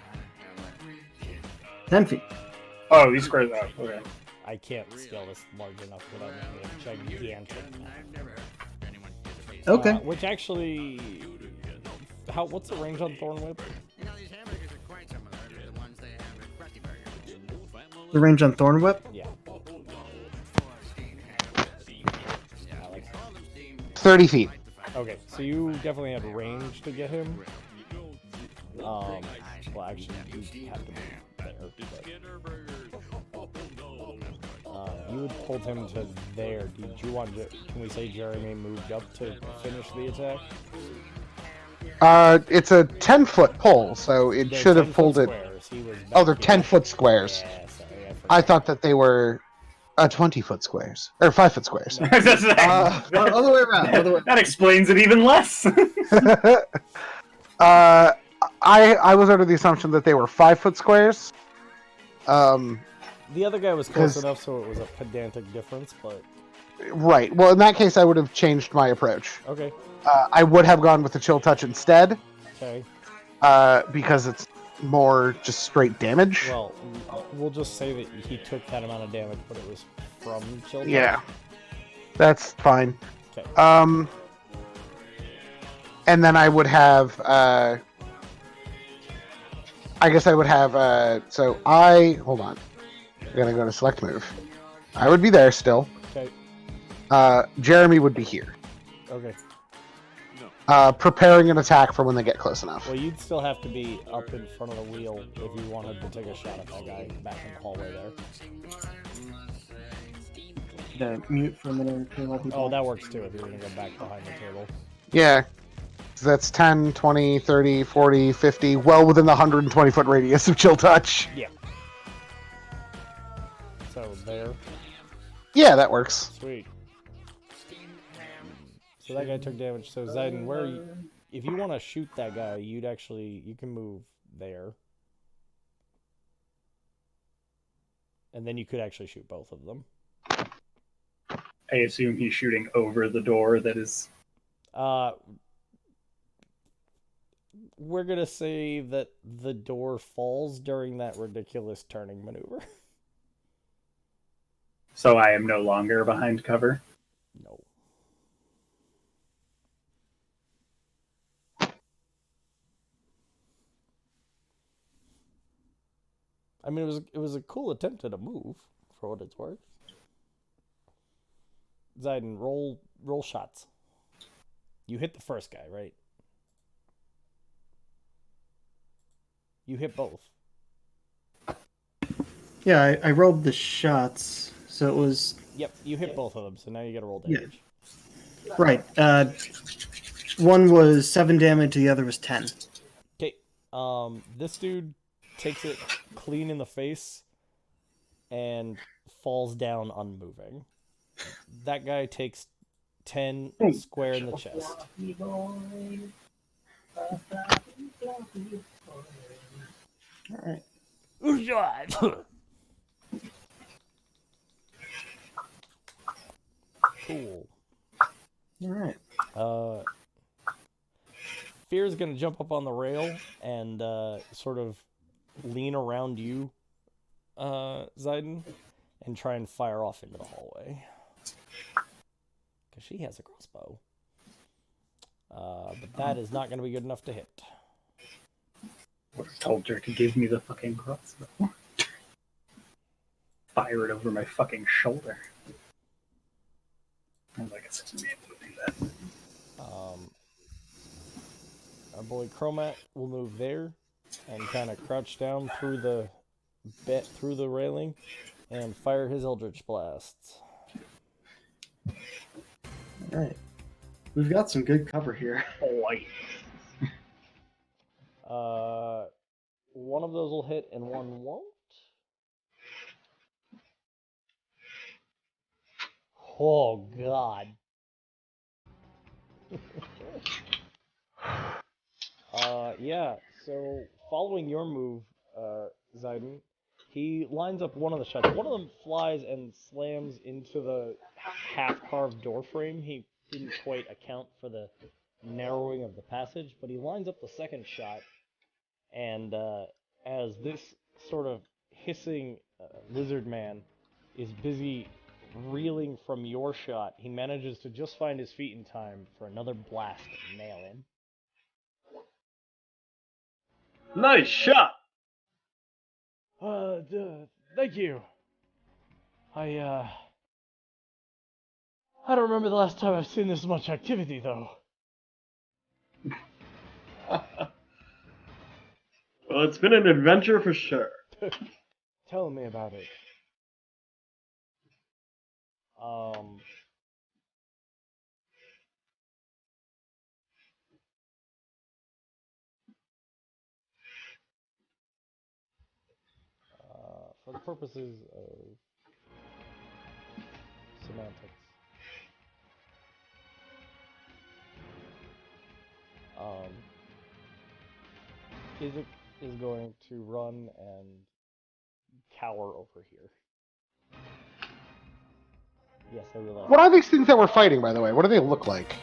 10 feet. Oh, these squares out. Okay. I can't scale this large enough without making a gigantic map. Okay. Which actually... What's the range on Thorn Whip? The range on Thorn Whip? Yeah. 30 feet. Okay, so you definitely had range to get him. Well, actually, you have to move there. You had pulled him to there. Did you want to? Can we say Jeremy moved up to finish the attack? It's a 10-foot pole, so it They're should have 10-foot pulled it. squares. He was Oh, they're back here. 10-foot squares. Yeah, sorry, I forgot. I thought that they were 20-foot squares or 5-foot squares. Other way around. Other way. That explains it even less. I was under the assumption that they were 5-foot squares. The other guy was close 'cause- enough, so it was a pedantic difference, but Right. Well, in that case, I would have changed my approach. okay. I would have gone with the chill touch instead, Okay. because it's more just straight damage. Well, we'll just say that he took that amount of damage, but it was from Chill. Yeah, that's fine. Okay. And then I would have. I guess I would have. Hold on. I'm gonna go to select move. I would be there still. Okay. Jeremy would be here, Okay. preparing an attack for when they get close enough. Well, you'd still have to be up in front of the wheel if you wanted to take a shot at that guy back in the hallway there. Mute for a minute. Oh, that works too if you're going to go back behind the table. Yeah. So that's 10, 20, 30, 40, 50, well within the 120-foot radius of chill touch. Yeah. So there. Yeah, that works. Sweet. So that guy took damage. So Zyden, where are you? If you want to shoot that guy, you can move there. And then you could actually shoot both of them. I assume he's shooting over the door that is... We're going to say that the door falls during that ridiculous turning maneuver. So I am no longer behind cover. No. I mean, it was a cool attempt at a move, for what it's worth. Zyden, roll shots. You hit the first guy, right? You hit both. Yeah, I rolled the shots, so it was... Yep, you hit both of them, so now you gotta roll damage. Yeah. Right. One was 7 damage, the other was 10. Okay, this dude takes it clean in the face and falls down unmoving. That guy takes 10 square in the chest. Alright. Cool. Alright. Fear's gonna jump up on the rail and sort of lean around you, Zyden, and try and fire off into the hallway. Because she has a crossbow. But that is not gonna be good enough to hit. I told her to give me the fucking crossbow. Fire it over my fucking shoulder. I guess I should be able to do that. Our boy Chromat will move there and kind of crouch down through the railing and fire his Eldritch Blasts. Alright. We've got some good cover here. Boy. One of those will hit and one won't. Oh, God. Yeah, so following your move, Zyden, he lines up one of the shots. One of them flies and slams into the half-carved door frame. He didn't quite account for the narrowing of the passage, but he lines up the second shot, and as this sort of hissing lizard man is busy reeling from your shot, he manages to just find his feet in time for another blast to nail him. Nice shot! Thank you. I don't remember the last time I've seen this much activity, though. Well, it's been an adventure for sure. Tell me about it. For the purposes of semantics, Isaac is going to run and cower over here. Yes, I realize. What are these things that we're fighting, by the way? What do they look like?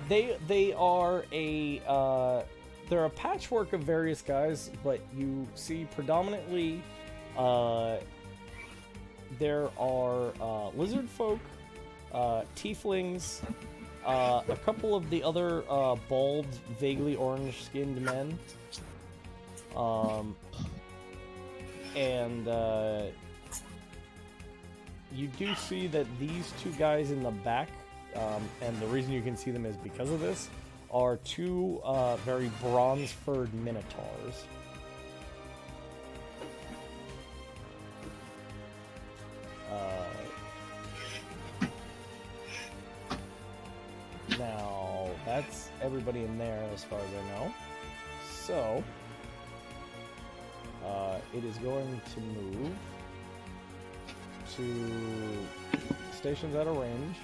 They are they're a patchwork of various guys, but you see predominantly there are lizard folk, tieflings, a couple of the other bald, vaguely orange-skinned men, and you do see that these two guys in the back, and the reason you can see them is because of this, are two very bronze-furred minotaurs. Now, that's everybody in there as far as I know. So, it is going to move to stations out of range.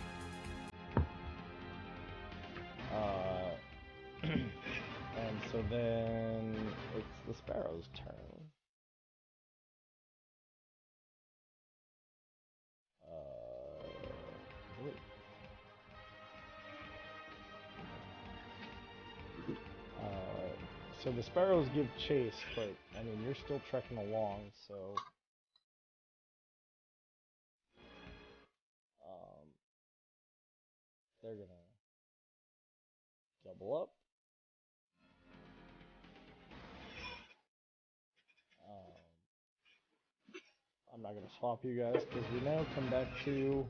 And so then it's the sparrow's turn. So the sparrows give chase, but I mean you're still trekking along, so they're gonna double up. I'm not gonna swap you guys because we now come back to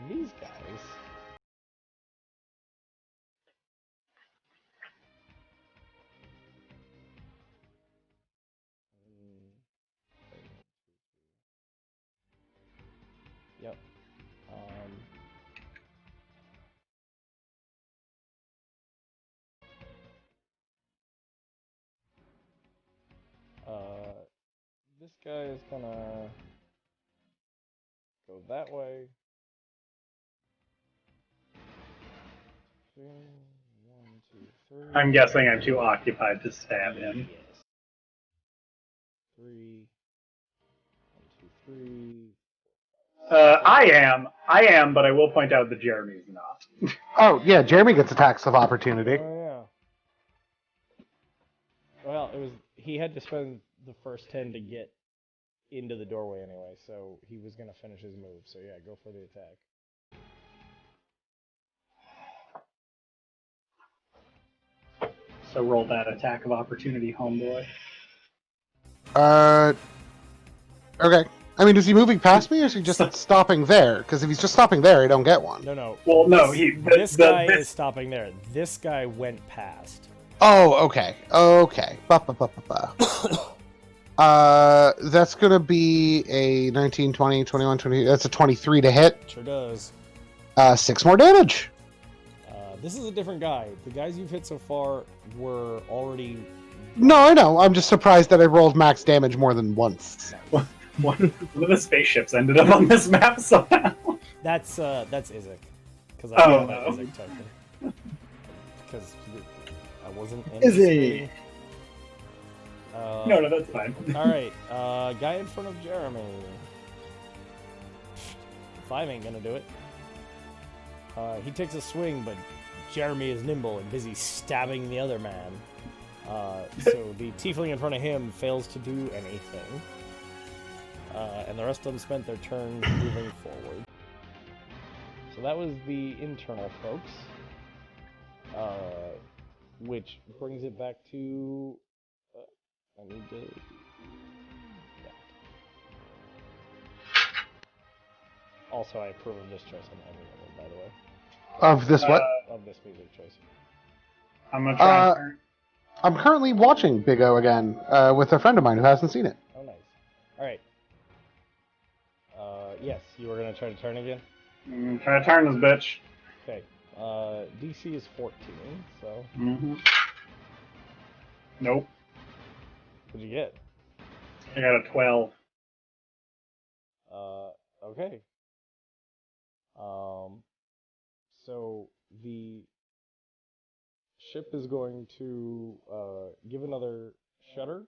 these guys. Yep. This guy is gonna go that way. 1, 2, 3. I'm guessing I'm too occupied to stab him. Yes. 3. 1, 2, 3. I am, but I will point out that Jeremy's not. Oh, yeah, Jeremy gets attacks of opportunity. Oh yeah. Well, he had to spend the first 10 to get into the doorway anyway, so he was gonna finish his move. So yeah, go for the attack. So roll that attack of opportunity, homeboy. Okay. I mean, is he moving past me, or is he just stopping there? Because if he's just stopping there, I don't get one. No. Well, no, This guy is stopping there. This guy went past. Oh, okay. Okay. That's going to be a 19, 20, 21, 20. That's a 23 to hit. Sure does. 6 more damage. This is a different guy. The guys you've hit so far were already... No, I know. I'm just surprised that I rolled max damage more than once. One of the spaceships ended up on this map somehow. That's Izek. Because I Oh, know that no. Izek token. Because I wasn't in Izzy. No, that's fine. Alright, guy in front of Jeremy. 5 ain't gonna do it. He takes a swing, but Jeremy is nimble and busy stabbing the other man. So the tiefling in front of him fails to do anything. And the rest of them spent their turn moving forward. So that was the internal folks. Which brings it back to... I need to... Yeah. Also, I approve of this choice on every level, by the way. Of this what? Of this music choice. I'm gonna try and turn. I'm currently watching Big O again with a friend of mine who hasn't seen it. Oh, nice. Alright. Yes, you were going to try to turn again? I'm trying to turn this bitch. Okay. DC is 14, so... Mm-hmm. Nope. What'd you get? I got a 12. Okay. So the ship is going to give another shudder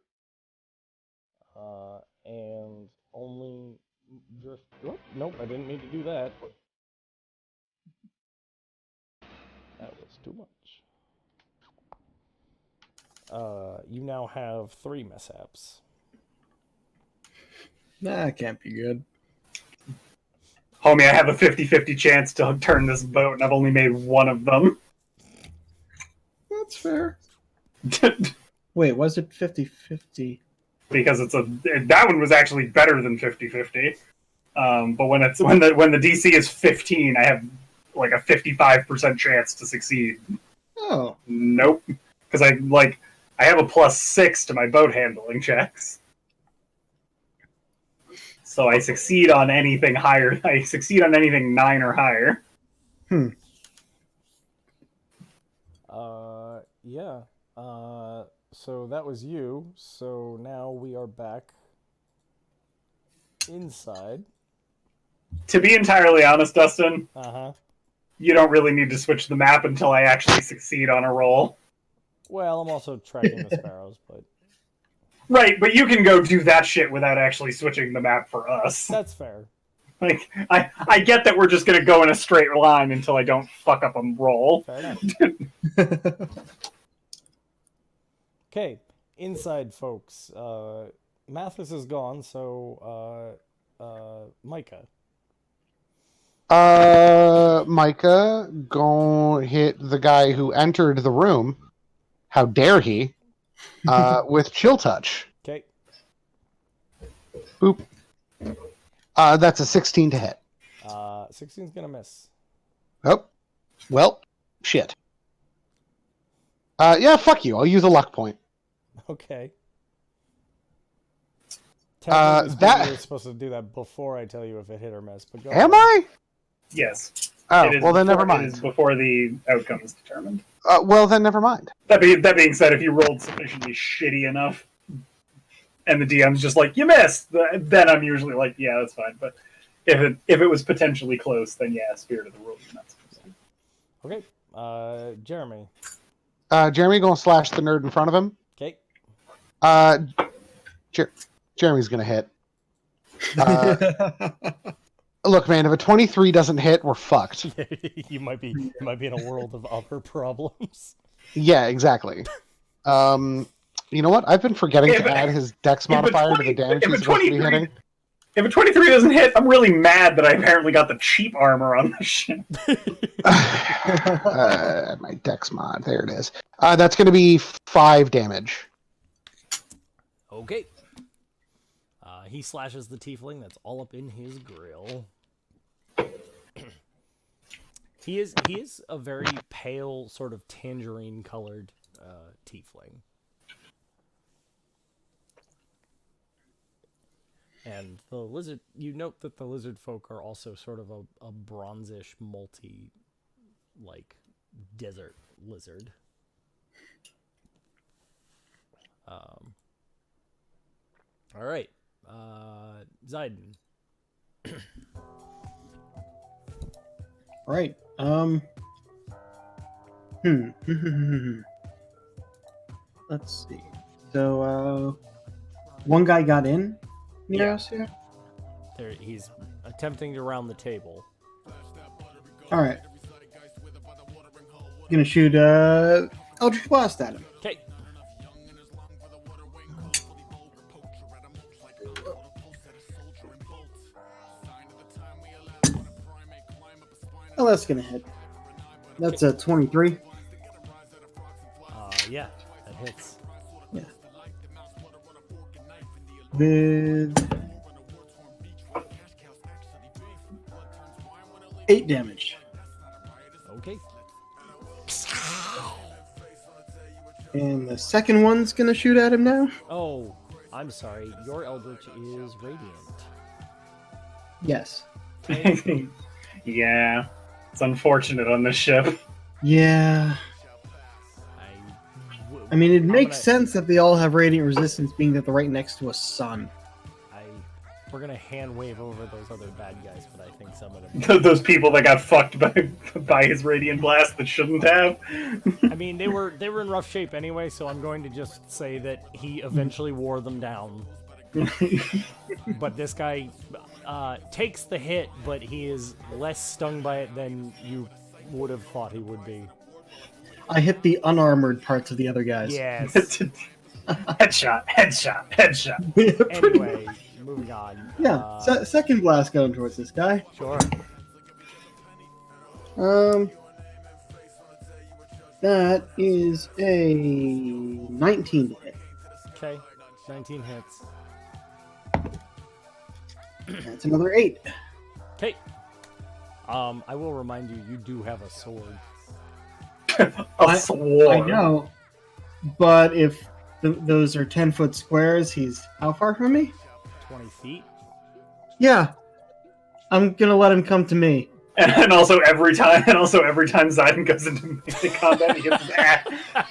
and only drift. Oh, nope, I didn't mean to do that. That was too much. You now have 3 mishaps. That can't be good. Homie, I have a 50-50 chance to turn this boat, and I've only made one of them. That's fair. Wait, was it 50-50? Because that one was actually better than 50-50. But when the DC is 15, I have like a 55% chance to succeed. Oh. Nope. Because I have a +6 to my boat handling checks. So I succeed on anything higher. I succeed on anything 9 or higher. Yeah. So that was you. So now we are back inside. To be entirely honest, Dustin, Uh-huh. you don't really need to switch the map until I actually succeed on a roll. Well, I'm also tracking the sparrows, but... Right, but you can go do that shit without actually switching the map for us. That's fair. Like, I get that we're just gonna go in a straight line until I don't fuck up a roll. Fair enough. Okay, inside, folks. Mathus is gone, so Mycah. Mycah gon' hit the guy who entered the room. How dare he? With chill touch. Okay. Boop. That's a 16 to hit. 16's gonna miss. Oh, well, shit. Yeah, fuck you. I'll use a luck point. Okay. That- You're supposed to do that before I tell you if it hit or miss. But go Am ahead. I? Yes. Oh, It is well then before- never It is mind. before the outcome is determined. Well then never mind. That being said, if you rolled sufficiently shitty enough, and the DM's just like, you missed, then I'm usually like, yeah, that's fine. But if it was potentially close, then yeah, spirit of the rule, you're not supposed to. Okay. Jeremy. Jeremy gonna slash the nerd in front of him. Okay. Jeremy's gonna hit. Look, man, if a 23 doesn't hit, we're fucked. you might be in a world of other problems. Yeah, exactly. You know what? I've been forgetting to add his dex modifier to the damage he's supposed to be hitting. If a 23 doesn't hit, I'm really mad that I apparently got the cheap armor on this shit. My dex mod, there it is. That's going to be 5 damage. Okay. He slashes the tiefling. That's all up in his grill. He is a very pale, sort of tangerine-colored tiefling. And the lizard, you note that the lizard folk are also sort of a bronzish, desert lizard. All right. Zyden. Right. Let's see. So, one guy got in near us here. There, he's attempting to round the table. All right. Gonna shoot Eldritch Blast at him. Okay. Oh, that's gonna hit. That's a 23. Yeah, that hits. Yeah. With 8 damage. Okay. And the second one's gonna shoot at him now. Oh, I'm sorry. Your Eldritch is radiant. Yes. Yeah. It's unfortunate on this ship. Yeah. I mean, it makes sense that they all have radiant resistance, being that they're right next to a sun. We're gonna hand wave over those other bad guys, but I think some of them. Those people that got fucked by his radiant blast that shouldn't have. I mean, they were in rough shape anyway, so I'm going to just say that he eventually wore them down. But this guy takes the hit, but he is less stung by it than you would have thought he would be. I hit the unarmored parts of the other guys. Yes. Headshot. Anyway, moving on. Yeah, second blast going towards this guy. Sure. That is a 19 to hit. Okay, 19 hits. That's another 8. Okay. I will remind you, you do have a sword. A sword. I know, but if those are 10-foot squares, he's how far from me? 20 feet. Yeah, I'm gonna let him come to me. And also every time Zyden goes into melee combat, he gets his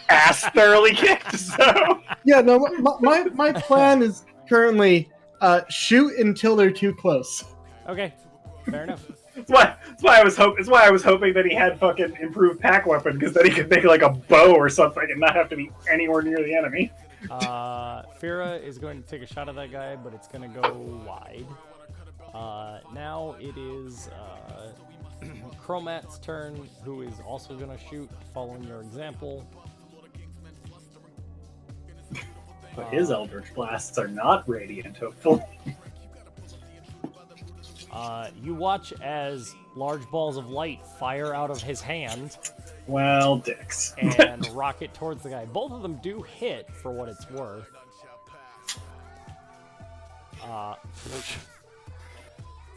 ass thoroughly kicked. So yeah, no, my plan is currently shoot until they're too close. Okay, fair enough. That's why I was hoping that he had fucking improved pack weapon, because then he could make like a bow or something and not have to be anywhere near the enemy. Phira is going to take a shot at that guy, but it's going to go wide. Now it is Chromat's turn, who is also going to shoot, following your example. But his Eldritch Blasts are not radiant, hopefully. You watch as large balls of light fire out of his hand. Well, dicks. And rocket towards the guy. Both of them do hit, for what it's worth.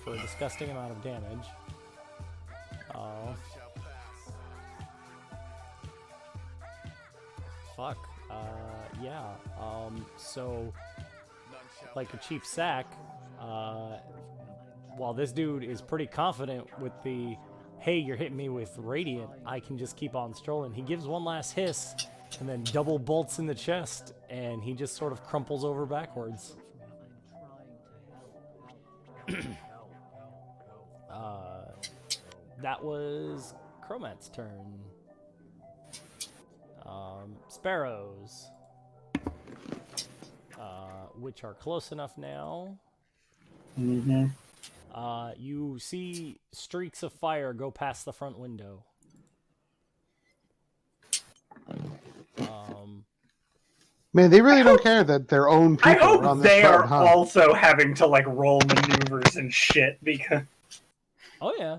For a disgusting amount of damage. Fuck. Yeah. So, like a cheap sack, while this dude is pretty confident with the, hey, you're hitting me with radiant, I can just keep on strolling. He gives one last hiss, and then double bolts in the chest, and he just sort of crumples over backwards. That was Chromat's turn. Sparrows, which are close enough now. Mm-hmm. You see streaks of fire go past the front window. Man, they really don't care that their own I people hope are on this they boat, are huh? also having to like roll maneuvers and shit because Oh yeah.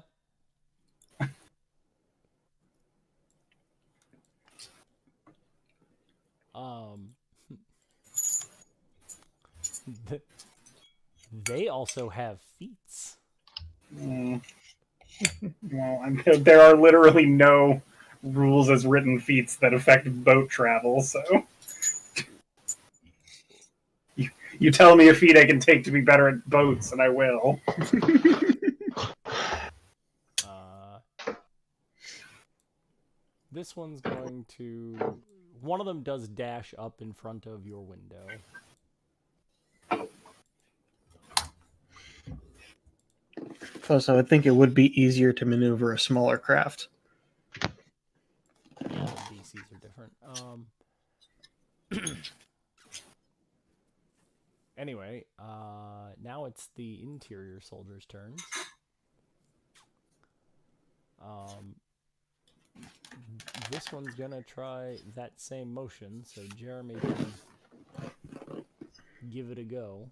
They also have feats. well, there are literally no rules as written feats that affect boat travel. So you tell me a feat I can take to be better at boats, and I will. This one's going to... One of them does dash up in front of your window. Plus, I would think it would be easier to maneuver a smaller craft. Yeah, the DCs are different. Anyway, now it's the interior soldiers' turns. This one's gonna try that same motion, so Jeremy can give it a go.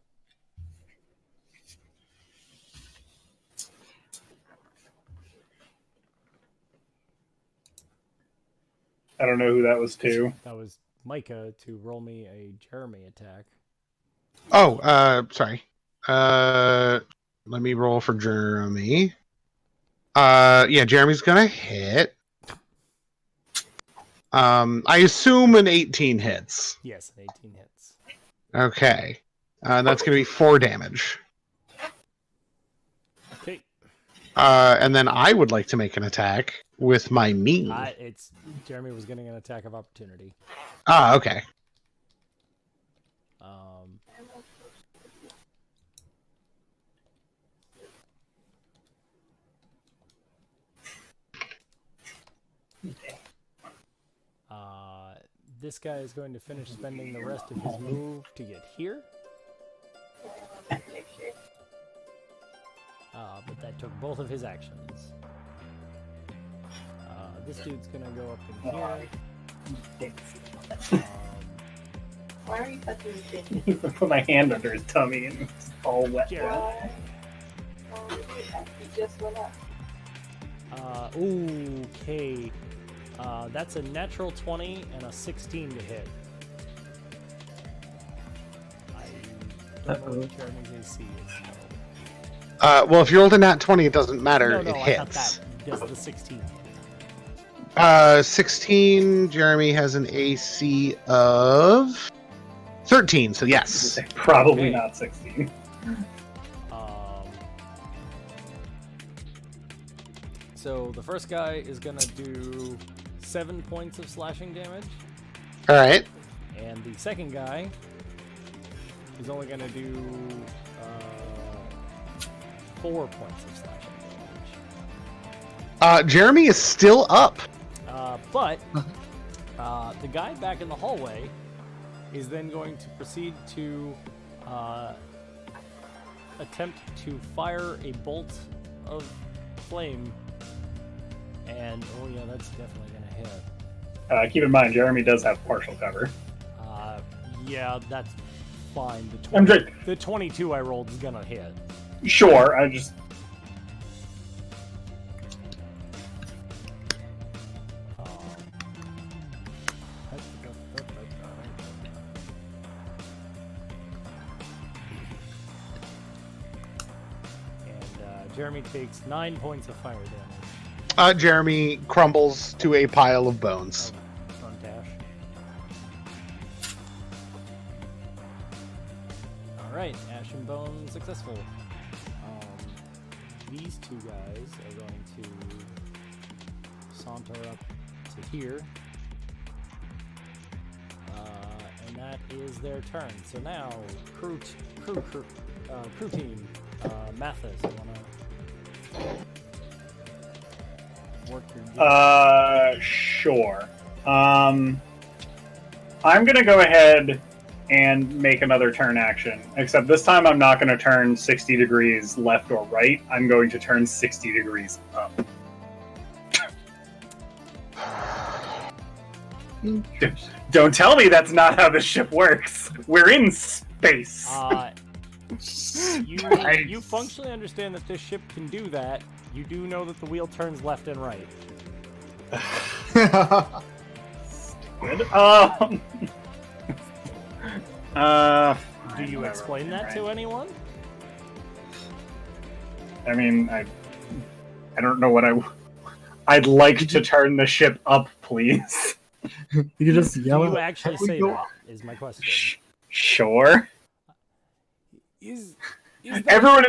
I don't know who that was to. That was Mycah to roll me a Jeremy attack. Oh, sorry. Let me roll for Jeremy. Yeah, Jeremy's gonna hit. I assume an 18 hits. Yes, an 18 hits. Okay. That's gonna be 4 damage. Okay. And then I would like to make an attack with my knee. It's Jeremy was getting an attack of opportunity. Okay. This guy is going to finish spending the rest of his move to get here. But that took both of his actions. This dude's gonna go up in here. Why are you touching his dick? Put my hand under his tummy and it's all wet. Jeremy. Why? Oh, it actually just went up. Okay. That's a natural 20 and a 16 to hit. I don't know what Jeremy's AC is. Well, if you rolled a nat 20, it doesn't matter. No, it I thought hits. that does the 16. 16. Jeremy has an AC of 13, so yes. Probably Okay. not 16. So the first guy is gonna do 7 points of slashing damage, All right. and the second guy is only gonna do 4 points of slashing damage. Jeremy is still up. But the guy back in the hallway is then going to proceed to attempt to fire a bolt of flame. And, oh yeah, that's definitely going to hit. Keep in mind, Jeremy does have partial cover. Yeah, that's fine. I'm just The 22 I rolled is going to hit. sure. I just And Jeremy takes 9 points of fire damage. Jeremy crumbles to a pile of bones. Front dash. Alright, Ash and Bone successful. These two guys are going to saunter up to here. And that is their turn. So now, crew team, Mathus, you wanna work your sure. I'm gonna go ahead and make another turn action. Except this time I'm not gonna turn 60 degrees left or right. I'm going to turn 60 degrees up. Don't tell me that's not how this ship works. We're in space. You functionally understand that this ship can do that. You do know that the wheel turns left and right. Good. Do you explain that to anyone? I mean, I don't know what I'd like to turn the ship up, please. You could just yell Do you out, actually "Here we say go." that? Is my question. Sure. Is that... Everyone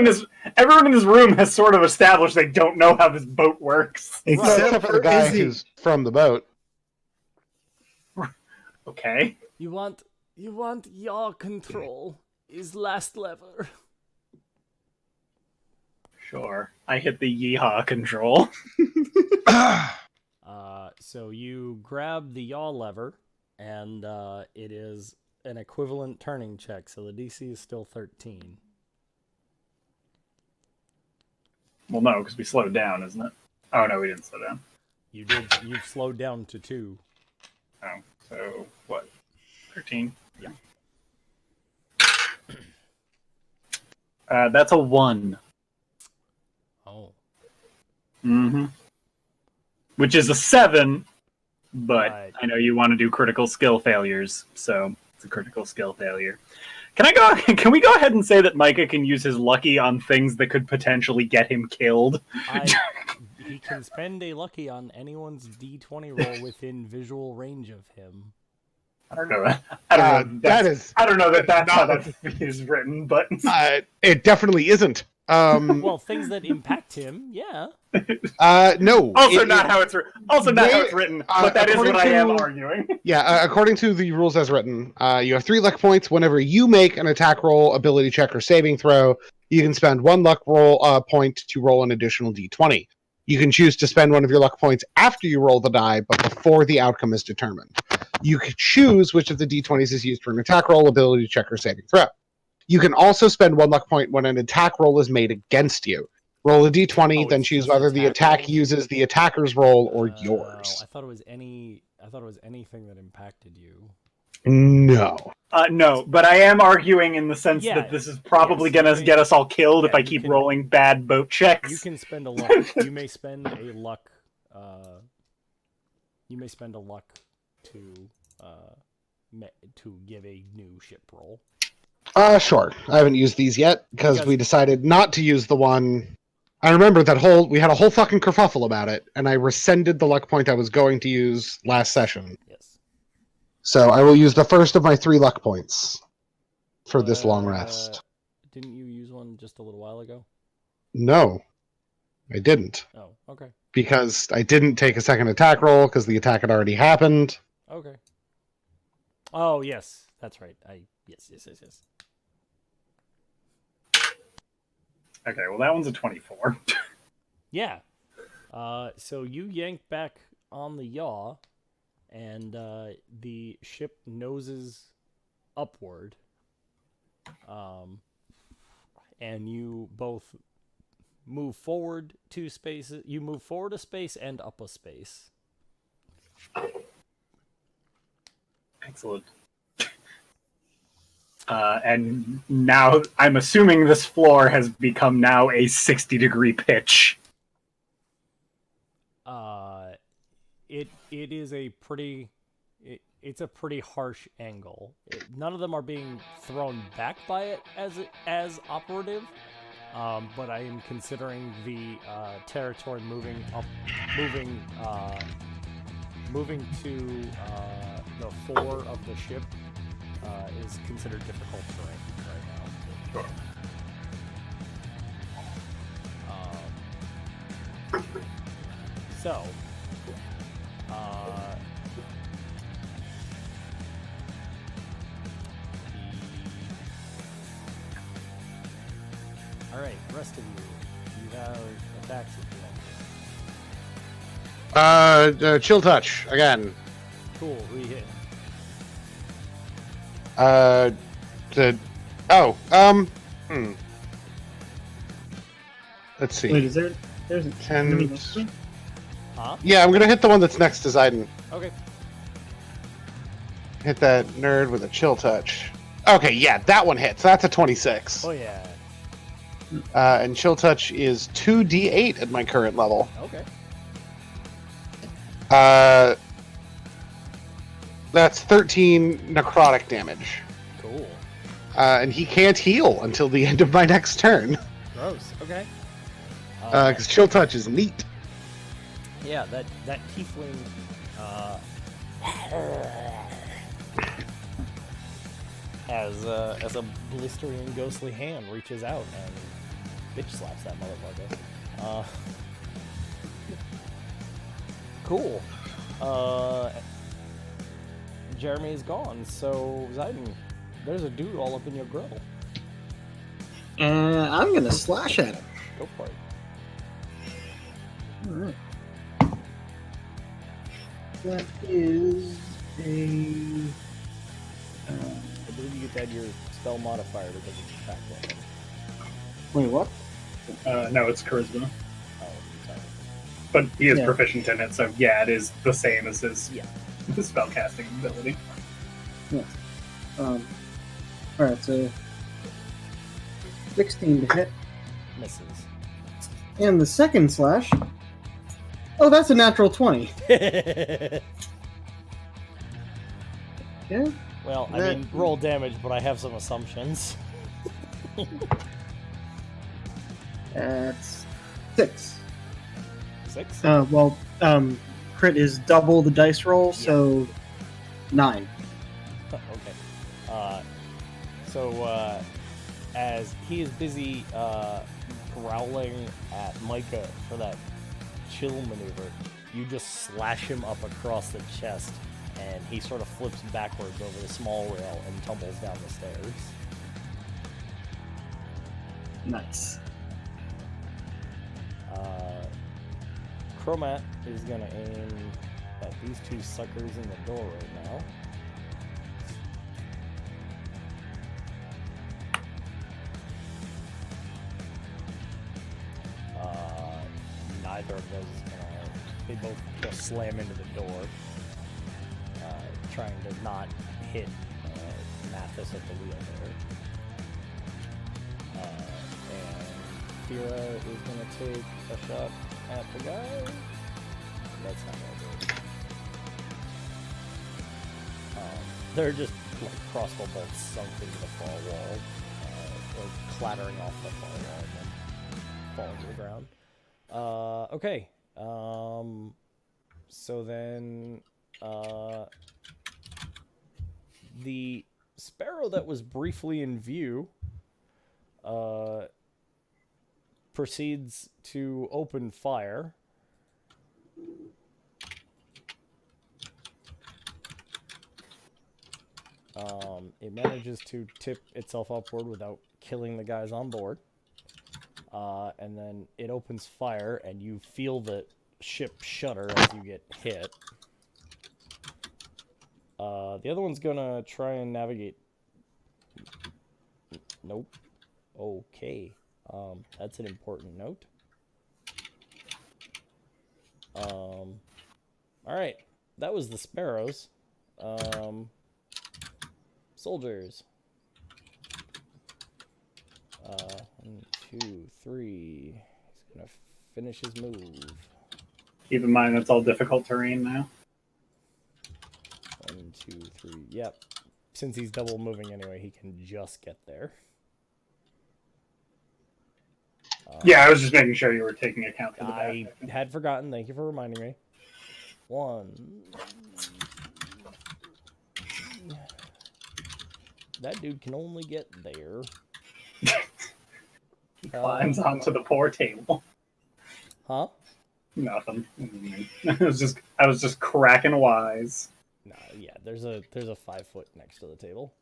in this room has sort of established they don't know how this boat works. Except for the guy Izzy. who's from the boat. Okay. You want yaw control is last lever. Sure. I hit the yeehaw control. So you grab the yaw lever, and it is an equivalent turning check, so the DC is still 13. Well, no, because we slowed down, isn't it? Oh, no, we didn't slow down. You did. You've slowed down to 2. Oh, so what? 13? Yeah. That's a 1. Oh. Mm-hmm. Which is a 7, but Right. I know you want to do critical skill failures, so it's a critical skill failure. Can we go ahead and say that Mycah can use his lucky on things that could potentially get him killed? He can spend a lucky on anyone's D20 roll within visual range of him. I don't know. I don't know that that's how that is written, but It definitely isn't. Well, things that impact him, yeah. No. also not how it's written, but that is what I am according arguing. Yeah, according to the rules as written, you have 3 luck points. Whenever you make an attack roll, ability check, or saving throw, you can spend 1 luck roll point to roll an additional d20. You can choose to spend one of your luck points after you roll the die, but before the outcome is determined. You can choose which of the d20s is used for an attack roll, ability check, or saving throw. You can also spend 1 luck point when an attack roll is made against you. Roll a d20, then it's choose just whether the attack attack rolls? uses the attacker's roll or yours. I thought it was anything that impacted you. No. No, but I am arguing in the sense Yeah, that this is probably yes, gonna get us all killed if yeah, I you keep can- rolling bad boat checks. You can spend a luck. You may spend a luck. You may spend a luck to give a new ship roll. Sure. I haven't used these yet because Because- we decided not to use the one. I remember that we had a whole fucking kerfuffle about it, and I rescinded the luck point I was going to use last session. Yes. So I will use the first of my 3 luck points for this long rest. Didn't you use one just a little while ago? No, I didn't. Oh, okay. Because I didn't take a second attack roll because the attack had already happened. Okay. Oh, yes. That's right. Yes. Okay, well that one's a 24. Yeah. So you yank back on the yaw, and the ship noses upward. And you both move forward 2 spaces. You move forward a space and up a space. Excellent. And now I'm assuming this floor has become now a 60-degree pitch. It is a pretty. It's a pretty harsh angle. None of them are being thrown back by it as operative, but I am considering the territory moving to the fore of the ship is considered difficult terrain right now. Sure. So, all right, rest of you have attacks if you want. Chill touch again. Cool, re-hit. Uh, the oh Let's see. Wait, there's a 10. enemy next to me? Huh? Yeah, I'm gonna hit the one that's next to Zyden. Okay. Hit that nerd with a chill touch. Okay, yeah, that one hits. That's a 26. Oh yeah. And chill touch is 2d8 at my current level. Okay. That's 13 necrotic damage. Cool. And he can't heal until the end of my next turn. Gross. Okay. Because chill touch is neat. Yeah, that tiefling. As a blistering ghostly hand reaches out and bitch slaps that motherfucker. Cool. Jeremy's gone, so Zyden, there's a dude all up in your grill. And I'm gonna slash at him. Go for it. Alright. That is a... I believe you get to add your spell modifier because it's attack weapon. Wait, what? No, it's charisma. Oh, sorry. But he is Yeah. proficient in it, so yeah, it is the same as his, Yeah. his spellcasting ability. Alright, so 16 to hit. Misses. And the second slash. Oh, that's a natural 20. Yeah. Well, I That- mean, roll damage, but I have some assumptions. That's 6. 6? Crit is double the dice roll, so 9. Okay. As he is busy growling at Mycah for that chill maneuver, you just slash him up across the chest, and he sort of flips backwards over the small rail and tumbles down the stairs. Nice. Chromat is going to aim at these two suckers in the door right now. Neither of those is gonna. They both just slam into the door, trying to not hit Mathus at the wheel there. And Phira is gonna take a shot at the guy. That's not gonna do it. They're just like crossbow bolts sunk into the far wall, or clattering off the far wall and then falling to the ground. Okay. So then, the sparrow that was briefly in view, proceeds to open fire. It manages to tip itself upward without killing the guys on board. And then it opens fire, and you feel the ship shudder as you get hit. The other one's gonna try and navigate. Nope. Okay. That's an important note. Alright. That was the sparrows. Soldiers. 1, 2, 3. He's gonna finish his move. Keep in mind that's all difficult terrain now. 1, 2, 3. Yep. Since he's double moving anyway, he can just get there. Yeah, I was just making sure you were taking account of the I back. had forgotten. Thank you for reminding me. 1. That dude can only get there. He climbs onto the poor table. Huh? Nothing. I was just cracking wise. Nah, yeah. There's a 5 foot next to the table.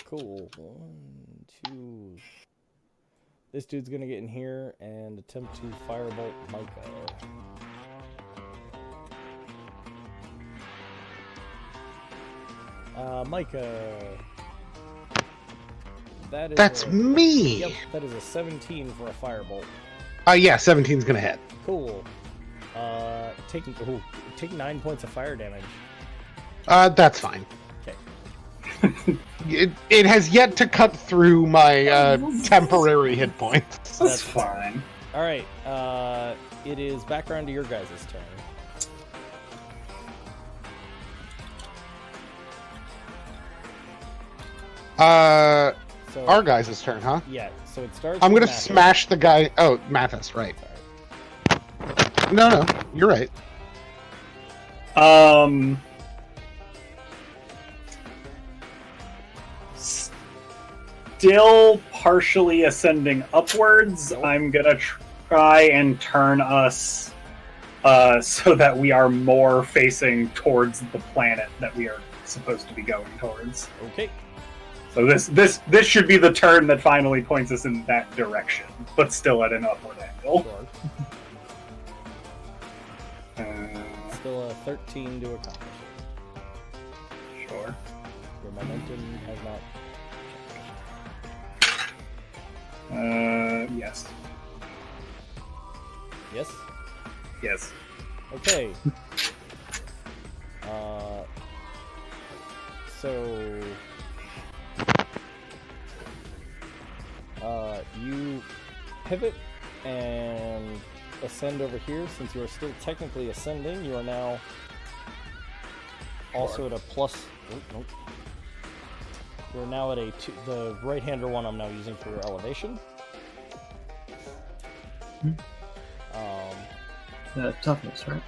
Cool. 1, 2. this dude's gonna get in here and attempt to firebolt Mycah. Mycah. That's me. Yep, that is a 17 for a firebolt. Yeah, 17's gonna hit. Cool. Take 9 points of fire damage. That's fine. Okay. It has yet to cut through my temporary hit points. That's fine. All right. It is back around to your guys' turn. So, Our guys' turn, huh? Yeah. So it starts. I'm gonna with Mathus. smash the guy. Oh, Mathus, right? Sorry. No, you're right. Still partially ascending upwards. I'm gonna try and turn us so that we are more facing towards the planet that we are supposed to be going towards. Okay. So this should be the turn that finally points us in that direction, but still at an upward angle. Sure. Still a 13 to accomplish it. Sure. Your momentum has not. Yes. Yes. Yes. Okay. So you pivot and ascend over here. Since you are still technically ascending, you are now also at a plus. Oh, nope. You're now at a the right-hander one I'm now using for your elevation. Toughness, right?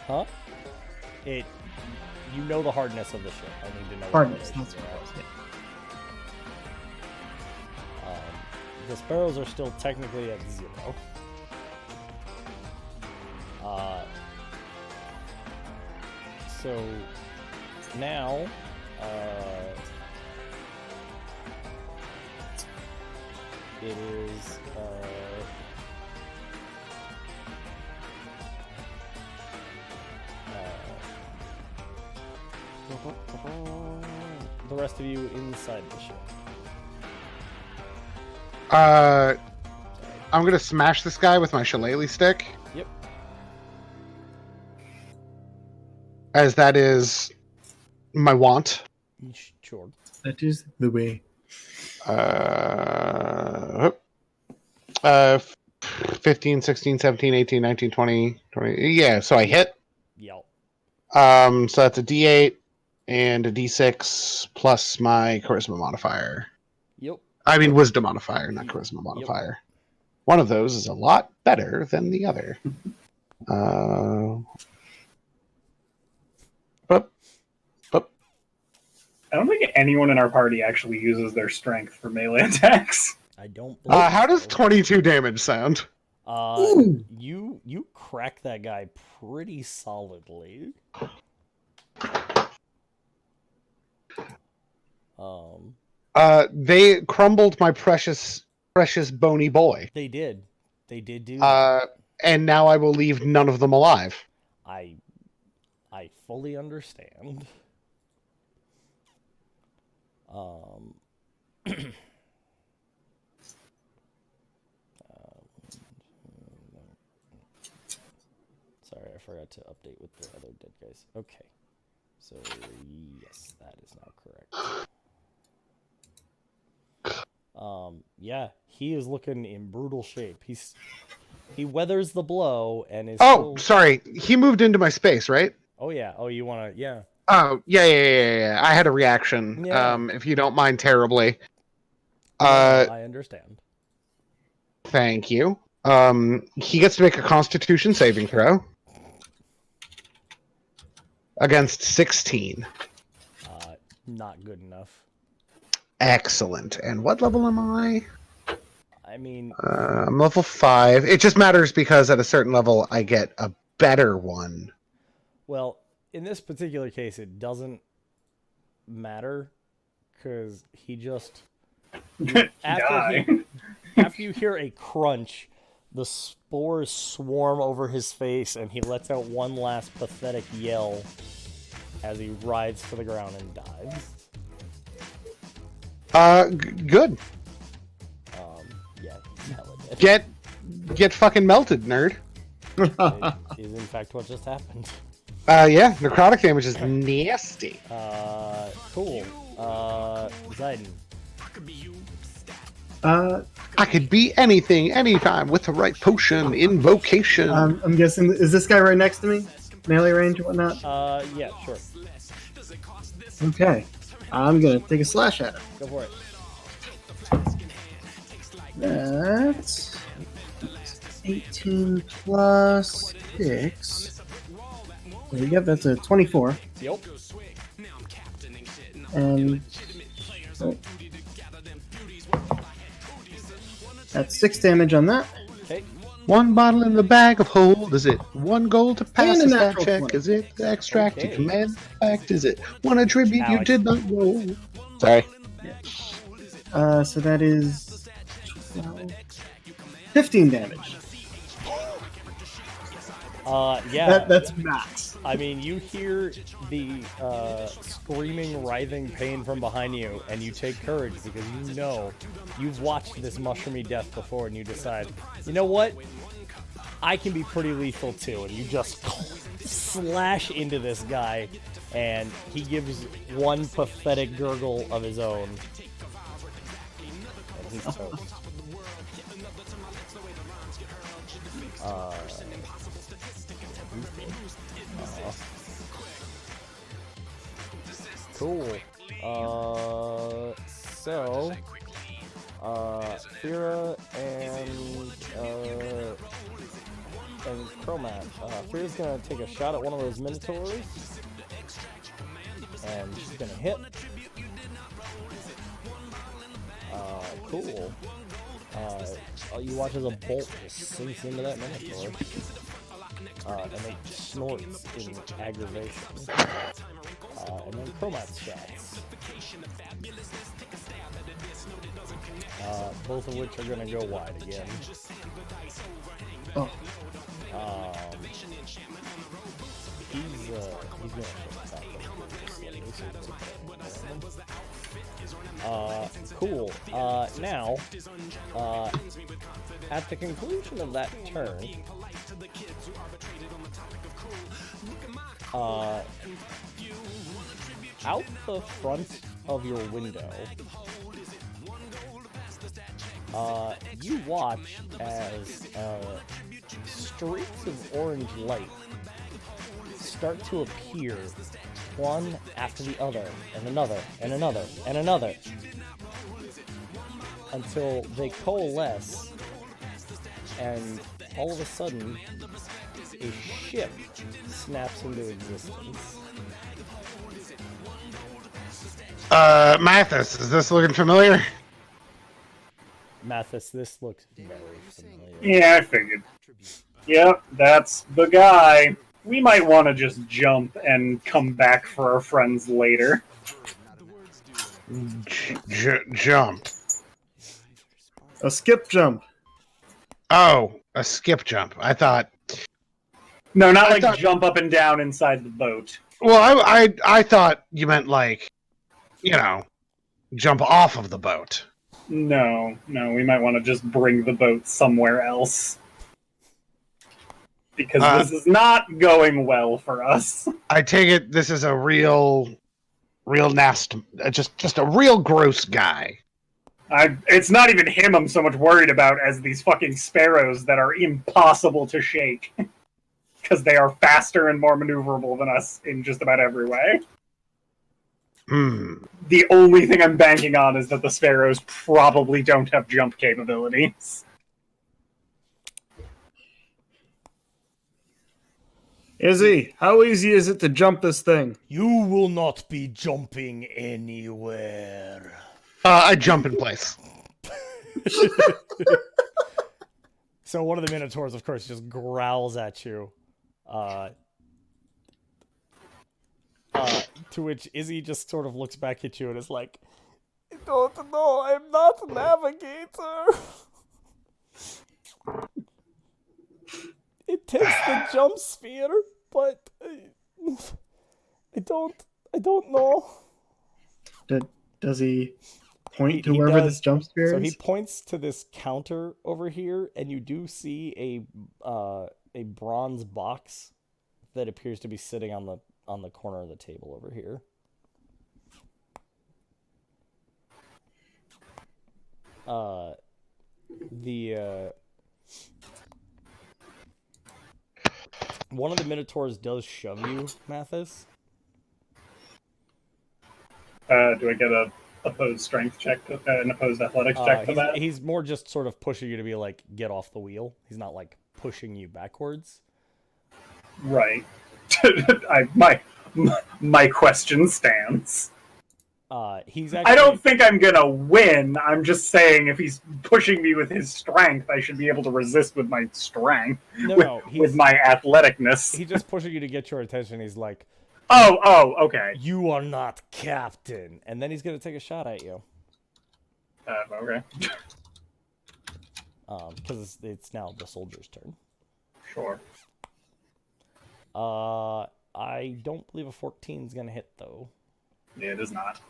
Huh? You know the hardness of the ship. I need to know Hardness, what that's what it was, yeah. The sparrows are still technically at 0. So now it is the rest of you inside the ship. I'm gonna smash this guy with my shillelagh stick, Yep. as that is my want. Sure. That is the way. 15, 16, 17, 18, 19, 20, 20. Yeah, so I hit. Yep. So that's a D8 and a D6 plus my charisma modifier. Yep. I mean, wisdom modifier, not charisma modifier. One of those is a lot better than the other. I don't think anyone in our party actually uses their strength for melee attacks. I don't believe How does so. 22 damage sound? You crack that guy pretty solidly. They crumbled my precious bony boy. They did do that. And now I will leave none of them alive. I fully understand. Sorry, I forgot to update with the other dead guys. Okay. So, yes, that is now correct. Yeah, he is looking in brutal shape. He weathers the blow and is Oh, still... sorry. He moved into my space, right? Oh, yeah. Oh, you want to... Yeah. Oh, yeah. I had a reaction. Yeah. If you don't mind terribly. I understand. Thank you. He gets to make a Constitution saving throw. Against 16. Not good enough. Excellent. And what level am I? I mean... I'm level 5. It just matters because at a certain level I get a better one. Well, in this particular case, it doesn't matter because he just... after you hear a crunch, the spores swarm over his face, and he lets out one last pathetic yell as he writhes to the ground and dies. Good. Yeah, he's hella dead. Get fucking melted, nerd. It is in fact what just happened. Yeah, necrotic damage is nasty. Cool. Zyden. I could be anything, anytime, with the right potion, invocation. I'm guessing, is this guy right next to me? Melee range and whatnot? Yeah, sure. Okay. I'm gonna take a slash at him. Go for it. That's 18 plus 6. Yep, that's a 24. Yep. And that's 6 damage on that. Okay. One bottle in the bag of hold, is it? One gold to pass And the a stat natural check, 20. is it? The extract Okay. you command fact, is it? One attribute you Alex. did not roll. Sorry. So that is 12, 15 damage. Yeah. That's max. I mean, you hear the screaming, writhing pain from behind you, and you take courage because you know you've watched this mushroomy death before, and you decide, you know what? I can be pretty lethal too, and you just slash into this guy, and he gives one pathetic gurgle of his own. And he's toast. Cool. So, Phira and Chromat. Phira's gonna take a shot at one of those minotaurs, and she's gonna hit. Cool. You watch as a bolt just sinks into that minotaur, and it snorts in aggravation. And then Chromat's shots. Both of which are gonna go wide again. Oh. He's gonna cool. Now, at the conclusion of that turn, out the front of your window, you watch as streaks of orange light start to appear, one after the other, and another, and another, and another, until they coalesce, and all of a sudden, a ship snaps into existence. Mathus, is this looking familiar? Mathus, this looks very familiar. Yeah, I figured. Yep, that's the guy. We might want to just jump and come back for our friends later. Jump. A skip jump. Oh, a skip jump. I thought. No, not I like thought- jump up and down inside the boat. Well, I thought you meant like, jump off of the boat. No, we might want to just bring the boat somewhere else. Because this is not going well for us. I take it this is a real nasty, just a real gross guy. It's not even him I'm so much worried about as these fucking sparrows that are impossible to shake. Because they are faster and more maneuverable than us in just about every way. The only thing I'm banking on is that the sparrows probably don't have jump capabilities. Izzy, how easy is it to jump this thing? You will not be jumping anywhere. I jump in place. So one of the minotaurs, of course, just growls at you. To which Izzy just sort of looks back at you and is like, I don't know, I'm not a navigator. takes the jump sphere, but I don't know. Does he point He to wherever does. this jump spear So is? he points to this counter over here, and you do see a bronze box that appears to be sitting on the corner of the table over here. One of the minotaurs does shove you, Mathus. Do I get a opposed strength check, an opposed athletics check for that? He's more just sort of pushing you to be like, get off the wheel. He's not like pushing you backwards. Right. My question stands. He's actually... I don't think I'm gonna win. I'm just saying if he's pushing me with his strength, I should be able to resist with my strength. With my athleticness. He's just pushing you to get your attention. He's like, Oh, okay. you are not captain. And then he's going to take a shot at you. Okay. Because it's now the soldier's turn. Sure. I don't believe a 14 is going to hit, though. Yeah, it is not.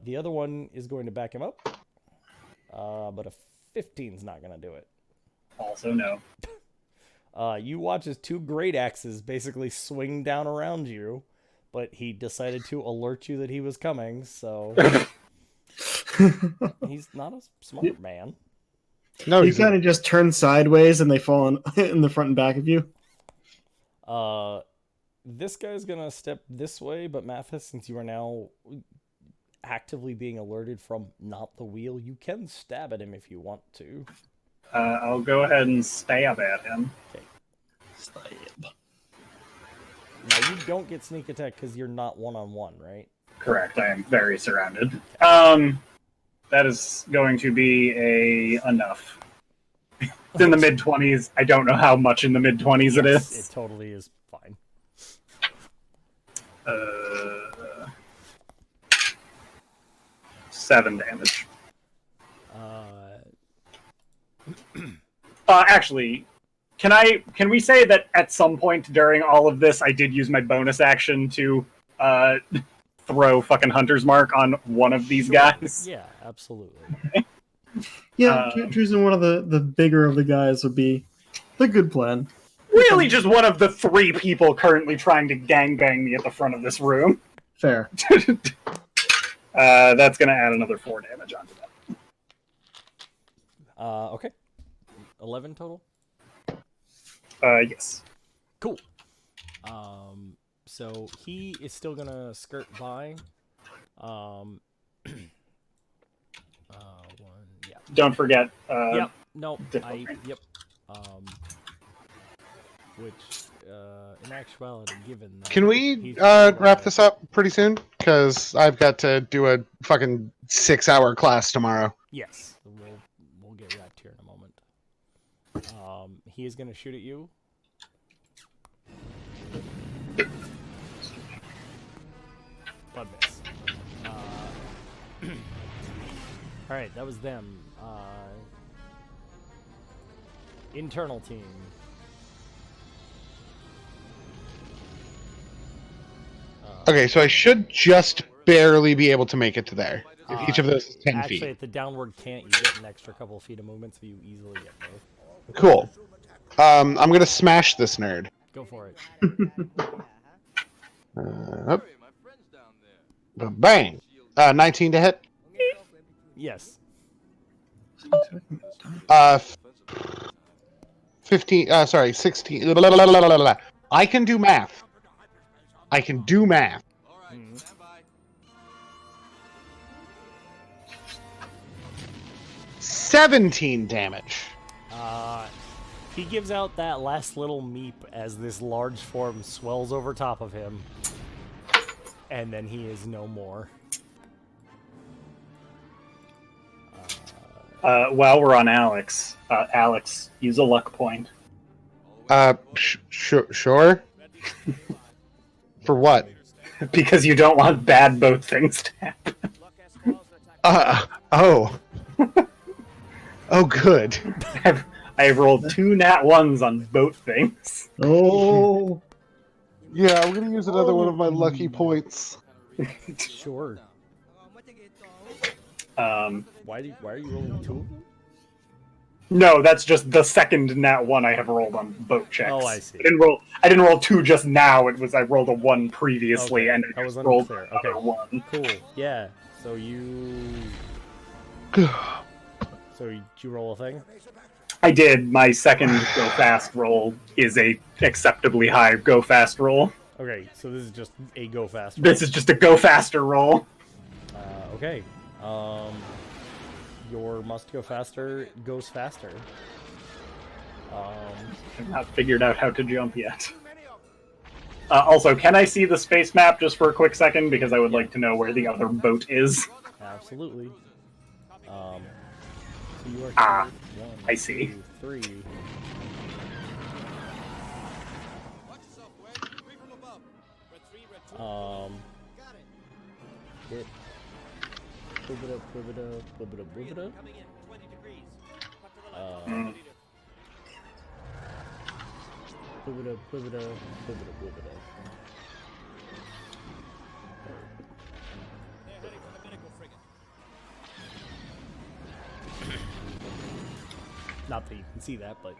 The other one is going to back him up. But a 15 is not going to do it. Also no. You watch as two great axes basically swing down around you, but he decided to alert you that he was coming, so... He's not a smart man. No, he kind of just turns sideways and they fall in the front and back of you. This guy's gonna step this way, but Mathus, since you are now actively being alerted from not the wheel, you can stab at him if you want to. I'll go ahead and stab at him. Okay. Stab. Now, you don't get sneak attack because you're not one-on-one, right? Correct, I am very surrounded. That is going to be enough. It's in the mid-20s. I don't know how much in the mid-20s it is. It totally is fine. 7 damage. Actually, can we say that at some point during all of this, I did use my bonus action to throw fucking Hunter's Mark on one of these guys? Yeah, absolutely. Yeah, choosing one of the bigger of the guys would be the good plan. Really just one of the 3 people currently trying to gangbang me at the front of this room. Fair. That's going to add another 4 damage onto that. Okay. 11 total? Yes. Cool. So he is still gonna skirt by. One, yeah. Don't forget. Yep. No. Different. Yep. Which, in actuality, given that Can we wrap this up pretty soon? Because I've got to do a fucking 6-hour class tomorrow. Yes, we'll get back to here in a moment. He is gonna shoot at you. But miss. Alright, that was them. Internal team. Okay, so I should just barely be able to make it to there. If each of those is 10 Actually, feet. at the downward cant, you get an extra couple of feet of movement, so you easily get both. Cool. I'm gonna smash this nerd. Go for it. Up. Bang! 19 to hit. Yes. 15. Sorry, 16. I can do math. I can do math. 17 damage. He gives out that last little meep as this large form swells over top of him. And then he is no more. While we're on Alex, use a luck point. Sure. For what? Because you don't want bad both things to happen. Oh. Oh, good. I have rolled 2 nat 1s on boat things. Oh, Yeah, I'm gonna use another one of my lucky points. Sure. Why are you rolling 2 of them? No, that's just the second nat 1 I have rolled on boat checks. Oh, I see. I didn't roll 2 just now. It was I rolled a 1 previously, Okay, and that I was just rolled unclear. another Okay. 1. Cool. Yeah. So you roll a thing? I did. My second go fast roll is a acceptably high go fast roll. Okay, so this is just a go fast roll. This is just a go faster roll. Okay. Your must go faster goes faster. I've not figured out how to jump yet. Also, can I see the space map just for a quick second? Because I would like to know where the other boat is. Absolutely. So you are Ah, here. 1, I see. 2, 3. Get Blibida. Blibida. Not that you can see that, but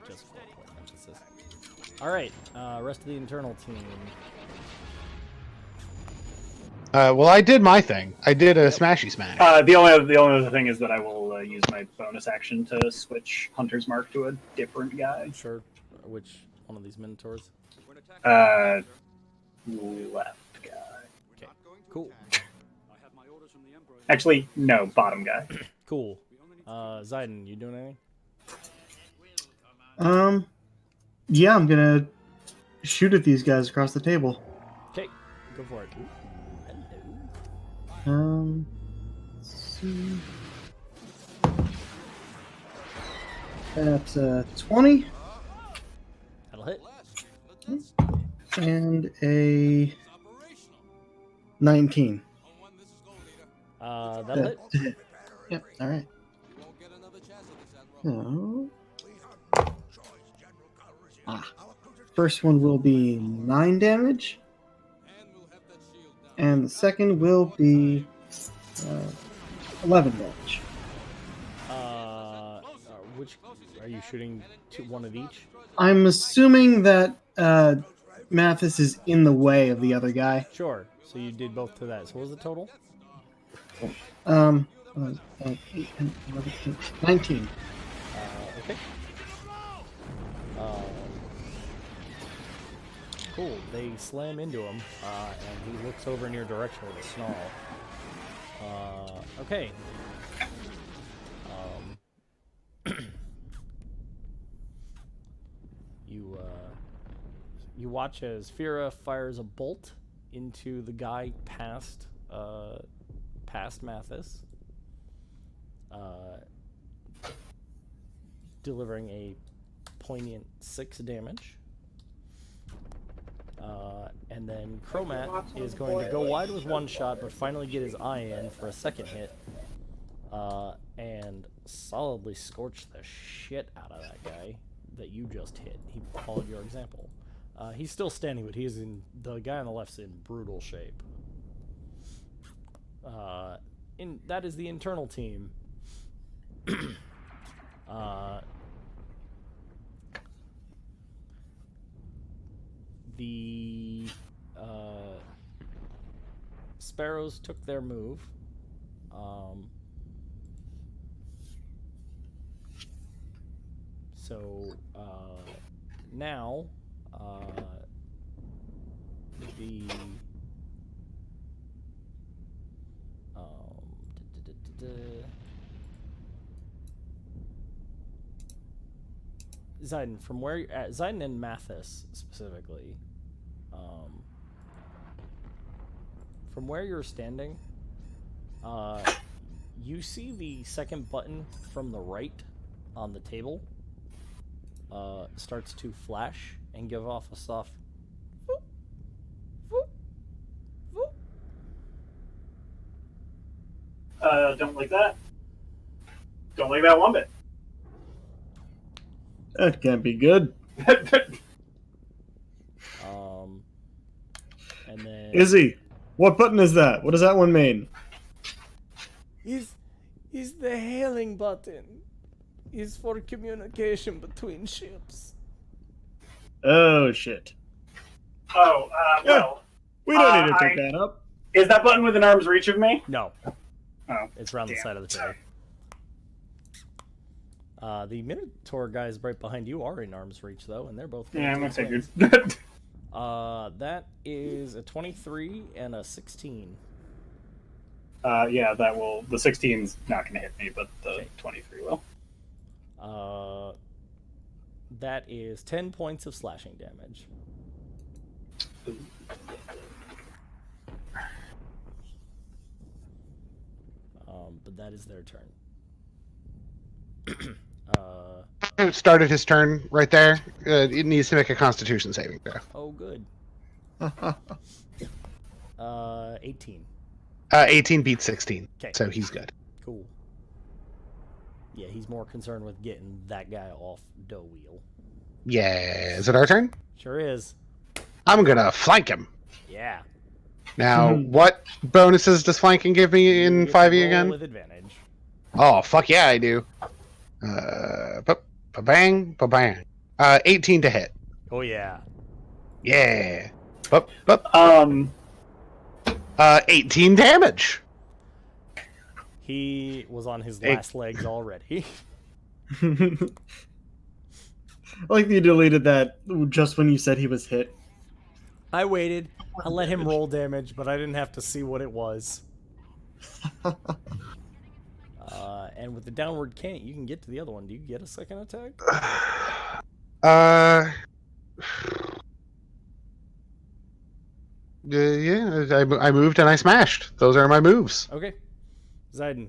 just for point emphasis. Alright, rest of the internal team. Well, I did my thing. I did a smashy smash. The only other thing is that I will use my bonus action to switch Hunter's Mark to a different guy. Sure. Which one of these minotaurs? Left guy. Okay, cool. Actually, no, bottom guy. Cool. Zyden, you doing anything? yeah, I'm gonna shoot at these guys across the table. Okay, go for it. Hello. Let's see. That's 20 That'll hit. and a 19. That'll hit. Yep. All right. So, first one will be 9 damage, and the second will be 11 damage. Which are you shooting? One of each? I'm assuming that Mathus is in the way of the other guy. Sure. So you did both to that. So what was the total? 8, 10, 11, 19. Okay. Cool. They slam into him, and he looks over in your direction with a snarl. Okay. You watch as Phira fires a bolt into the guy past Mathus, delivering a poignant 6 damage. And then Chromat is going to go wide with one shot, but finally get his eye in for a second hit, and solidly scorch the shit out of that guy that you just hit. He followed your example. He's still standing, but the guy on the left's in brutal shape. That is the internal team. The Sparrows took their move. So now the Zyden, from where Zyden and Mathus specifically, from where you're standing, you see the second button from the right on the table starts to flash and give off a soft whoop, whoop, whoop. Don't like that. Don't like that one bit. That can't be good. And then Izzy, what button is that? What does that one mean? is the hailing button. Is for communication between ships. Oh, shit. Oh, well. We don't need to pick that up. Is that button within arm's reach of me? No, Oh, it's around the damn. side of the tray. The Minotaur guys right behind you are in arm's reach though, and they're both. Yeah, I figured. figured. That is a 23 and a 16. Yeah, that will. The 16's not going to hit me, but the 23 will. That is 10 points of slashing damage. But that is their turn. It started his turn right there. It needs to make a Constitution saving throw. Oh, good. 18. 18 beats 16, 'Kay. so he's good. Cool. Yeah, he's more concerned with getting that guy off dough wheel. Yeah, is it our turn? Sure is. I'm gonna flank him. Yeah. Now, what bonuses does flanking give me in You get to 5e roll again? with advantage. Oh, fuck yeah, I do. Ba-bang, ba-bang. 18 to hit. Oh yeah. Yeah. 18 damage. He was on his Hey. last legs already. I like that you deleted that just when you said he was hit. I waited. I let him roll damage, but I didn't have to see what it was. And with the downward cant, you can get to the other one. Do you get a second attack? Yeah, I moved and I smashed. Those are my moves. Okay. Zyden.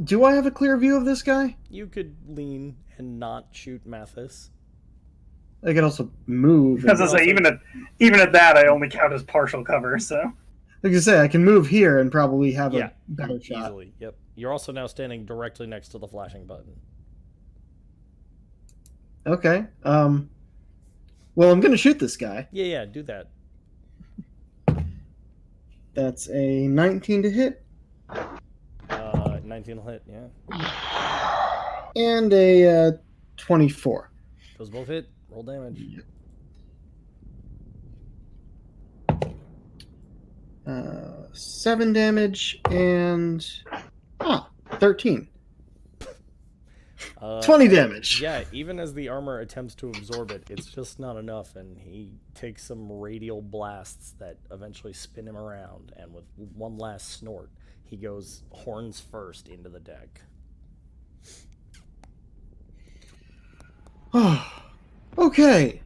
Do I have a clear view of this guy? You could lean and not shoot Mathus. I can also move. As I say, even at that, I only count as partial cover. So Like I say, I can move here and probably have Yeah, a better shot. easily. Yep. You're also now standing directly next to the flashing button. Okay. Well, I'm gonna shoot this guy. Yeah, do that. That's a 19 to hit 19 will hit, yeah. and a 24. Those both hit. Roll damage. 7 damage and 13. 20 damage. Yeah, even as the armor attempts to absorb it, it's just not enough, and he takes some radial blasts that eventually spin him around, and with one last snort, he goes horns first into the deck. Okay.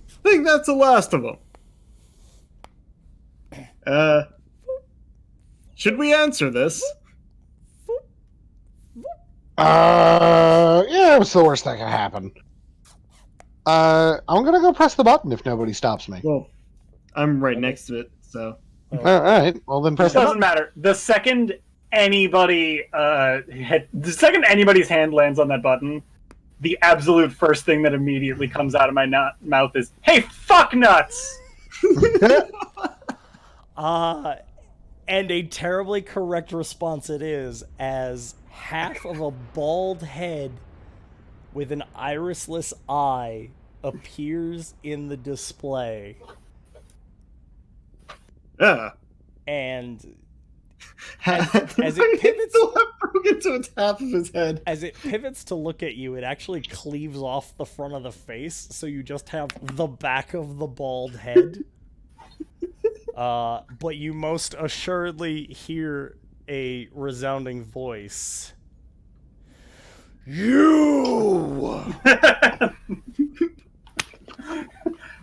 I think that's the last of them. Should we answer this? Yeah, what's the worst that can happen? I'm gonna go press the button if nobody stops me. Well, I'm right next to it, so. All right, well then press it the doesn't button. matter. The second anybody's hand lands on that button, the absolute first thing that immediately comes out of my mouth is, "Hey, fuck nuts!" And a terribly correct response it is, as half of a bald head with an irisless eye appears in the display. Yeah. And As it pivots- still have broken to its half of his head. as it pivots to look at you, it actually cleaves off the front of the face, so you just have the back of the bald head. But you most assuredly hear a resounding voice. You!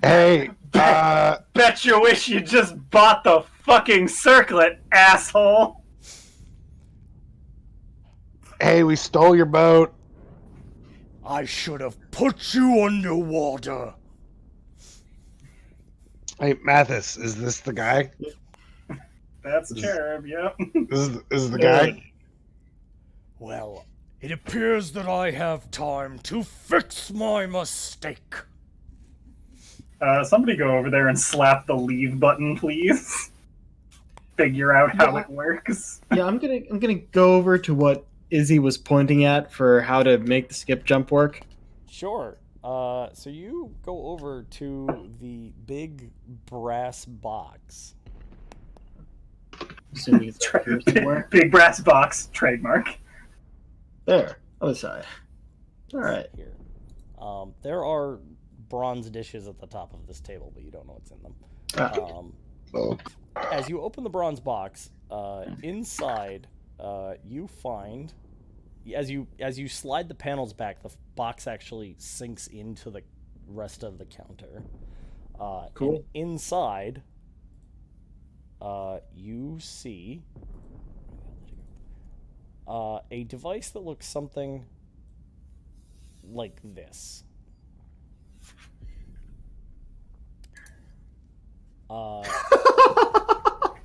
Hey, Bet you wish you just bought the fucking circlet, asshole. hey, we stole your boat. I should have put you underwater. Hey, Mathis, is this the guy? That's Cherub, yep. This is the guy? Well, it appears that I have time to fix my mistake. Somebody go over there and slap the leave button, please. Figure out how it works. Yeah, I'm gonna go over to what Izzy was pointing at for how to make the skip jump work. Sure. So you go over to the big brass box. Assuming it's up here somewhere. Big brass box, trademark. There, other side. All right. Here. There are bronze dishes at the top of this table, but you don't know what's in them. As you open the bronze box, inside, you find, as you slide the panels back, the box actually sinks into the rest of the counter. Cool. And inside, you see a device that looks something like this.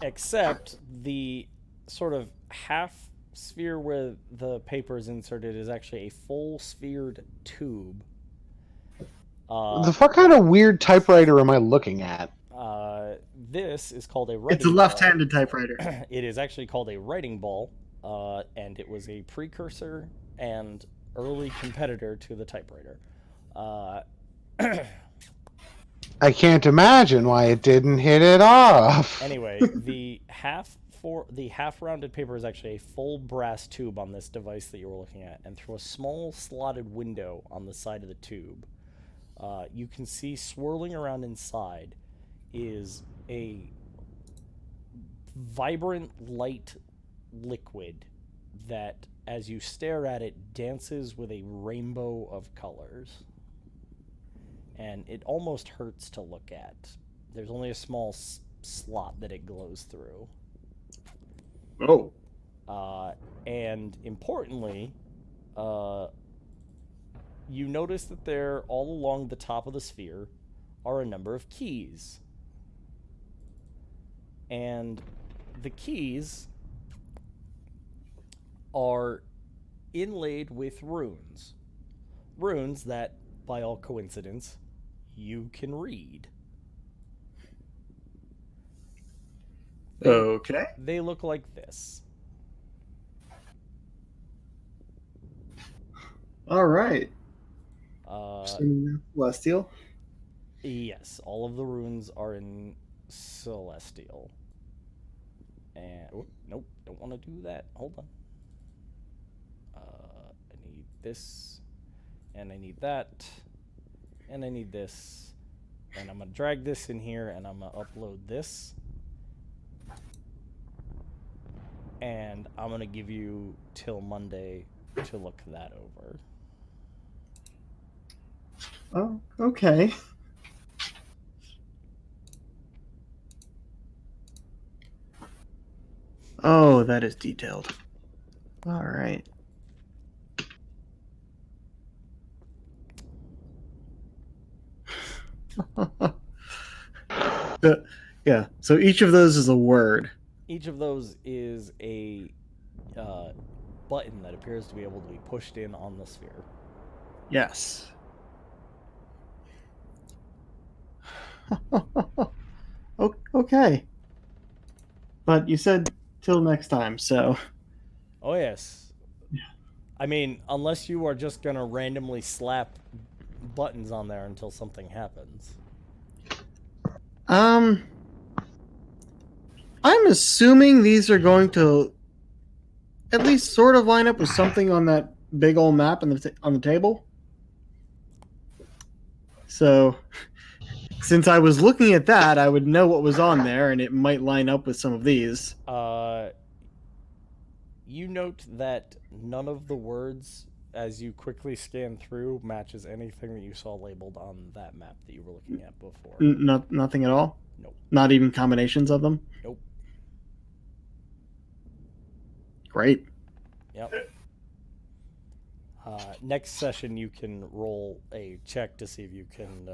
Except the sort of half sphere where the paper is inserted is actually a full sphered tube. The fuck kind of weird typewriter am I looking at? This is called a writing It's a left-handed typewriter. It is actually called a writing ball, and it was a precursor and early competitor to the typewriter. I can't imagine why it didn't hit it off. Anyway, the half-rounded paper is actually a full brass tube on this device that you were looking at, and through a small slotted window on the side of the tube, you can see swirling around inside is a vibrant light liquid that, as you stare at it, dances with a rainbow of colors. And it almost hurts to look at. There's only a small slot that it glows through. Oh. And importantly, you notice that there, all along the top of the sphere, are a number of keys. And the keys are inlaid with runes. Runes that, by all coincidence, you can read. Okay. They look like this. All right. Celestial. Yes, all of the runes are in Celestial. And nope, don't want to do that. Hold on. I need this, and I need that, and I need this, and I'm gonna drag this in here, and I'm gonna upload this, and I'm gonna give you till Monday to look that over. Oh, okay. Oh, that is detailed. All right. Yeah, so each of those is a word. Each of those is a button that appears to be able to be pushed in on the sphere. Yes. Okay. But you said till next time, so... Oh, yes. I mean, unless you are just going to randomly slap buttons on there until something happens. I'm assuming these are going to at least sort of line up with something on that big old map on the table. So, since I was looking at that, I would know what was on there, and it might line up with some of these. You note that none of the words, as you quickly scan through, matches anything that you saw labeled on that map that you were looking at before. Nothing at all? Nope. Not even combinations of them? Nope. Great. Yep. Next session, you can roll a check to see if you can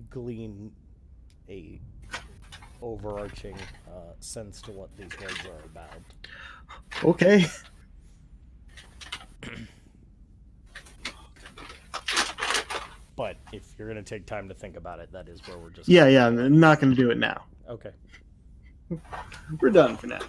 glean a overarching sense to what these words are about. Okay. if you're going to take time to think about it, that is where we're just... Yeah, I'm not going to do it now. Okay. We're done for now.